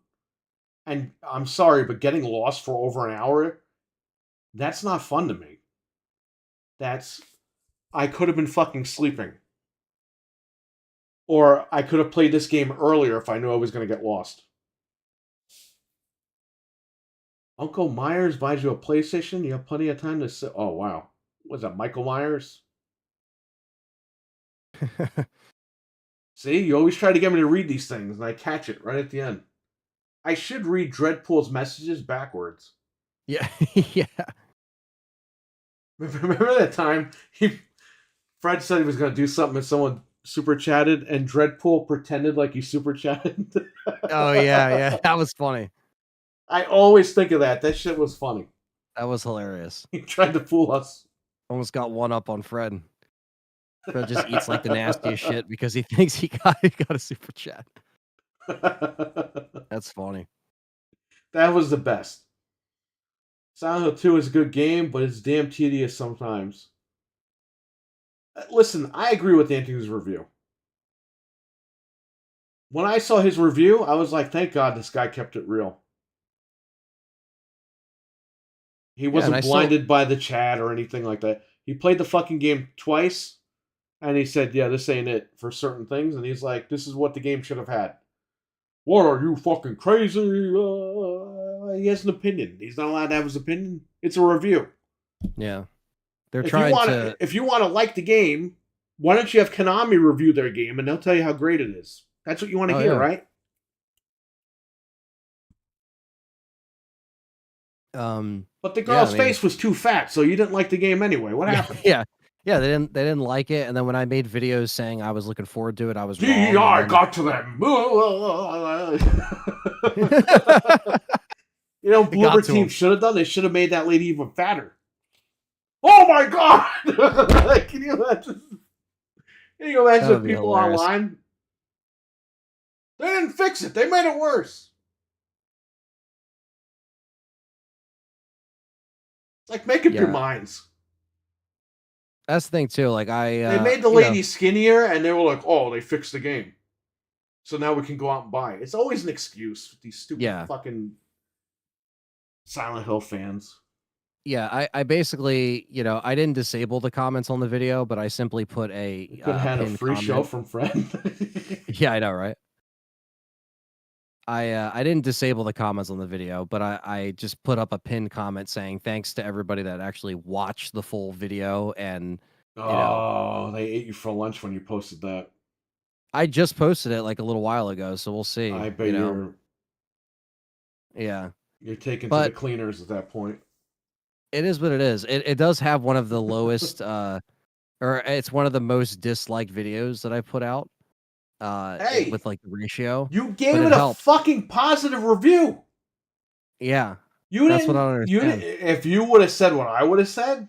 And I'm sorry, but getting lost for over an hour, that's not fun to me. I could have been fucking sleeping. Or I could have played this game earlier if I knew I was going to get lost. Uncle Myers buys you a PlayStation, you have plenty of time to sit. Oh, wow. Was that Michael Myers? See, you always try to get me to read these things, and I catch it right at the end. I should read Dreadpool's messages backwards. Yeah, yeah. Remember that time Fred said he was going to do something and someone super chatted, and Dreadpool pretended like he super chatted? Oh, yeah. That was funny. I always think of that. That shit was funny. That was hilarious. He tried to fool us. Almost got one up on Fred. Fred just eats like the nastiest shit because he thinks he got a super chat. That's funny. That was the best. Silent Hill 2 is a good game, but it's damn tedious sometimes. Listen, I agree with Anthony's review. When I saw his review, I was like, thank God this guy kept it real. He wasn't blinded by the chat or anything like that. He played the fucking game twice, and he said, yeah, this ain't it for certain things. And he's like, this is what the game should have had. What, are you fucking crazy? He has an opinion. He's not allowed to have his opinion. It's a review. Yeah. They're trying to... If you want to like the game, why don't you have Konami review their game, and they'll tell you how great it is. That's what you want to hear, right? But the girl's face was too fat, so you didn't like the game anyway. What happened? Yeah, they didn't like it, and then when I made videos saying I was looking forward to it, I was DEI wrong. got to them. You know, Bloober Team should have done. They should have made that lady even fatter. Oh my God! Can you imagine? Can you imagine people online? They didn't fix it. They made it worse. Like, make up your minds. That's the thing too. Like they made the lady skinnier, and they were like, "Oh, they fixed the game, so now we can go out and buy it." It's always an excuse with these stupid fucking Silent Hill fans. Yeah, I basically, I didn't disable the comments on the video, but I simply put a. You could have had a free show from Fred. Yeah, I know, right? I didn't disable the comments on the video, but I just put up a pinned comment saying thanks to everybody that actually watched the full video and they ate you for lunch when you posted that. I just posted it like a little while ago, so we'll see. I bet you're taken to the cleaners at that point. It is what it is. It does have one of the lowest or it's one of the most disliked videos that I put out. With like the ratio, you gave it a fucking positive review. Yeah, that's what I understand. If you would have said what I would have said,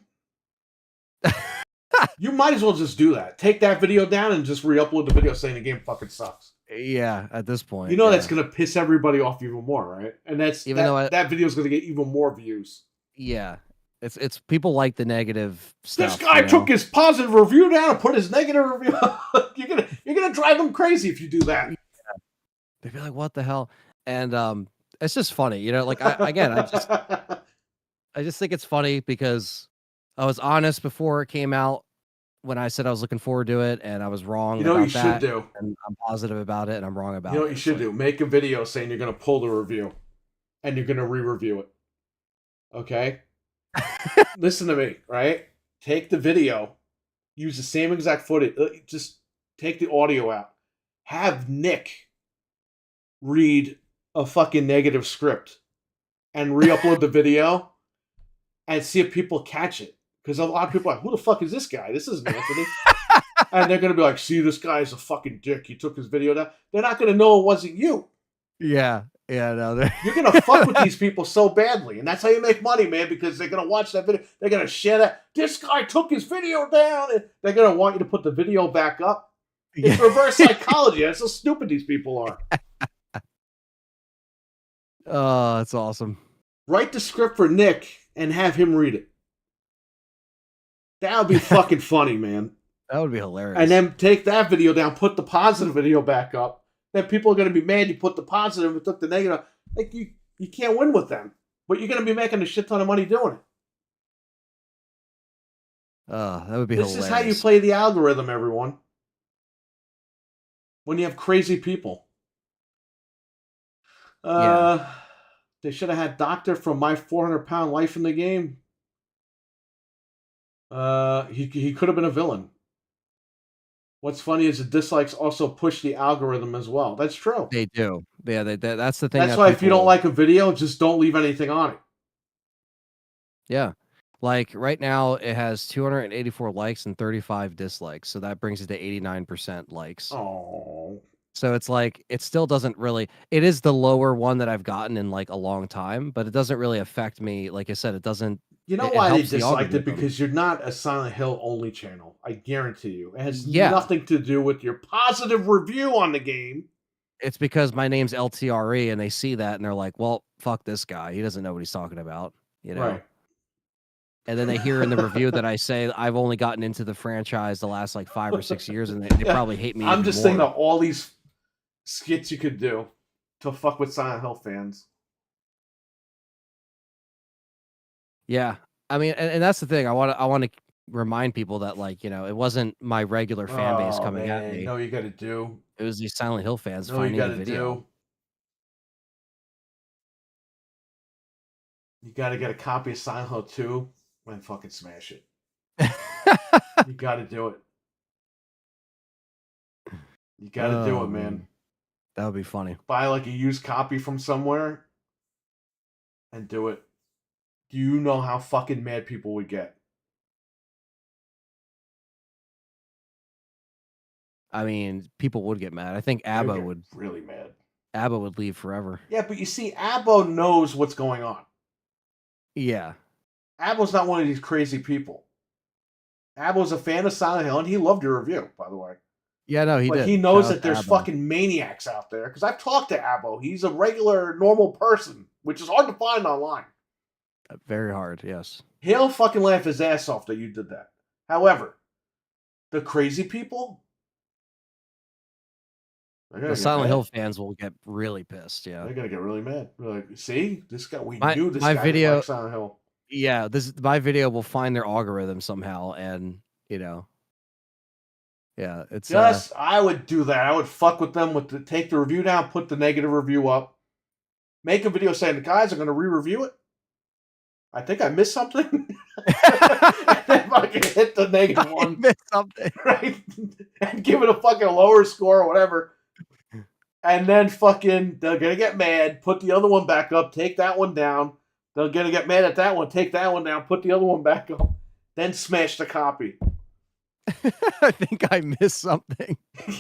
you might as well just do that. Take that video down and just re-upload the video saying the game fucking sucks. Yeah, at this point, that's gonna piss everybody off even more, right? And that's that video is gonna get even more views. Yeah. It's people like the negative stuff. This guy took his positive review down and put his negative review. You're gonna drive them crazy if you do that. Yeah. They'd be like, "What the hell?" And it's just funny, Like I just think it's funny because I was honest before it came out when I said I was looking forward to it, and I was wrong. You know what you should do, and I'm positive about it, and I'm wrong about it. You know what you should do? Make a video saying you're gonna pull the review, and you're gonna re-review it. Okay. Listen to me, right? Take the video, use the same exact footage, just take the audio out. Have Nick read a fucking negative script and re-upload the video and see if people catch it. Because a lot of people are like, who the fuck is this guy? This isn't Anthony. And they're going to be like, see, this guy's a fucking dick. He took his video down. They're not going to know it wasn't you. Yeah. Yeah, no. You're going to fuck with these people so badly. And that's how you make money, man, because they're going to watch that video. They're going to share that. This guy took his video down. And they're going to want you to put the video back up. It's reverse psychology. That's how stupid these people are. Oh, that's awesome. Write the script for Nick and have him read it. That would be fucking funny, man. That would be hilarious. And then take that video down, put the positive video back up. Then people are going to be mad you put the positive and took the negative. Like, you can't win with them. But you're going to be making a shit ton of money doing it. That would be This hilarious. is how you play the algorithm, everyone. When you have crazy people. They should have had Doctor from My 400-Pound Life in the game. He could have been a villain. What's funny is the dislikes also push the algorithm as well. That's true. They do. Yeah, that's the thing. That's why if you don't like a video, just don't leave anything on it. Yeah. Like right now, it has 284 likes and 35 dislikes. So that brings it to 89% likes. Oh. So it's like, it still doesn't really, it is the lower one that I've gotten in like a long time, but it doesn't really affect me. Like I said, it doesn't. You know why they disliked it? Because you're not a Silent Hill only channel. I guarantee you. It has nothing to do with your positive review on the game. It's because my name's LTRE and they see that and they're like, well, fuck this guy. He doesn't know what he's talking about. You know? Right. And then they hear in the review that I say I've only gotten into the franchise the last like 5 or 6 years and they probably hate me. I'm just thinking of all these skits you could do to fuck with Silent Hill fans. Yeah, I mean, and that's the thing. I want to remind people that, like, you know, it wasn't my regular fan base coming at me. No, you got to do. It was these Silent Hill fans No, finding you got the to video. do. You got to get a copy of Silent Hill 2 and fucking smash it. You got to do it. You got to do it, man. That would be funny. Buy like a used copy from somewhere and do it. Do you know how fucking mad people would get? I mean, people would get mad. I think ABBA would really mad. ABBA would leave forever. Yeah, but you see, ABBA knows what's going on. Yeah. ABBA's not one of these crazy people. ABBA's a fan of Silent Hill, and he loved your review, by the way. Yeah, no, he but did. He knows that there's fucking maniacs out there. Because I've talked to ABBA. He's a regular, normal person, which is hard to find online. Very hard, yes. He'll fucking laugh his ass off that you did that. However, the crazy people... The Silent Hill fans will get really pissed, yeah. They're going to get really mad. They're like, see? This guy, we knew this guy video, liked Silent Hill. Yeah, my video will find their algorithm somehow, and, you know... Yeah, it's... Just, I would do that. I would fuck with them, take the review down, put the negative review up, make a video saying, the guys are going to re-review it. I think I missed something. And then fucking hit the negative one. I missed something. Right? And give it a fucking lower score or whatever. And then fucking, they're going to get mad, put the other one back up, take that one down. They're going to get mad at that one, take that one down, put the other one back up, then smash the copy. I think I missed something.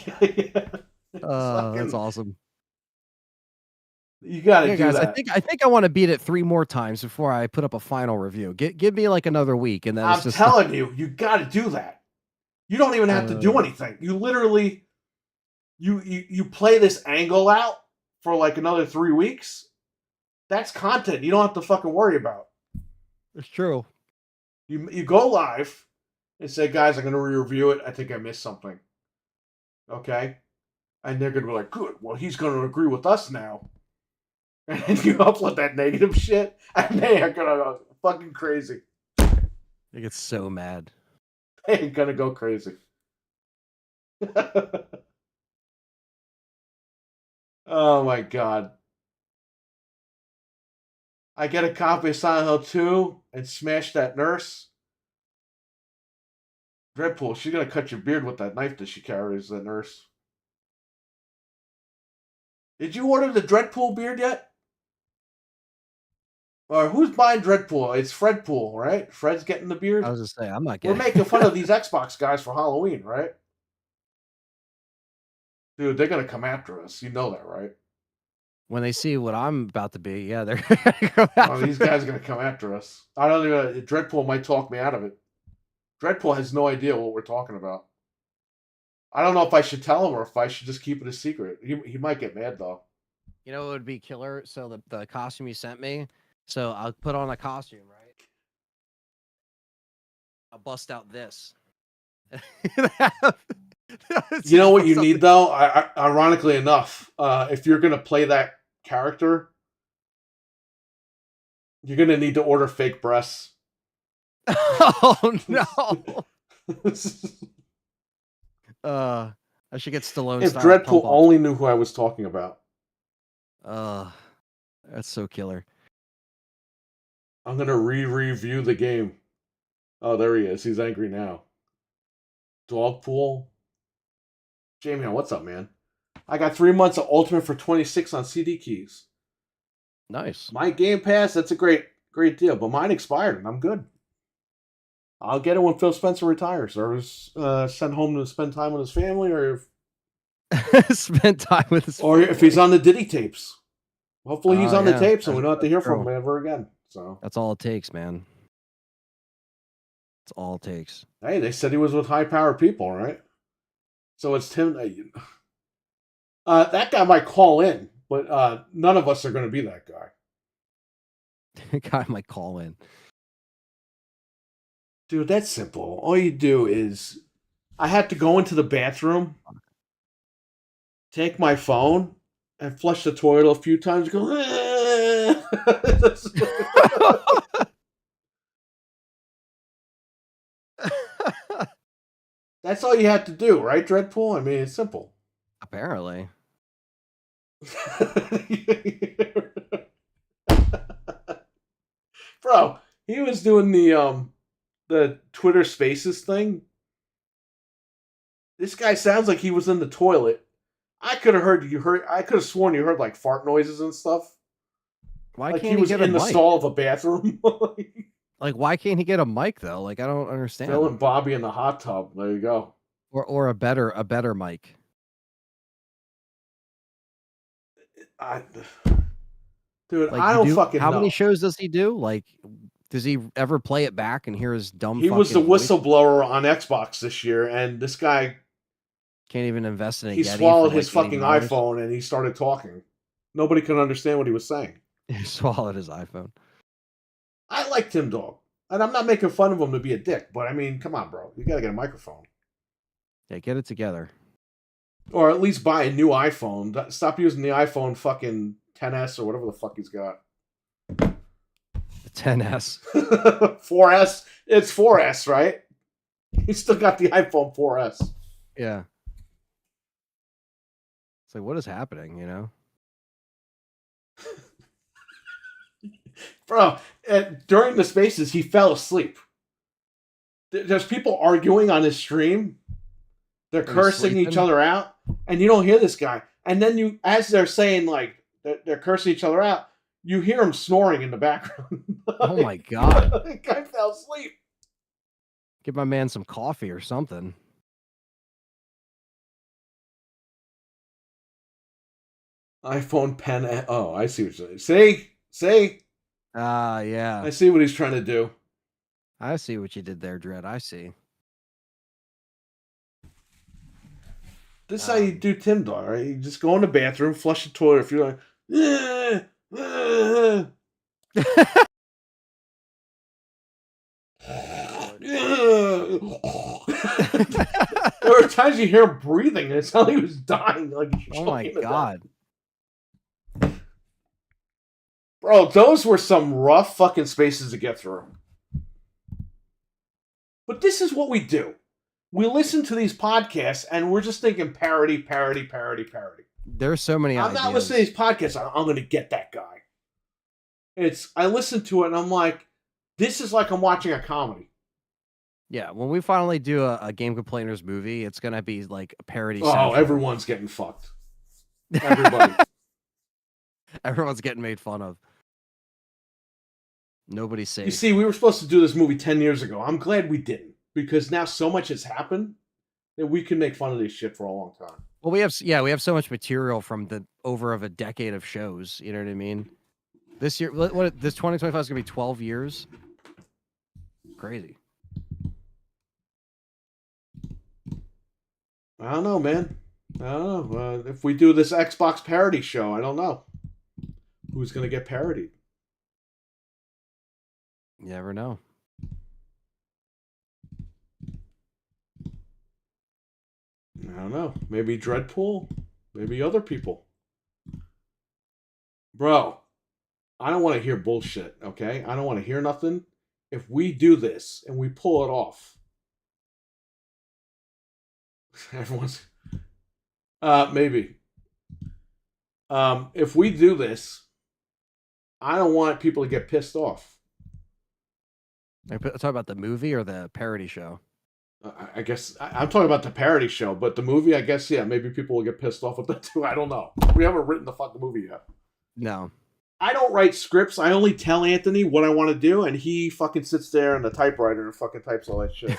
Yeah. That's awesome. You gotta do guys, that. I think I want to beat it 3 more times before I put up a final review. Give me like another week, and then I'm it's just telling you, you gotta do that. You don't even have to do anything. You literally, you play this angle out for like another 3 weeks. That's content you don't have to fucking worry about. It's true. You go live and say, guys, I'm gonna re-review it. I think I missed something. Okay, and they're gonna be like, good. Well, he's gonna agree with us now. And you upload that negative shit, and they are gonna go fucking crazy. They get so mad. They ain't gonna go crazy. Oh my god. I get a copy of Silent Hill 2 and smash that nurse. Dreadpool, she's gonna cut your beard with that knife that she carries, that nurse. Did you order the Dreadpool beard yet? Or who's buying Dreadpool? It's Fredpool, right? Fred's getting the beard. I was just saying, I'm not getting. We're making fun of these Xbox guys for Halloween, right? Dude, they're gonna come after us. You know that, right? When they see what I'm about to be, yeah, they're gonna come after these guys are gonna come after us. I don't think Dreadpool might talk me out of it. Dreadpool has no idea what we're talking about. I don't know if I should tell him or if I should just keep it a secret. He might get mad though. You know, it would be killer. So the costume you sent me. So I'll put on a costume, right? I'll bust out this. You know what you need though? Ironically enough, if you're gonna play that character, you're gonna need to order fake breasts. Oh no! I should get Stallone. If Dreadpool only knew who I was talking about. That's so killer. I'm gonna re-review the game. Oh, there he is. He's angry now. Dogpool. Jamie, what's up, man? I got 3 months of Ultimate for 26 on CD keys. Nice. My Game Pass, that's a great deal, but mine expired and I'm good. I'll get it when Phil Spencer retires, or send home to spend time with his family, or spend time with his or family. If he's on the Diddy tapes. Hopefully he's on the tapes and we don't have to hear true. from him ever again. So that's all it takes, man. That's all it takes. Hey, they said he was with high-powered people, right? So it's Tim. That guy might call in, but none of us are going to be that guy. Guy might call in. Dude, that's simple. All you do is, I had to go into the bathroom, take my phone, and flush the toilet a few times. Go. That's all you had to do, right, Dreadpool? I mean, it's simple. Apparently. Bro, he was doing the Twitter Spaces thing. This guy sounds like he was in the toilet. I could have sworn you heard like fart noises and stuff. Why like can't he was get a in the mic? stall of a bathroom? Like, why can't he get a mic though? Like, I don't understand. Phil and Bobby in the hot tub. There you go. Or a better mic. Dude, Like, I don't fucking know. How many shows does he do? Like, does he ever play it back and hear his dumb? He was the voice? whistleblower on Xbox this year, and this guy can't even invest in a He Yeti swallowed for, his like, fucking $80. iPhone and he started talking. Nobody could understand what he was saying. He swallowed his iPhone. I like Tim Dog. And I'm not making fun of him to be a dick, but I mean, come on, bro. You gotta get a microphone. Yeah, get it together. Or at least buy a new iPhone. Stop using the iPhone fucking 10S or whatever the fuck he's got. The 10S. 4S. It's 4S, right? He's still got the iPhone 4S. Yeah. It's like, what is happening, you know? Bro, during the Spaces, he fell asleep. There's people arguing on his stream. They're cursing each other out, and you don't hear this guy. And then as they're saying, like, they're cursing each other out, you hear him snoring in the background. Oh my god. The guy fell asleep. Give my man some coffee or something. iPhone pen. Oh, I see what you're saying. See? Yeah. I see what he's trying to do. I see what you did there, Dread. I see. This is how you do Tim Dog, right? You just go in the bathroom, flush the toilet. If you're like, there were times you hear him breathing, and it sounded like he was dying. Like, oh my god. Bro, those were some rough fucking Spaces to get through. But this is what we do. We listen to these podcasts, and we're just thinking parody, parody, parody, parody. There's so many I'm ideas. not listening to these podcasts. I'm going to get that guy. I listen to it, and I'm like, this is like I'm watching a comedy. Yeah, when we finally do a Game Complainers movie, it's going to be like a parody. Oh, everyone's getting fucked. Everybody. Everyone's getting made fun of. Nobody's safe. You see, we were supposed to do this movie 10 years ago. I'm glad we didn't, because now so much has happened that we can make fun of this shit for a long time. Well, we have so much material from the over of a decade of shows. You know what I mean? This year, this 2025 is gonna be 12 years. Crazy. I don't know, man. I don't know. If we do this Xbox parody show, I don't know who's gonna get parodied. You never know. I don't know. Maybe Dreadpool. Maybe other people. Bro, I don't want to hear bullshit, okay? I don't want to hear nothing. If we do this and we pull it off, everyone's... maybe. If we do this, I don't want people to get pissed off. Are you talking about the movie or the parody show? I guess I'm talking about the parody show, but the movie, I guess, yeah, maybe people will get pissed off with that too. I don't know. We haven't written the fucking movie yet. No. I don't write scripts. I only tell Anthony what I want to do, and he fucking sits there in the typewriter and fucking types all that shit.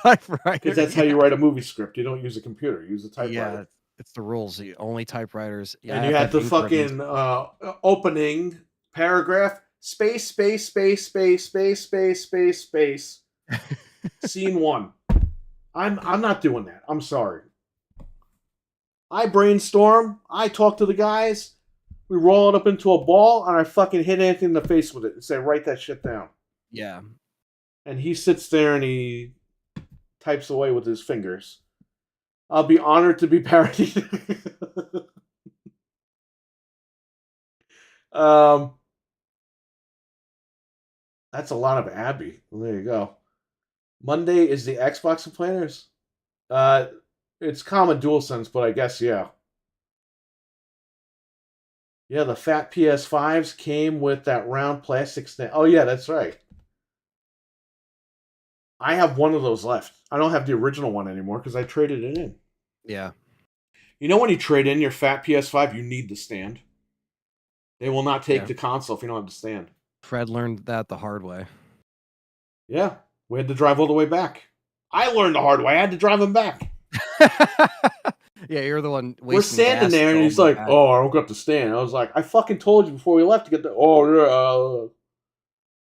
Typewriter. Because that's how you write a movie script. You don't use a computer. You use a typewriter. Yeah, it's the rules. Only typewriters. Yeah, and you have the fucking opening paragraph. Space, space, space, space, space, space, space, space. Scene 1. I'm not doing that. I'm sorry. I brainstorm. I talk to the guys. We roll it up into a ball, and I fucking hit Anthony in the face with it and say, write that shit down. Yeah. And he sits there and he types away with his fingers. I'll be honored to be parodied. That's a lot of Abby. Well, there you go. Monday is the Xbox planners. It's common DualSense, but I guess, yeah. Yeah, the fat PS5s came with that round plastic stand. Oh, yeah, that's right. I have one of those left. I don't have the original one anymore because I traded it in. Yeah. You know when you trade in your fat PS5, you need the stand. They will not take the console if you don't have the stand. Fred learned that the hard way. Yeah. We had to drive all the way back. I learned the hard way. I had to drive him back. Yeah, you're the one. We're standing there, and he's like, "Oh, I don't got the stand." I was like, "I fucking told you before we left to get the." Oh,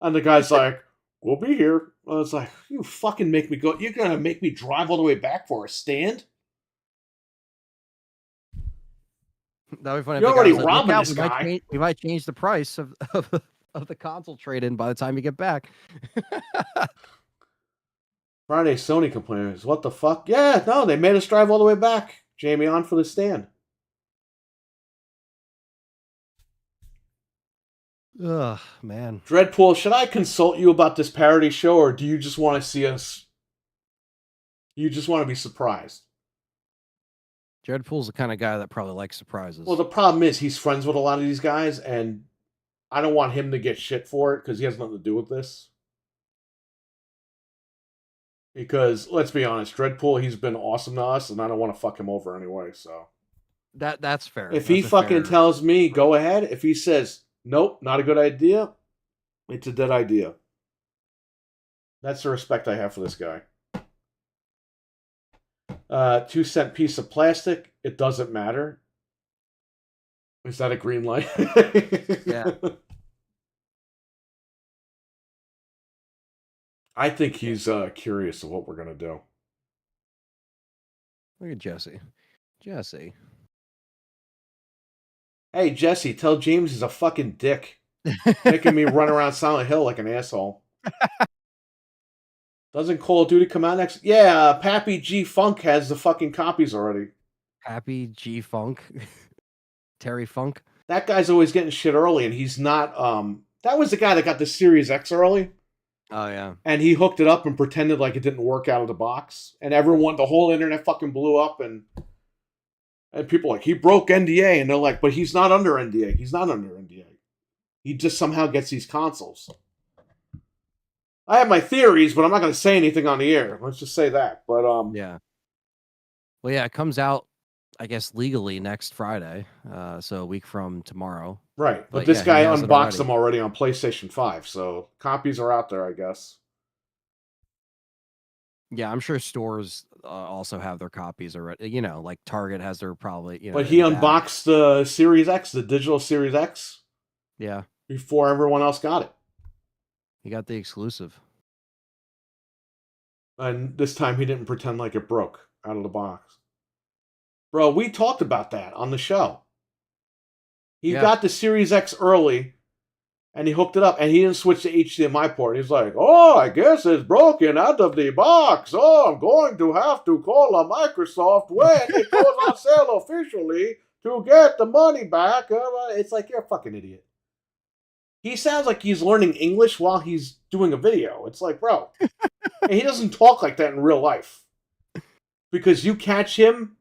yeah. And the guy's like, "We'll be here." I was like, "You fucking make me go. You're gonna make me drive all the way back for a stand?" That'd be funny. You're already robbing this guy. guy. We might change the price of the console trade-in by the time you get back. Friday, Sony complainers. What the fuck? Yeah, no, they made us drive all the way back. Jamie on for the stand. Ugh, man. Dreadpool, should I consult you about this parody show, or do you just want to see us? You just want to be surprised? Dreadpool's the kind of guy that probably likes surprises. Well, the problem is he's friends with a lot of these guys, and I don't want him to get shit for it because he has nothing to do with this. Because, let's be honest, Dreadpool, he's been awesome to us, and I don't want to fuck him over anyway, so. That's fair. If he fucking tells me, go ahead. If he says, nope, not a good idea, it's a dead idea. That's the respect I have for this guy. 2-cent piece of plastic, it doesn't matter. Is that a green light? Yeah. I think he's curious of what we're going to do. Look at Jesse. Jesse. Hey, Jesse, tell James he's a fucking dick. Making me run around Silent Hill like an asshole. Doesn't Call of Duty come out next? Yeah, Pappy G Funk has the fucking copies already. Pappy G Funk? Terry Funk? That guy's always getting shit early, and he's not... That was the guy that got the Series X early. Oh, yeah. And he hooked it up and pretended like it didn't work out of the box. And everyone, the whole internet fucking blew up. And people like, he broke NDA. And they're like, but he's not under NDA. He's not under NDA. He just somehow gets these consoles. I have my theories, but I'm not going to say anything on the air. Let's just say that. But yeah. Well, yeah, it comes out, I guess, legally next Friday. So a week from tomorrow. Right, but this guy unboxed them already on PlayStation 5, so copies are out there, I guess. Yeah, I'm sure stores also have their copies already. You know, like Target has their probably. You know, but he unboxed the Series X, the digital Series X. Yeah. Before everyone else got it. He got the exclusive. And this time he didn't pretend like it broke out of the box. Bro, we talked about that on the show. He got the Series X early, And he hooked it up, and he didn't switch to HDMI port. He's like, oh, I guess it's broken out of the box. Oh, I'm going to have to call a Microsoft when it goes on sale officially to get the money back. It's like, you're a fucking idiot. He sounds like he's learning English while he's doing a video. It's like, bro. And he doesn't talk like that in real life. Because you catch him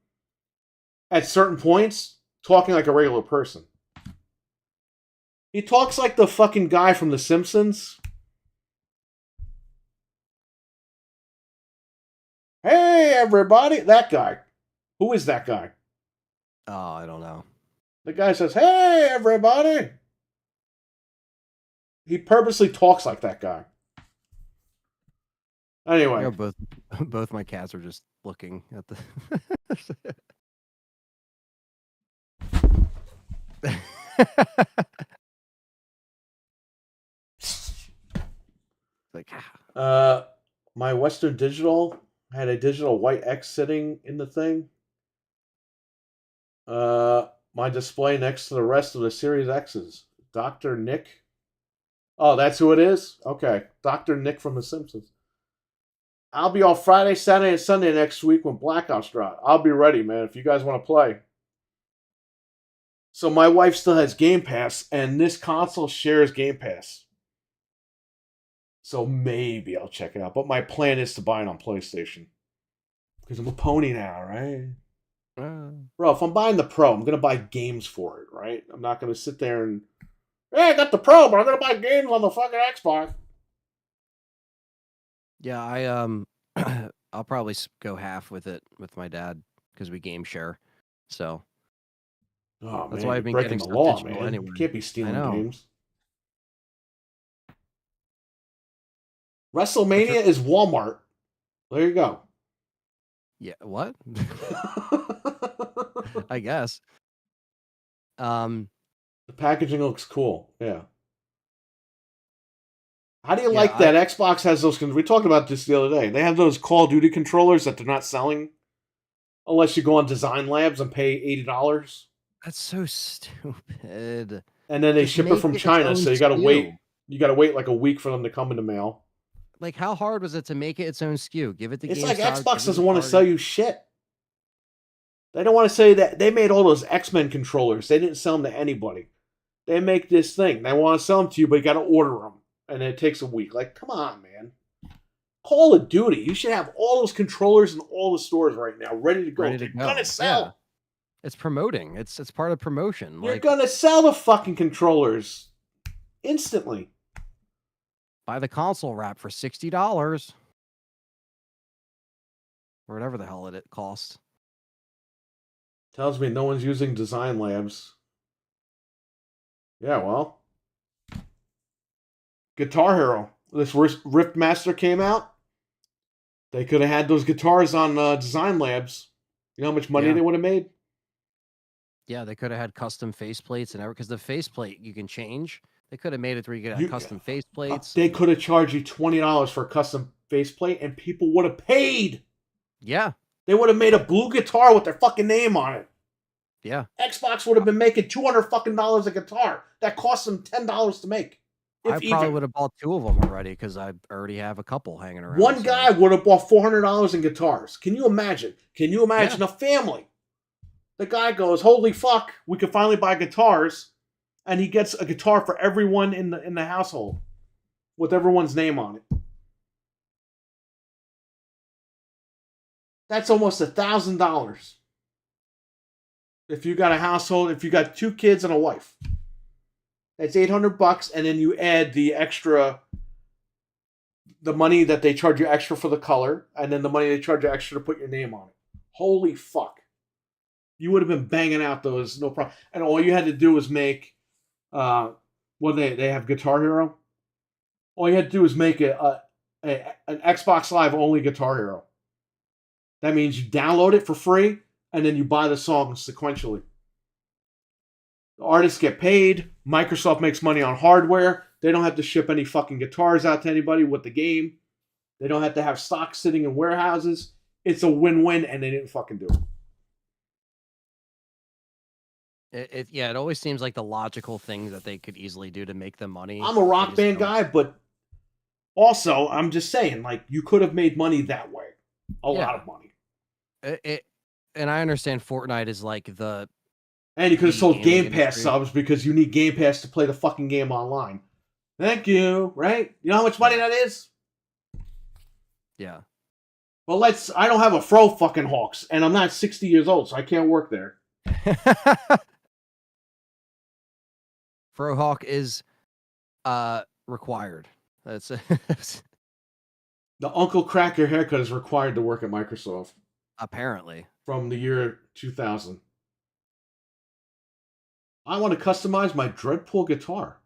at certain points talking like a regular person. He talks like the fucking guy from The Simpsons. Hey, everybody. That guy. Who is that guy? Oh, I don't know. The guy says, hey, everybody. He purposely talks like that guy. Anyway. You know, both my cats are just looking at the... like, my Western Digital had a digital white X sitting in the thing. My display next to the rest of the Series X's. Dr. Nick. Oh, that's who it is? Okay. Dr. Nick from The Simpsons. I'll be off Friday, Saturday, and Sunday next week when Black Ops drop. I'll be ready, man, if you guys want to play. So my wife still has Game Pass, and this console shares Game Pass. So maybe I'll check it out. But my plan is to buy it on PlayStation. Because I'm a pony now, right? Bro, if I'm buying the Pro, I'm going to buy games for it, right? I'm not going to sit there and... Hey, I got the Pro, but I'm going to buy games on the fucking Xbox. Yeah, I'll probably go half with it with my dad because we game share. So that's why I've been breaking getting the law, digital man. anyway. You can't be stealing I know. games. WrestleMania is Walmart. There you go. Yeah, what? I guess. The packaging looks cool. Yeah. How do you like that Xbox has those... We talked about this the other day. They have those Call of Duty controllers that they're not selling unless you go on Design Labs and pay $80. That's so stupid. And then they ship it from China, so you got to wait. You got to wait like a week for them to come in the mail. Like, how hard was it to make it its own SKU? Give it to It's GameStop, like Xbox doesn't want to sell you shit. They don't want to say that they made all those X-Men controllers. They didn't sell them to anybody. They make this thing. They want to sell them to you, but you got to order them. And it takes a week. Like, come on, man. Call of Duty. You should have all those controllers in all the stores right now, ready to go. They're gonna sell. Yeah. It's promoting. It's part of promotion. You're gonna sell the fucking controllers instantly. Buy the console wrap for $60. Or whatever the hell it costs. Tells me no one's using Design Labs. Yeah, well. Guitar Hero. This Rift Master came out. They could have had those guitars on Design Labs. You know how much money they would have made? Yeah, they could have had custom faceplates and everything. Because the faceplate you can change. They could have made it where you could have custom faceplates. They could have charged you $20 for a custom faceplate, and people would have paid. Yeah. They would have made a blue guitar with their fucking name on it. Yeah. Xbox would have been making $200 fucking a guitar. That cost them $10 to make. I probably would have bought 2 of them already because I already have a couple hanging around. One guy would have bought $400 in guitars. Can you imagine? Can you imagine a family? The guy goes, holy fuck, we can finally buy guitars. And he gets a guitar for everyone in the household with everyone's name on it. That's almost $1,000. If you got a household, if you got 2 kids and a wife. That's $800, and then you add the extra, the money that they charge you extra for the color, and then the money they charge you extra to put your name on it. Holy fuck. You would have been banging out those, no problem. And all you had to do was make, they have Guitar Hero? All you had to do was make an Xbox Live only Guitar Hero. That means you download it for free, and then you buy the songs sequentially. The artists get paid. Microsoft makes money on hardware. They don't have to ship any fucking guitars out to anybody with the game. They don't have to have stock sitting in warehouses. It's a win-win, and they didn't fucking do it. It always seems like the logical thing that they could easily do to make them money. I'm a Rock Band guy, but also I'm just saying, like, you could have made money that way, a lot of money. And I understand Fortnite is like the, and you could have sold Game Pass industry. subs because you need Game Pass to play the fucking game online. Thank you, right? You know how much money that is? Yeah. Well, I don't have a Fro fucking Hawks, and I'm not 60 years old, so I can't work there. Frohawk is required. That's The Uncle Cracker haircut is required to work at Microsoft. Apparently. From the year 2000. I want to customize my Dreadpool guitar.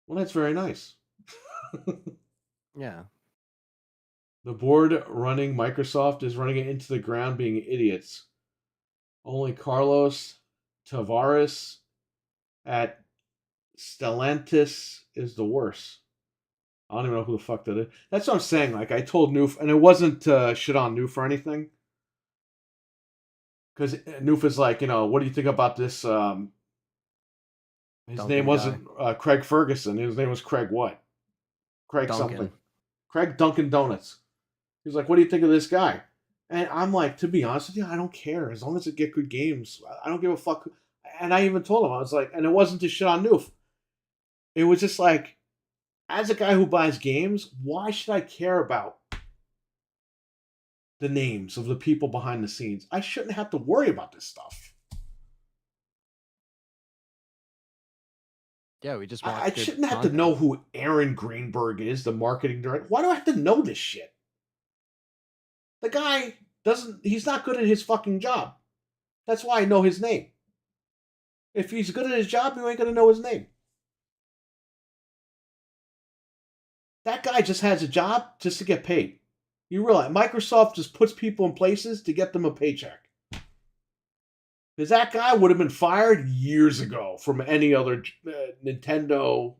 Well, that's very nice. Yeah. The board running Microsoft is running it into the ground being idiots. Only Carlos Tavares at Stellantis is the worst. I don't even know who the fuck that is. That's what I'm saying. Like, I told Noof, and it wasn't shit on Noof or anything. Because Noof is like, what do you think about this? His Duncan name wasn't Craig Ferguson. His name was Craig what? Craig Duncan. something. Craig Dunkin' Donuts. He's like, what do you think of this guy? And I'm like, to be honest with you, I don't care. As long as it get good games. I don't give a fuck. And I even told him, I was like, and it wasn't to shit on Noof. It was just like, as a guy who buys games, why should I care about the names of the people behind the scenes? I shouldn't have to worry about this stuff. Yeah, we just I shouldn't have to know who Aaron Greenberg is, the marketing director. Why do I have to know this shit? The guy he's not good at his fucking job. That's why I know his name. If he's good at his job, you ain't gonna know his name. That guy just has a job just to get paid. You realize Microsoft just puts people in places to get them a paycheck. Because that guy would have been fired years ago from any other Nintendo,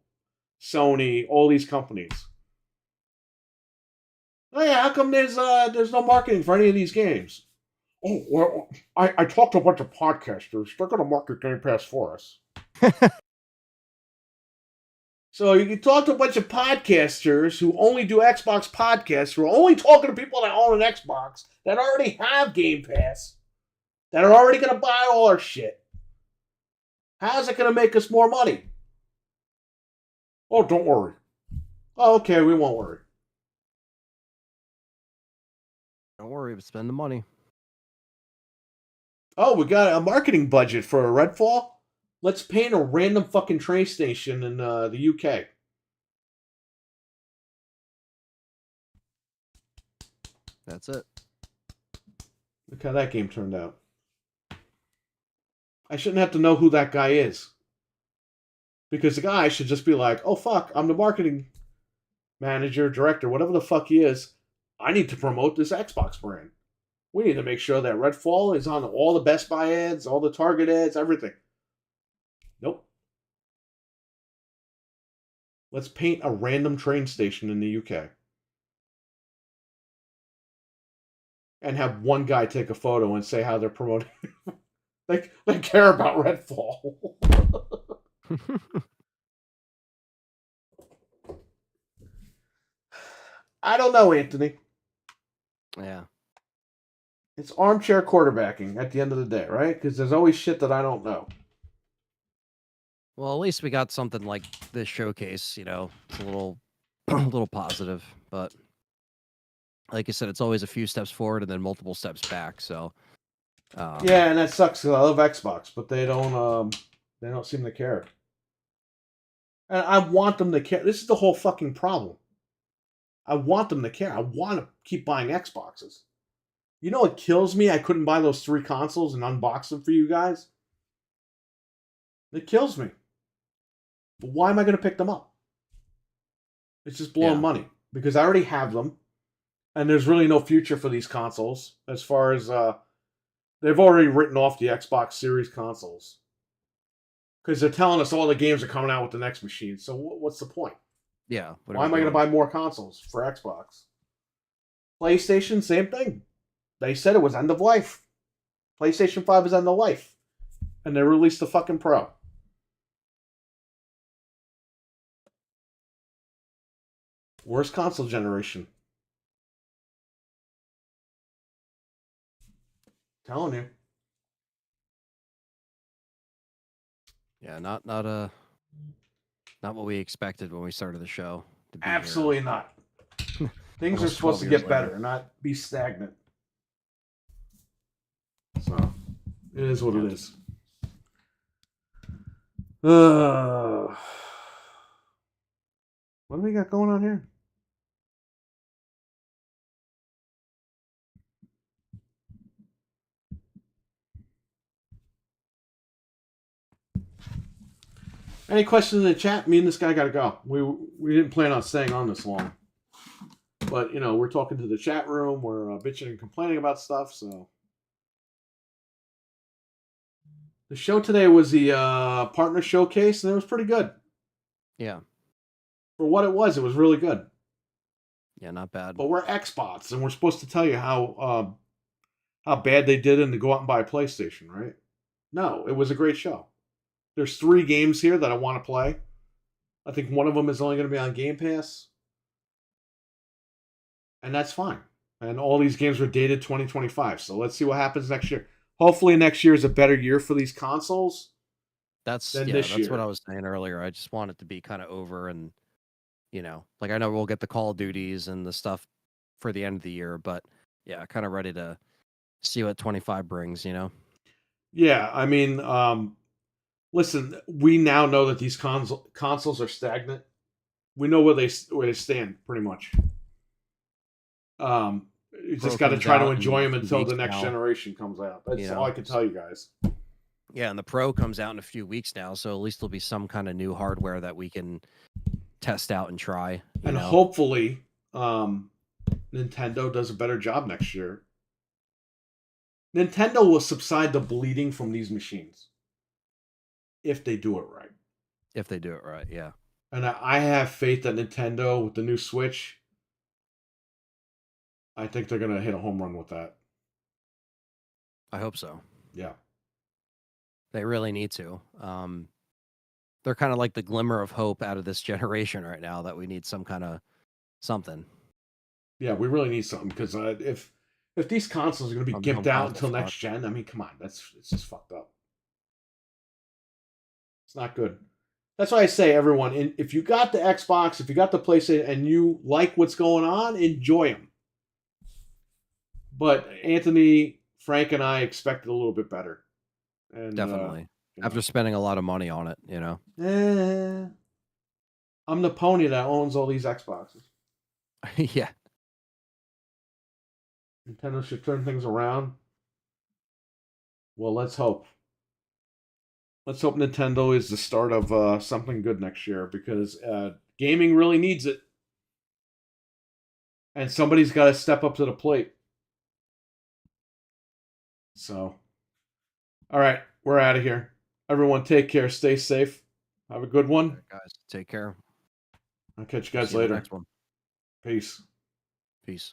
Sony, all these companies. Oh yeah, how come there's no marketing for any of these games? Oh, well, I talked to a bunch of podcasters. They're going to market Game Pass for us. So you can talk to a bunch of podcasters who only do Xbox podcasts, who are only talking to people that own an Xbox, that already have Game Pass, that are already going to buy all our shit. How's it going to make us more money? Oh, don't worry. Oh, okay, we won't worry. Don't worry, but spend the money. Oh, we got a marketing budget for a Redfall? Let's paint a random fucking train station in the UK. That's it. Look how that game turned out. I shouldn't have to know who that guy is. Because the guy should just be like, oh fuck, I'm the marketing manager, director, whatever the fuck he is. I need to promote this Xbox brand. We need to make sure that Redfall is on all the Best Buy ads, all the Target ads, everything. Nope. Let's paint a random train station in the UK. And have one guy take a photo and say how they're promoting. They care about Redfall. I don't know, Anthony. Yeah. It's armchair quarterbacking at the end of the day, right? Because there's always shit that I don't know. Well, at least we got something like this showcase, It's a little, a little positive, but like I said, it's always a few steps forward and then multiple steps back. So, yeah, and that sucks because I love Xbox, but they don't seem to care. And I want them to care. This is the whole fucking problem. I want them to care. I want to keep buying Xboxes. You know what kills me? I couldn't buy those 3 consoles and unbox them for you guys. It kills me. But why am I going to pick them up? It's just blowing money. Because I already have them. And there's really no future for these consoles. As far as, they've already written off the Xbox Series consoles. Because they're telling us all the games are coming out with the next machine. So what's the point? Yeah. Why am I going to buy more consoles for Xbox? PlayStation, same thing. They said it was end of life. PlayStation 5 is end of life. And they released the fucking Pro. Worst console generation. Telling you. Yeah, not what we expected when we started the show. To be Absolutely not. Things are supposed to get better, not be stagnant. So, it is what it is. What do we got going on here? Any questions in the chat? Me and this guy got to go. We didn't plan on staying on this long. But, you know, we're talking to the chat room. We're bitching and complaining about stuff, so. The show today was the partner showcase, and it was pretty good. Yeah. For what it was really good. Yeah, not bad. But we're Xbox, and we're supposed to tell you how bad they did and to go out and buy a PlayStation, right? No, it was a great show. There's 3 games here that I want to play. I think one of them is only going to be on Game Pass. And that's fine. And all these games were dated 2025. So let's see what happens next year. Hopefully next year is a better year for these consoles. That's this year. what I was saying earlier. I just want it to be kind of over, and you know, like I know we'll get the Call of Duties and the stuff for the end of the year, but yeah, kind of ready to see what 25 brings, you know? Yeah, I mean, listen, we now know that these consoles are stagnant. We know where they stand, pretty much. You just got to try to enjoy them until the next generation comes out. That's all I can tell you guys. Yeah, and the Pro comes out in a few weeks now, so at least there'll be some kind of new hardware that we can test out and try. And hopefully, Nintendo does a better job next year. Nintendo will subside the bleeding from these machines if they do it right. If they do it right, yeah. And I have faith that Nintendo, with the new Switch, I think they're going to hit a home run with that. I hope so. Yeah. They really need to. They're kind of like the glimmer of hope out of this generation right now, that we need some kind of something. Yeah, we really need something, because if these consoles are going to be gimped out until next gen, I mean, come on, it's just fucked up. It's not good. That's why I say, everyone, if you got the Xbox, if you got the PlayStation, and you like what's going on, enjoy them. But Anthony, Frank, and I expected a little bit better. And, definitely. After spending a lot of money on it, you know. I'm the pony that owns all these Xboxes. Yeah. Nintendo should turn things around. Well, let's hope. Let's hope Nintendo is the start of something good next year, because gaming really needs it. And somebody's got to step up to the plate. So, all right, we're out of here. Everyone, take care. Stay safe. Have a good one. Right, guys, take care. I'll catch you guys See you in later. the next one. Peace. Peace.